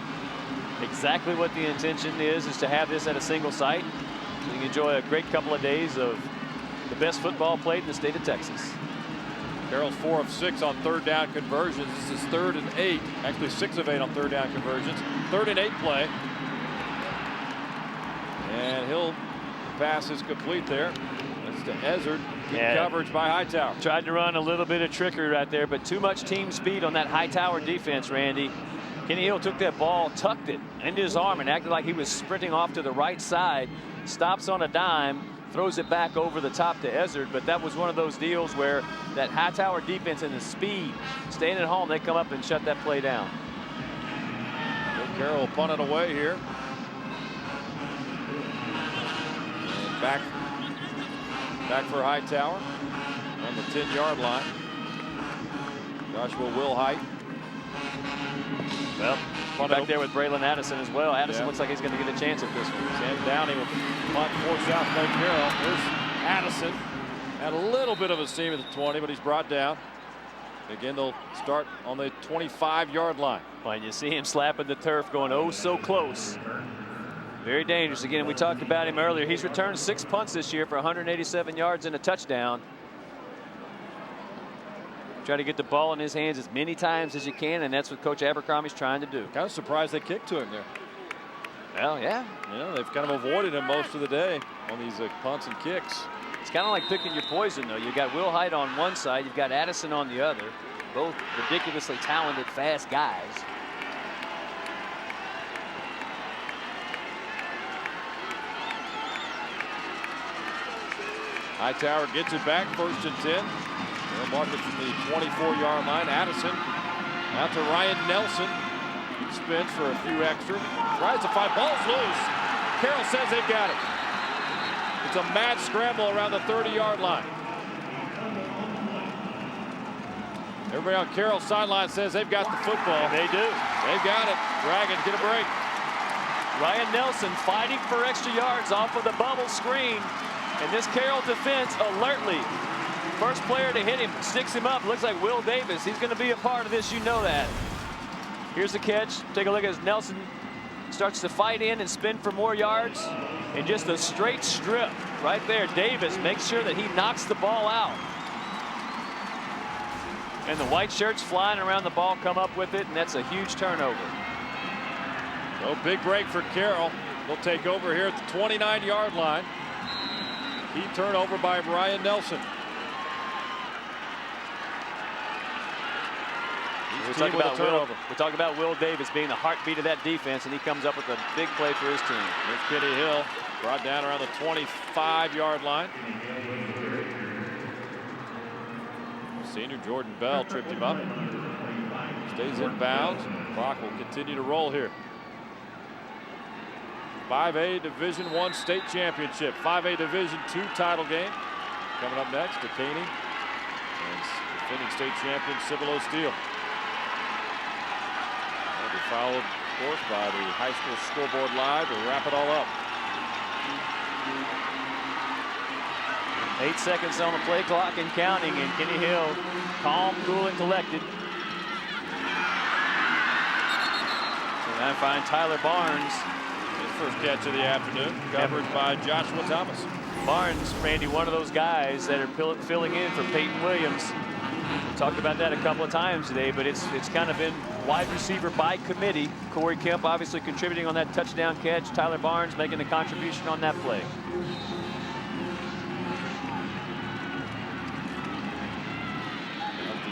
exactly what the intention is to have this at a single site. So you can enjoy a great couple of days of the best football played in the state of Texas. Carroll's 4 of 6 on 3rd down conversions. This is 3rd and 8. Actually 6 of 8 on 3rd down conversions. 3rd and 8 play. And Hill pass is complete there. That's to Ezzard. Good coverage by Hightower. Tried to run a little bit of trickery right there, but too much team speed on that Hightower defense, Randy. Kenny Hill took that ball, tucked it into his arm, and acted like he was sprinting off to the right side. Stops on a dime, throws it back over the top to Ezzard, but that was one of those deals where that Hightower defense and the speed, staying at home, they come up and shut that play down. Bill Carroll will punt it away here. And back for Hightower on the 10-yard line. Joshua Wilhite. Well, back there with Braylon Addison as well. Addison looks like he's going to get a chance at this one. Sam Downey will punt for South Bend Carroll. Here's Addison. Had a little bit of a seam at the 20, but he's brought down. Again, they'll start on the 25-yard line. Well, and you see him slapping the turf, going oh so close. Very dangerous. Again, we talked about him earlier. He's returned 6 punts this year for 187 yards and a touchdown. Try to get the ball in his hands as many times as you can, and that's what Coach Abercrombie's trying to do. Kind of surprised they kicked to him there. Well, yeah. You know, they've kind of avoided him most of the day on these punts and kicks. It's kind of like picking your poison, though. You've got Wilhite on one side, you've got Addison on the other. Both ridiculously talented, fast guys. Hightower gets it back, 1st and 10. They'll mark it from the 24-yard line. Addison out to Ryan Nelson. He spins for a few extra. Tries to find, ball's loose. Carroll says they've got it. It's a mad scramble around the 30-yard line. Everybody on Carroll's sideline says they've got the football. And they do. They've got it. Dragons get a break. Ryan Nelson fighting for extra yards off of the bubble screen. And this Carroll defense alertly. First player to hit him, sticks him up. Looks like Will Davis. He's going to be a part of this. You know that. Here's the catch. Take a look as Nelson starts to fight in and spin for more yards. And just a straight strip right there. Davis makes sure that he knocks the ball out. And the white shirts flying around the ball come up with it, and that's a huge turnover. So big break for Carroll. They'll take over here at the 29-yard line. Key turnover by Brian Nelson. We're talking about Will Davis being the heartbeat of that defense, and he comes up with a big play for his team. Here's Kenny Hill, brought down around the 25-yard line. Senior Jordan Bell tripped him up. Stays in bounds. Clock will continue to roll here. 5A Division I state championship. 5A Division II title game. Coming up next, Dekaney and defending state champion Cibolo Steel. They'll be followed, of course, by the high school scoreboard live to wrap it all up. 8 seconds on the play clock and counting, and Kenny Hill calm, cool, and collected. And I find Tyler Barnes. His first catch of the afternoon, coverage by Joshua Thomas. Barnes, Randy, one of those guys that are filling in for Peyton Williams. We talked about that a couple of times today, but it's kind of been wide receiver by committee. Corey Kemp obviously contributing on that touchdown catch. Tyler Barnes making a contribution on that play.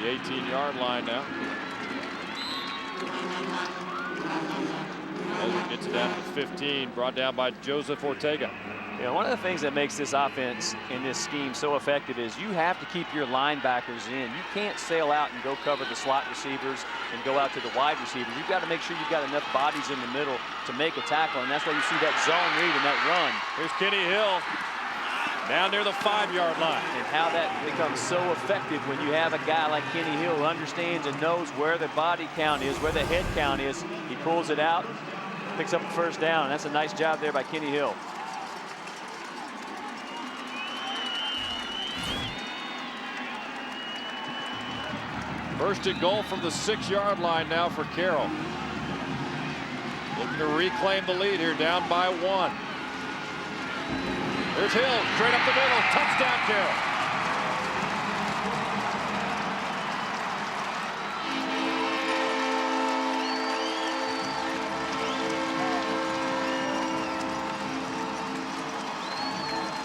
The 18-yard line now. Gets it down to 15, brought down by Joseph Ortega. Yeah, one of the things that makes this offense in this scheme so effective is you have to keep your linebackers in. You can't sail out and go cover the slot receivers and go out to the wide receivers. You've got to make sure you've got enough bodies in the middle to make a tackle, and that's why you see that zone read and that run. Here's Kenny Hill. Down near the 5-yard line. And how that becomes so effective when you have a guy like Kenny Hill who understands and knows where the body count is, where the head count is. He pulls it out, picks up the first down. And that's a nice job there by Kenny Hill. First and goal from the 6-yard line now for Carroll. Looking to reclaim the lead here, down by 1. There's Hill, straight up the middle, touchdown Carroll.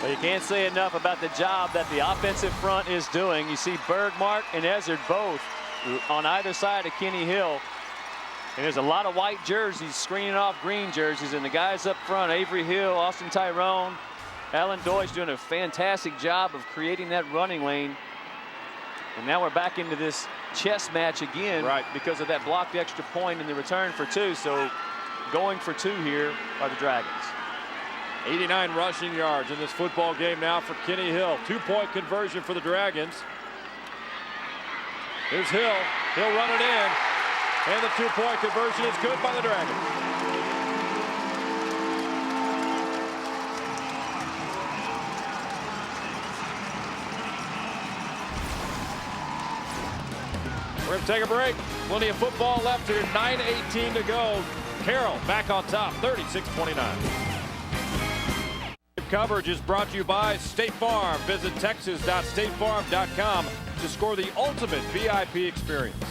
Well, you can't say enough about the job that the offensive front is doing. You see Bergmark and Ezzard both on either side of Kenny Hill. And there's a lot of white jerseys screening off green jerseys, and the guys up front, Avery Hill, Austin Tyrone, Alan Deutsch doing a fantastic job of creating that running lane. And now we're back into this chess match again, right, because of that blocked extra point in the return for 2. So going for 2 here are the Dragons. 89 rushing yards in this football game now for Kenny Hill. 2-point conversion for the Dragons. Here's Hill. He'll run it in. And the 2-point conversion is good by the Dragons. We're going to take a break. Plenty of football left here. 9:18 to go. Carroll back on top, 36-29. Coverage is brought to you by State Farm. Visit texas.statefarm.com to score the ultimate VIP experience.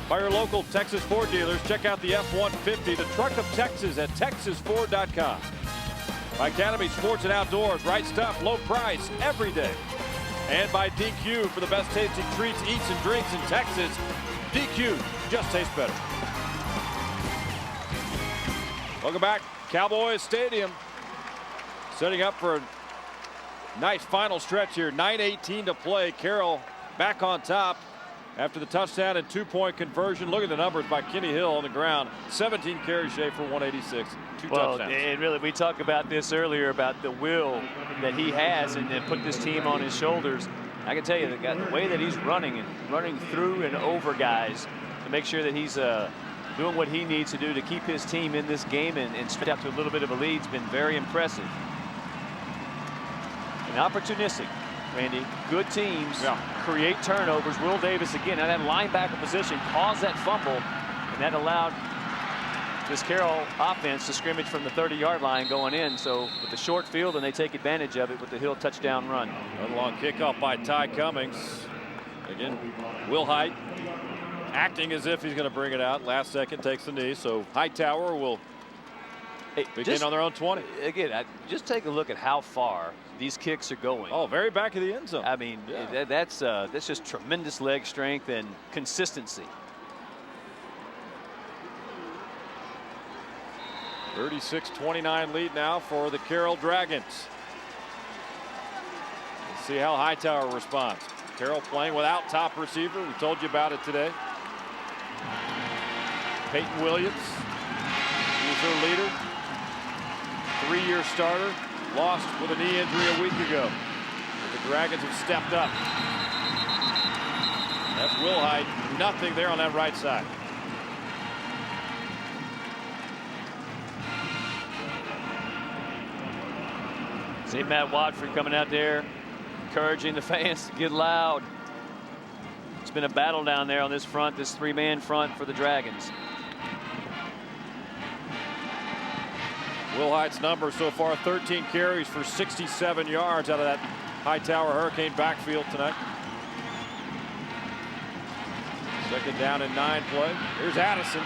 By your local Texas Ford dealers, check out the F-150, the truck of Texas at texasford.com. By Academy Sports and Outdoors, right stuff, low price, every day. And by DQ for the best tasting treats, eats, and drinks in Texas. DQ just tastes better. Welcome back, Cowboys Stadium. Setting up for a nice final stretch here. 9:18 to play. Carroll back on top after the touchdown and 2-point conversion. Look at the numbers by Kenny Hill on the ground. 17 carries, Shea, for 186. 2 touchdowns. And really, we talked about this earlier about the will that he has and put this team on his shoulders. I can tell you the way that he's running through and over guys to make sure that he's doing what he needs to do to keep his team in this game and stretch out to a little bit of a lead has been very impressive. And opportunistic, Randy. Good teams create turnovers. Will Davis, again, at that linebacker position, caused that fumble, and that allowed this Carroll offense to scrimmage from the 30-yard line going in. So with the short field, and they take advantage of it with the Hill touchdown run. A long kickoff by Ty Cummings. Again, Will Height acting as if he's going to bring it out. Last second takes the knee. So Hightower will begin on their own 20. Again, just take a look at how far these kicks are going. Oh, very back of the end zone. I mean, that's just tremendous leg strength and consistency. 36-29 lead now for the Carroll Dragons. Let's see how Hightower responds. Carroll playing without top receiver. We told you about it today. Peyton Williams, he's their leader. 3-year starter, lost with a knee injury a week ago. But the Dragons have stepped up. That's Wilhite, nothing there on that right side. See Matt Watford coming out there, encouraging the fans to get loud. It's been a battle down there on this front, this 3-man front for the Dragons. Wilhite's number so far, 13 carries for 67 yards out of that Hightower Hurricane backfield tonight. Second down and 9 play. Here's Addison.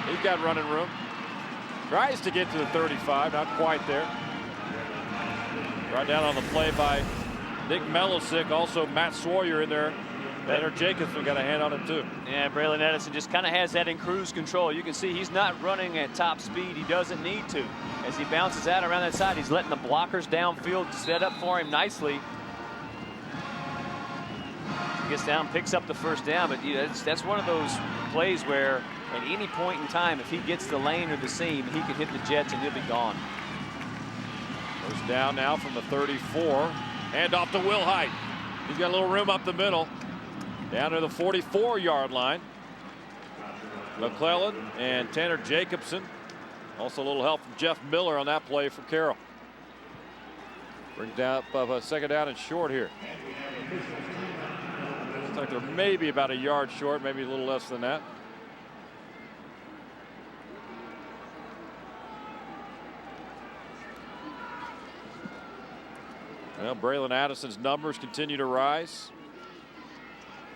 He's got running room. Tries to get to the 35, not quite there. Right down on the play by Nick Melosick. Also Matt Sawyer in there. Tanner Jacobson got a hand on him too. Yeah, Braylon Addison just kind of has that in cruise control. You can see he's not running at top speed. He doesn't need to. As he bounces out around that side, he's letting the blockers downfield set up for him nicely. He gets down, picks up the first down, but that's one of those plays where at any point in time, if he gets the lane or the seam, he can hit the Jets and he'll be gone. First down now from the 34. Hand off to Wilhite. He's got a little room up the middle. Down to the 44-yard line. McClellan and Tanner Jacobson. Also a little help from Jeff Miller on that play for Carroll. Brings down up a second down and short here. Looks like they're maybe about a yard short, maybe a little less than that. Well, Braylon Addison's numbers continue to rise.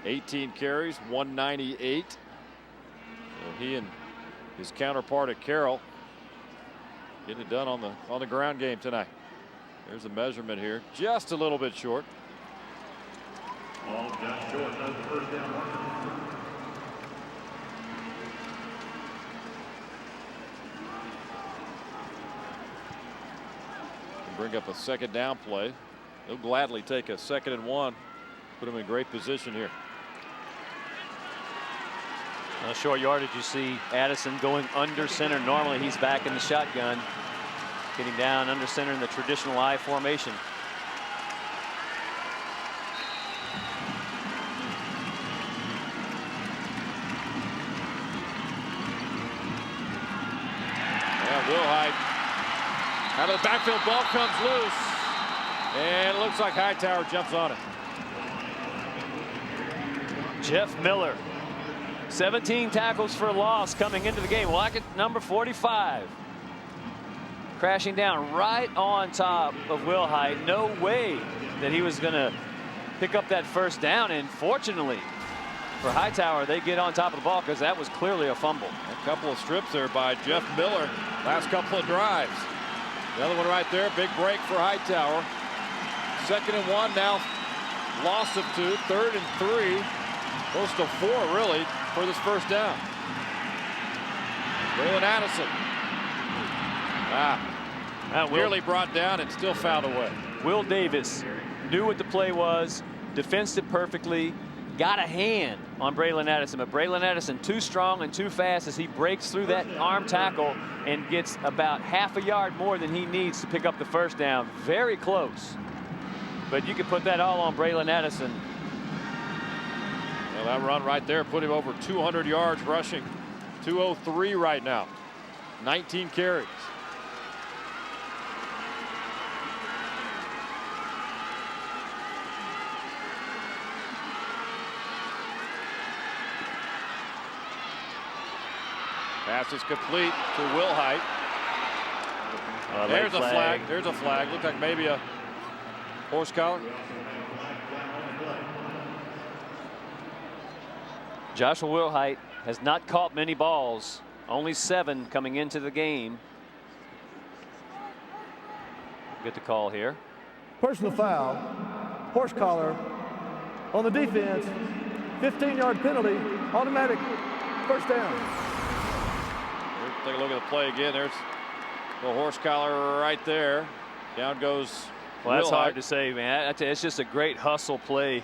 18 carries, 198. So he and his counterpart at Carroll getting it done on the ground game tonight. There's the measurement here, just a little bit short. Ball just short of the first down marker. Bring up a second down play. He'll gladly take a 2nd and 1. Put him in great position here. Short yardage, you see Addison going under center. Normally he's back in the shotgun, getting down under center in the traditional I formation. Yeah, Wilhite out of the backfield, ball comes loose, and it looks like Hightower jumps on it. Jeff Miller, 17 tackles for loss coming into the game. Lockett, number 45. Crashing down right on top of Wilhite. No way that he was going to pick up that first down. And fortunately for Hightower, they get on top of the ball because that was clearly a fumble. A couple of strips there by Jeff Miller. Last couple of drives. The other one right there. Big break for Hightower. 2nd and 1 now. Loss of 2. 3rd and 3. Close to 4 really for this first down. Braylon Addison. Nearly brought down and still fouled away. Will Davis knew what the play was, defensed it perfectly, got a hand on Braylon Addison, but Braylon Addison too strong and too fast as he breaks through that arm tackle and gets about half a yard more than he needs to pick up the first down. Very close, but you could put that all on Braylon Addison. Well, that run right there put him over 200 yards rushing. 203 right now. 19 carries. Pass is complete to Wilhite. There's a flag. There's a flag. Looked like maybe a horse collar. Joshua Wilhite has not caught many balls, only 7 coming into the game. Get the call here. Personal foul, horse collar on the defense, 15-yard penalty, automatic first down. Take a look at the play again. There's the horse collar right there. Down goes. Well, that's hard to say, man. It's just a great hustle play.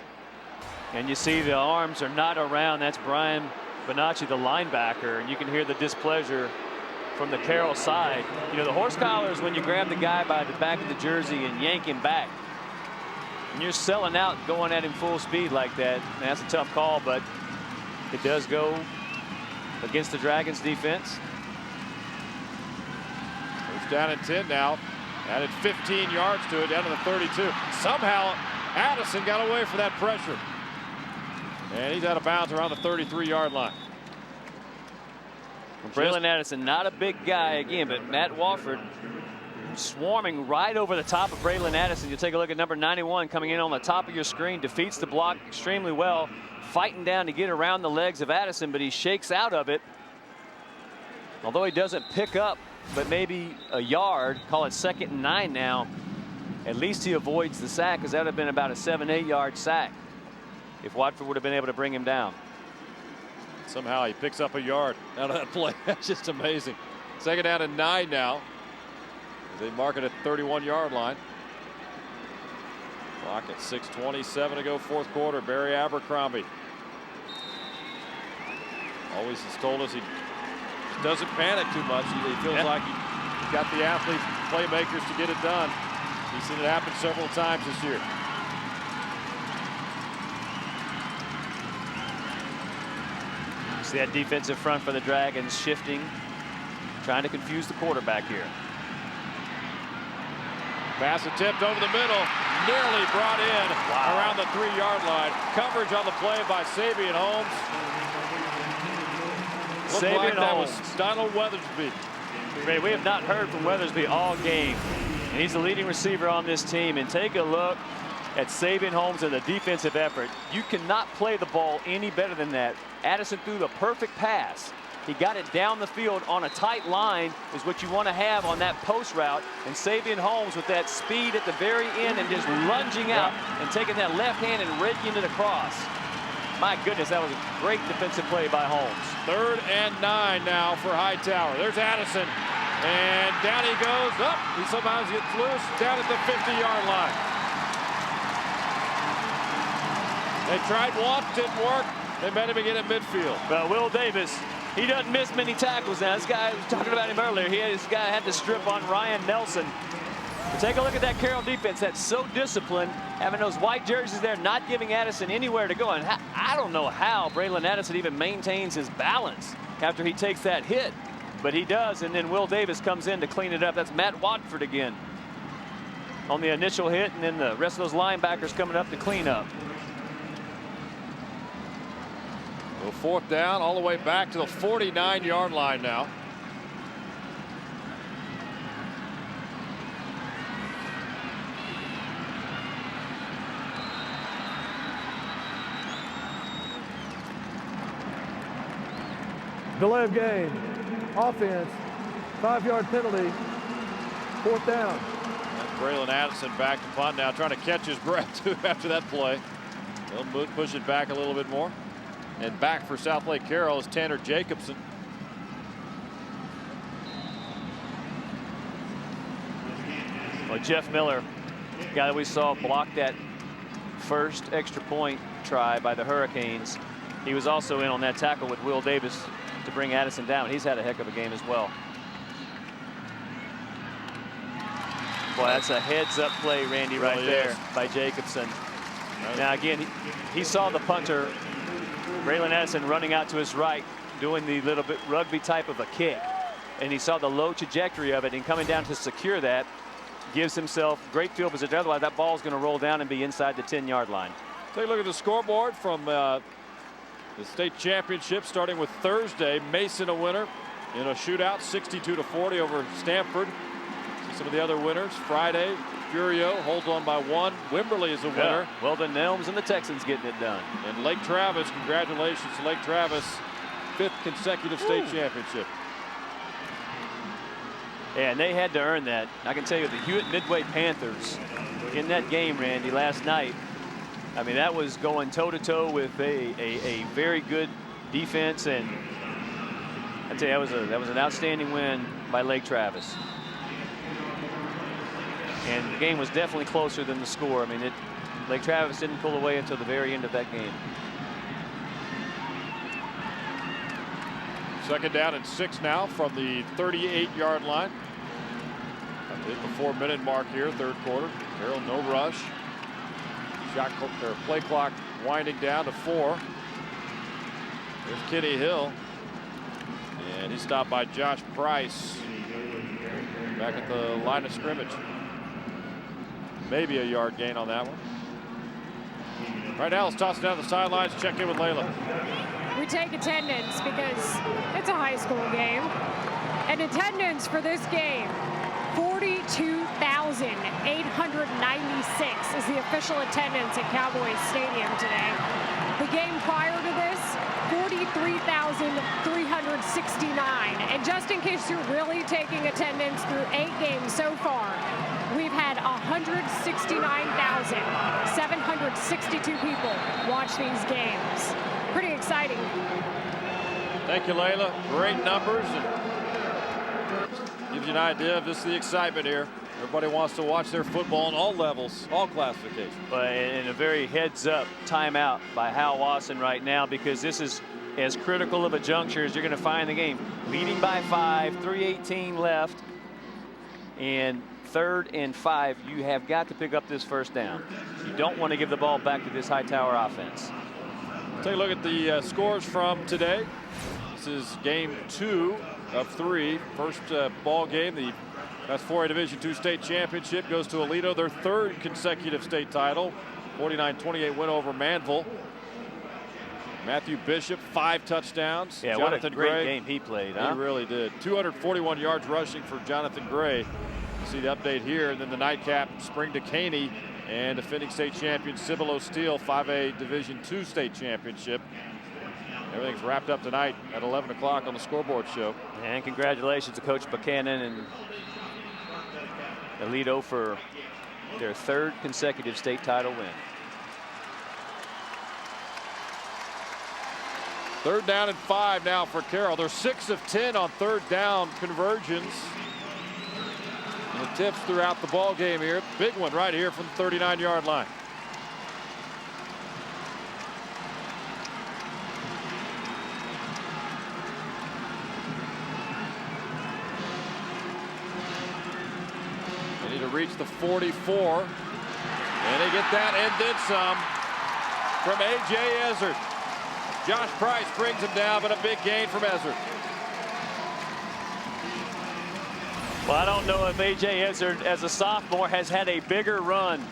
And you see the arms are not around. That's Brian Bonacci, the linebacker. And you can hear the displeasure from the Carroll side. You know, the horse collar is when you grab the guy by the back of the jersey and yank him back. And you're selling out, going at him full speed like that. And that's a tough call, but it does go against the Dragons defense. It's down at 10 now. Added 15 yards to it, down to the 32. Somehow Addison got away from that pressure. And he's out of bounds around the 33-yard line. Braylon Addison, not a big guy again, but Matt Wofford swarming right over the top of Braylon Addison. You take a look at number 91 coming in on the top of your screen, defeats the block extremely well, fighting down to get around the legs of Addison, but he shakes out of it. Although he doesn't pick up but maybe a yard, call it 2nd and 9 now, at least he avoids the sack, because that would have been about a 7-8 yard sack if Watford would have been able to bring him down. Somehow he picks up a yard out of that play. That's just amazing. 2nd down and 9 now. They mark it at 31-yard line. Clock at 6:27 to go, 4th quarter. Barry Abercrombie always has told us he doesn't panic too much. He feels like he's got the athletes, playmakers to get it done. He's seen it happen several times this year. See that defensive front for the Dragons shifting, trying to confuse the quarterback here. Pass attempt over the middle, nearly brought in around the 3-yard line. Coverage on the play by Sabian Holmes. Looked like that was Donald Weathersby. We have not heard from Weathersby all game, and he's the leading receiver on this team. And take a look at Sabian Holmes and the defensive effort. You cannot play the ball any better than that. Addison threw the perfect pass. He got it down the field on a tight line, is what you want to have on that post route. And Sabian Holmes with that speed at the very end and just lunging out and taking that left hand and raking it across. My goodness, that was a great defensive play by Holmes. 3rd and 9 now for Hightower. There's Addison, and down he goes. Up, he somehow gets loose down at the 50-yard line. They tried once, didn't work. They met him again at midfield. Well, Will Davis, he doesn't miss many tackles now. This guy, I was talking about him earlier. This guy had to strip on Ryan Nelson. But take a look at that Carroll defense. That's so disciplined, having those white jerseys there, not giving Addison anywhere to go. And I don't know how Braylon Addison even maintains his balance after he takes that hit. But he does, and then Will Davis comes in to clean it up. That's Matt Watford again on the initial hit, and then the rest of those linebackers coming up to clean up. Well, 4th down, all the way back to the 49-yard line now. Delay of game, offense, 5-yard penalty, 4th down. And Braylon Addison back to punt now, trying to catch his breath too after that play. They'll push it back a little bit more. And back for Southlake Carroll is Tanner Jacobson. Well, Jeff Miller, the guy that we saw block that first extra point try by the Hurricanes, he was also in on that tackle with Will Davis to bring Addison down. He's had a heck of a game as well. Boy, that's a heads-up play, Randy, right really there is. by Jacobson. Now, again, he saw the punter, Braylon Addison, running out to his right, doing the little bit rugby type of a kick. And he saw the low trajectory of it, and coming down to secure that gives himself great field position. Otherwise, that ball is going to roll down and be inside the 10-yard line. Take a look at the scoreboard from the state championship, starting with Thursday. Mason a winner in a shootout, 62-40 over Stanford. Some of the other winners, Friday, Furio holds on by 1. Wimberley is a winner. Yeah. Weldon Nelms and the Texans getting it done. And Lake Travis, congratulations to Lake Travis, 5th consecutive state championship. Yeah, and they had to earn that. I can tell you, the Hewitt Midway Panthers in that game, Randy, last night, I mean, that was going toe-to-toe with a very good defense, and I tell you, that was an outstanding win by Lake Travis. And the game was definitely closer than the score. I mean, Lake Travis didn't pull away until the very end of that game. 2nd down and 6 now from the 38-yard line. Hit the 4-minute mark here, 3rd quarter. Carroll, no rush. Shot or play clock winding down to 4. There's Kenny Hill. And he's stopped by Josh Price back at the line of scrimmage. Maybe a yard gain on that one. Right now, let's toss it down the sidelines. Check in with Layla. We take attendance because it's a high school game. And attendance for this game, 42,896 is the official attendance at Cowboys Stadium today. The game prior to this, 43,369. And just in case you're really taking attendance through 8 games so far, we've had 169,762 people watch these games. Pretty exciting. Thank you, Layla. Great numbers. And gives you an idea of just the excitement here. Everybody wants to watch their football on all levels, all classifications. But in a very heads-up timeout by Hal Watson right now, because this is as critical of a juncture as you're going to find in the game. Leading by 5, 3:18 left, and 3rd and 5. You have got to pick up this 1st down. You don't want to give the ball back to this Hightower offense. Take a look at the scores from today. This is game 2 of 3. First ball game, the Class 4A Division II state championship goes to Aledo, their 3rd consecutive state title. 49-28 win over Manville. Matthew Bishop, 5 touchdowns. Yeah, Jonathan what a great Gray, game he played, huh? He really did. 241 yards rushing for Jonathan Gray. You see the update here, and then the nightcap, Spring Decaney and defending state champion Cibolo Steel, 5A Division II state championship. Everything's wrapped up tonight at 11 o'clock on the scoreboard show. And congratulations to Coach Buchanan and Aledo for their 3rd consecutive state title win. 3rd down and 5 now for Carroll. They're 6 of 10 on 3rd down conversions. And the tips throughout the ball game here. Big one right here from the 39-yard line. They need to reach the 44. And they get that and then some from A.J. Ezzard. Josh Price brings him down, but a big gain from Ezzard. Well, I don't know if A.J. Ezzard, as a sophomore, has had a bigger run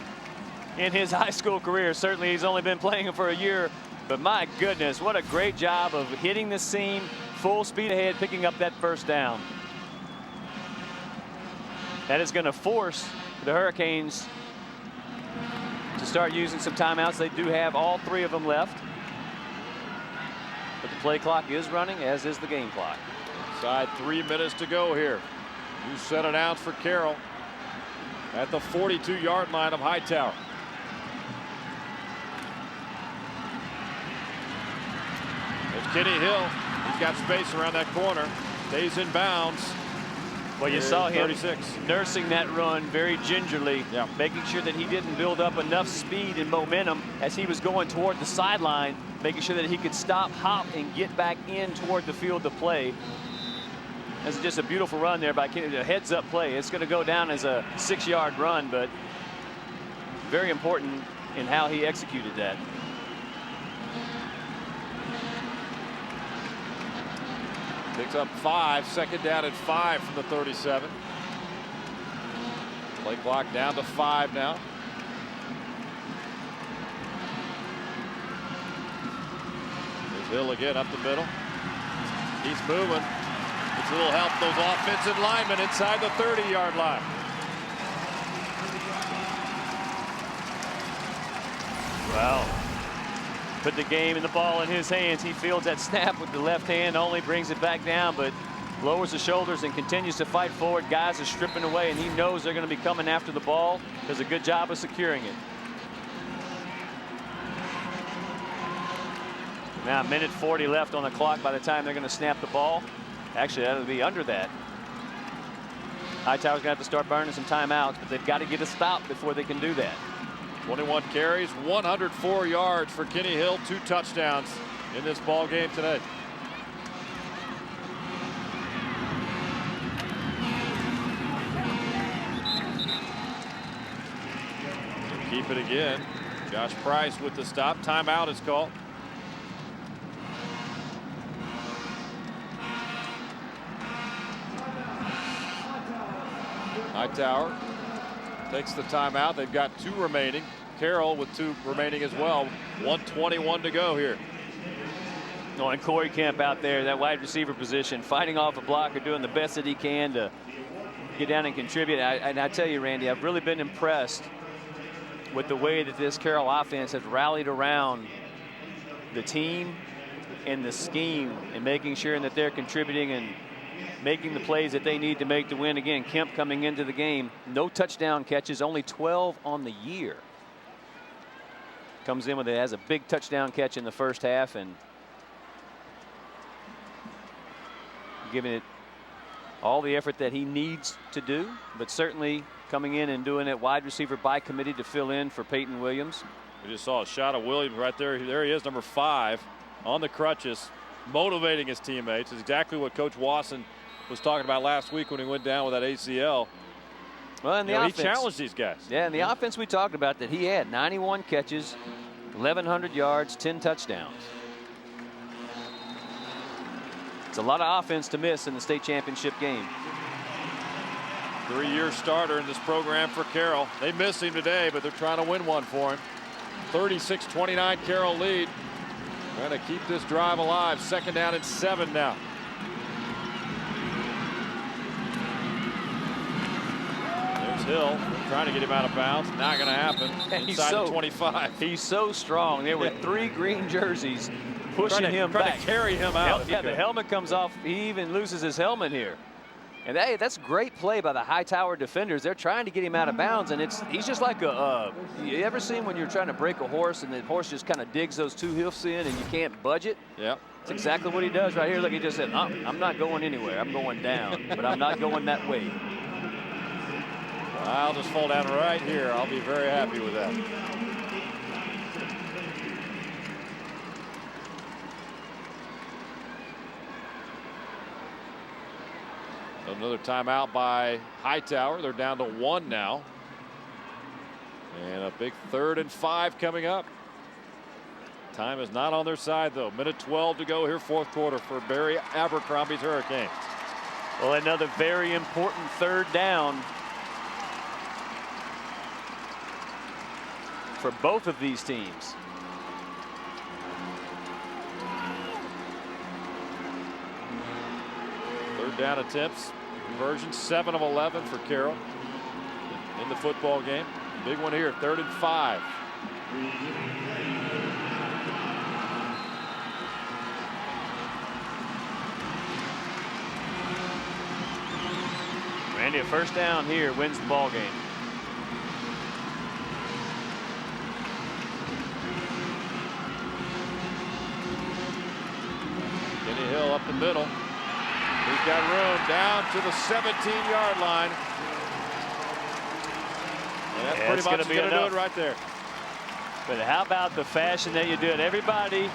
in his high school career. Certainly, he's only been playing for a year, but my goodness, what a great job of hitting the seam, full speed ahead, picking up that 1st down. That is going to force the Hurricanes to start using some timeouts. They do have all 3 of them left. But the play clock is running, as is the game clock. Inside 3 minutes to go here. New set announced for Carroll at the 42-yard line of Hightower. There's Kenny Hill. He's got space around that corner. Stays in bounds. Well, you saw him 36. nursing that run very gingerly, making sure that he didn't build up enough speed and momentum as he was going toward the sideline, making sure that he could stop, hop, and get back in toward the field to play. That's just a beautiful run there by Kenny, a heads-up play. It's going to go down as a 6-yard run, but very important in how he executed that. Picks up 5, 2nd down and 5 from the 37. Play clock down to 5 now. There's Hill again up the middle. He's moving. It's a little help those offensive linemen inside the 30-yard line. put the game and the ball in his hands. He fields that snap with the left hand only, brings it back down, but lowers the shoulders and continues to fight forward. Guys are stripping away, and he knows they're going to be coming after the ball. Does a good job of securing it. Now, 1:40 left on the clock by the time they're going to snap the ball. Actually, that'll be under that. Hightower's going to have to start burning some timeouts, but they've got to get a stop before they can do that. 21 carries, 104 yards for Kenny Hill, 2 touchdowns in this ball game today. Keep it again. Josh Price with the stop. Timeout is called. Hightower takes the timeout. They've got 2 remaining. Carroll with 2 remaining as well. 1:21 to go here. Oh, and Corey Kemp out there, that wide receiver position, fighting off a blocker, doing the best that he can to get down and contribute. And I tell you, Randy, I've really been impressed with the way that this Carroll offense has rallied around the team and the scheme and making sure that they're contributing and making the plays that they need to make to win. Again, Kemp coming into the game, no touchdown catches, only 12 on the year. Comes in with it, has a big touchdown catch in the first half and giving it all the effort that he needs to do, but certainly coming in and doing it wide receiver by committee to fill in for Peyton Williams. We just saw a shot of Williams right there. There he is, number 5 on the crutches, motivating his teammates. It's exactly what Coach Wasson was talking about last week when he went down with that ACL. Well, and the offense, he challenged these guys. Yeah, and the offense we talked about that he had 91 catches, 1,100 yards, 10 touchdowns. It's a lot of offense to miss in the state championship game. 3-year starter in this program for Carroll. They missed him today, but they're trying to win one for him. 36-29 Carroll lead. Trying to keep this drive alive. 2nd down and 7 now. There's Hill trying to get him out of bounds. Not going to happen. Inside the 25. He's so strong. There were 3 green jerseys pushing him back. Trying to carry him out. Yeah, the helmet comes off. He even loses his helmet here. And hey, that's great play by the Hightower defenders. They're trying to get him out of bounds, and he's just like a. You ever seen when you're trying to break a horse and the horse just kind of digs those 2 hoofs in and you can't budge it? Yeah. That's exactly what he does right here. Look, he just said, I'm not going anywhere. I'm going down, but I'm not going that way. I'll just fall down right here. I'll be very happy with that. Another timeout by Hightower. They're down to 1 now. And a big 3rd and 5 coming up. Time is not on their side, though. 1:12 to go here, 4th quarter for Barry Abercrombie's Hurricanes. Well, another very important 3rd down for both of these teams. Third down attempts. Conversion 7 of 11 for Carroll in the football game. Big one here, 3rd and 5. Randy, a 1st down here wins the ball game. Kenny Hill up the middle. He's got room down to the 17-yard line. And that's pretty much going to do it right there. But how about the fashion that you do it? Everybody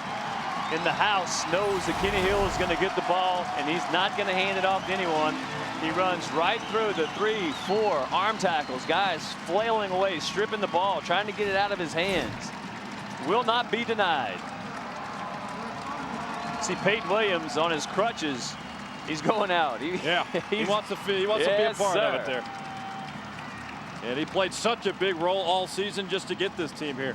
in the house knows that Kenny Hill is going to get the ball, and he's not going to hand it off to anyone. He runs right through the 3, 4 arm tackles. Guys flailing away, stripping the ball, trying to get it out of his hands. Will not be denied. See Peyton Williams on his crutches. He's going out. He wants to be a part of it there. And he played such a big role all season just to get this team here.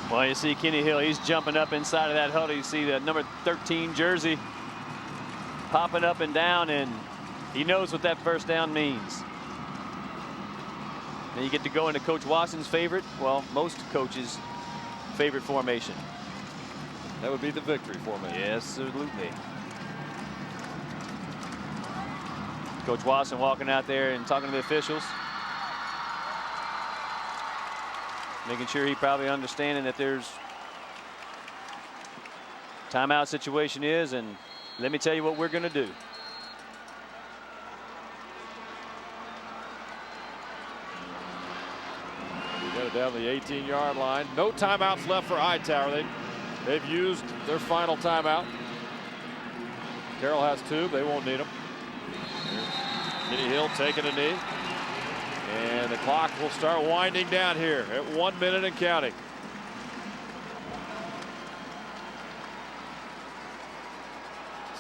Well, you see Kenny Hill, he's jumping up inside of that huddle. You see the number 13 jersey popping up and down, and he knows what that 1st down means. And you get to go into Coach Watson's favorite, well, most coaches' favorite formation. That would be the victory formation. Yes, absolutely. Coach Watson walking out there and talking to the officials. Making sure he probably understanding that there's timeout situation is, and let me tell you what we're going to do. We got it down the 18-yard line. No timeouts left for Hightower. They've used their final timeout. Carroll has 2. They won't need them. Kenny Hill taking a knee. And the clock will start winding down here at 1 minute and counting.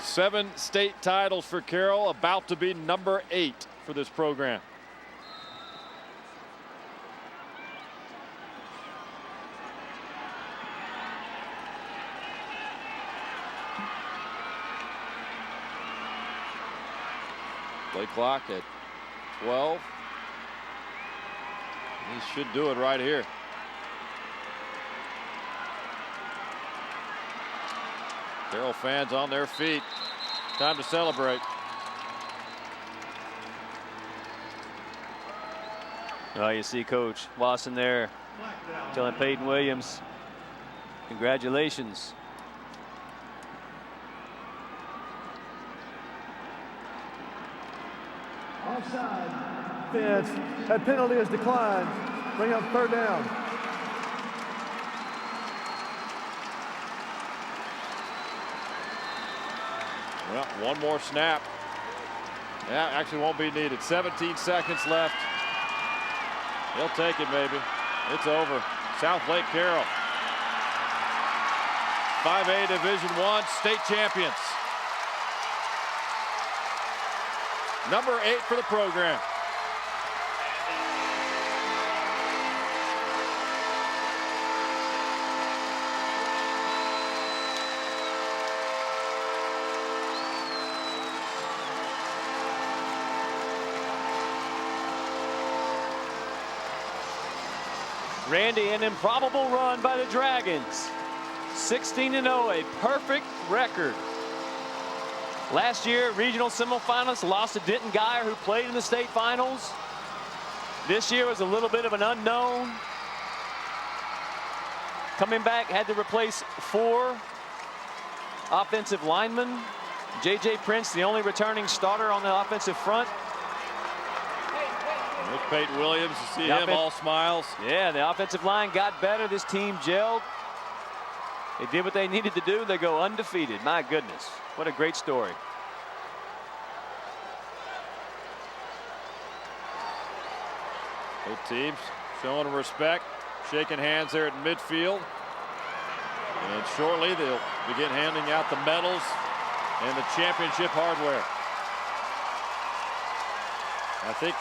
Seven state titles for Carroll, about to be number 8 for this program. Play clock at 12. He should do it right here. Carroll fans on their feet. Time to celebrate. Oh, you see Coach Watson there telling Peyton Williams, congratulations. Offside. Fence. That penalty is declined. Bring up 3rd down. Well, one more snap. Yeah, actually won't be needed. 17 seconds left. He'll take it, maybe. It's over. Southlake Carroll, 5A Division I state champions. Number 8 for the program. Randy, an improbable run by the Dragons. 16-0, a perfect record. Last year, regional semifinalists lost to Denton Guyer, who played in the state finals. This year was a little bit of an unknown. Coming back, had to replace 4 offensive linemen. J.J. Prince, the only returning starter on the offensive front. With Peyton Williams, you see him all smiles. Yeah, the offensive line got better. This team gelled. They did what they needed to do. They go undefeated. My goodness, what a great story. Both teams showing respect, shaking hands there at midfield. And shortly they'll begin handing out the medals and the championship hardware. I think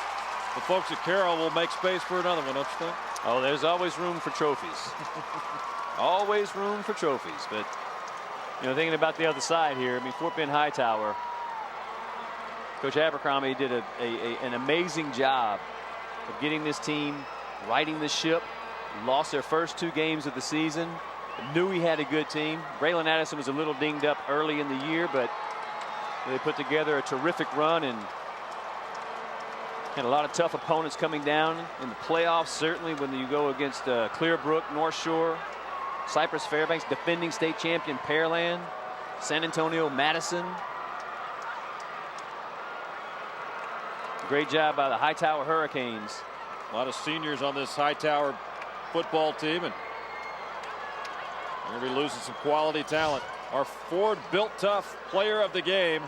the folks at Carroll will make space for another one, don't you think? Oh, there's always room for trophies. Always room for trophies. But, you know, thinking about the other side here, I mean, Fort Bend Hightower, Coach Abercrombie did an amazing job of getting this team righting the ship. Lost their first 2 games of the season. Knew he had a good team. Braylon Addison was a little dinged up early in the year, but they put together a terrific run and had a lot of tough opponents coming down in the playoffs. Certainly when you go against Clearbrook, North Shore, Cypress Fairbanks, defending state champion Pearland, San Antonio, Madison. Great job by the Hightower Hurricanes. A lot of seniors on this Hightower football team, and we're going to be losing some quality talent. Our Ford Built Tough player of the game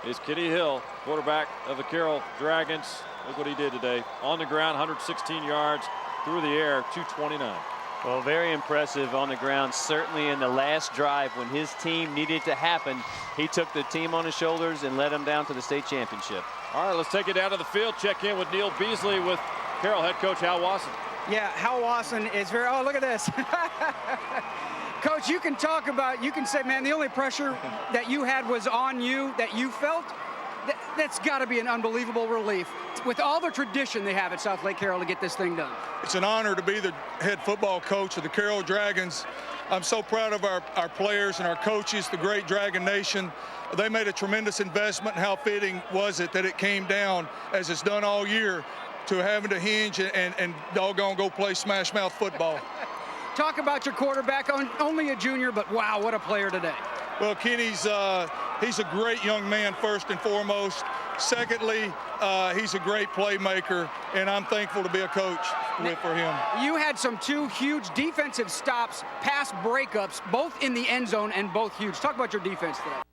is Kenny Hill, quarterback of the Carroll Dragons. Look what he did today. On the ground, 116 yards, through the air, 229. Well, very impressive on the ground. Certainly in the last drive when his team needed to happen, he took the team on his shoulders and led them down to the state championship. All right, let's take it down to the field. Check in with Neil Beasley with Carroll head coach Hal Wasson. Yeah, Hal Wasson is very, oh, look at this. Coach, you can say, man, the only pressure that you had was on you, that you felt. That's got to be an unbelievable relief with all the tradition they have at South Lake Carroll to get this thing done. It's an honor to be the head football coach of the Carroll Dragons. I'm so proud of our players and our coaches, the great Dragon Nation. They made a tremendous investment. How fitting was it that it came down, as it's done all year, to having to hinge and doggone go play smash mouth football. Talk about your quarterback, only a junior, but wow, what a player today. Well, Kenny's he's a great young man, first and foremost. Secondly, he's a great playmaker, and I'm thankful to be a coach for him. You had some 2 huge defensive stops, pass breakups, both in the end zone and both huge. Talk about your defense today.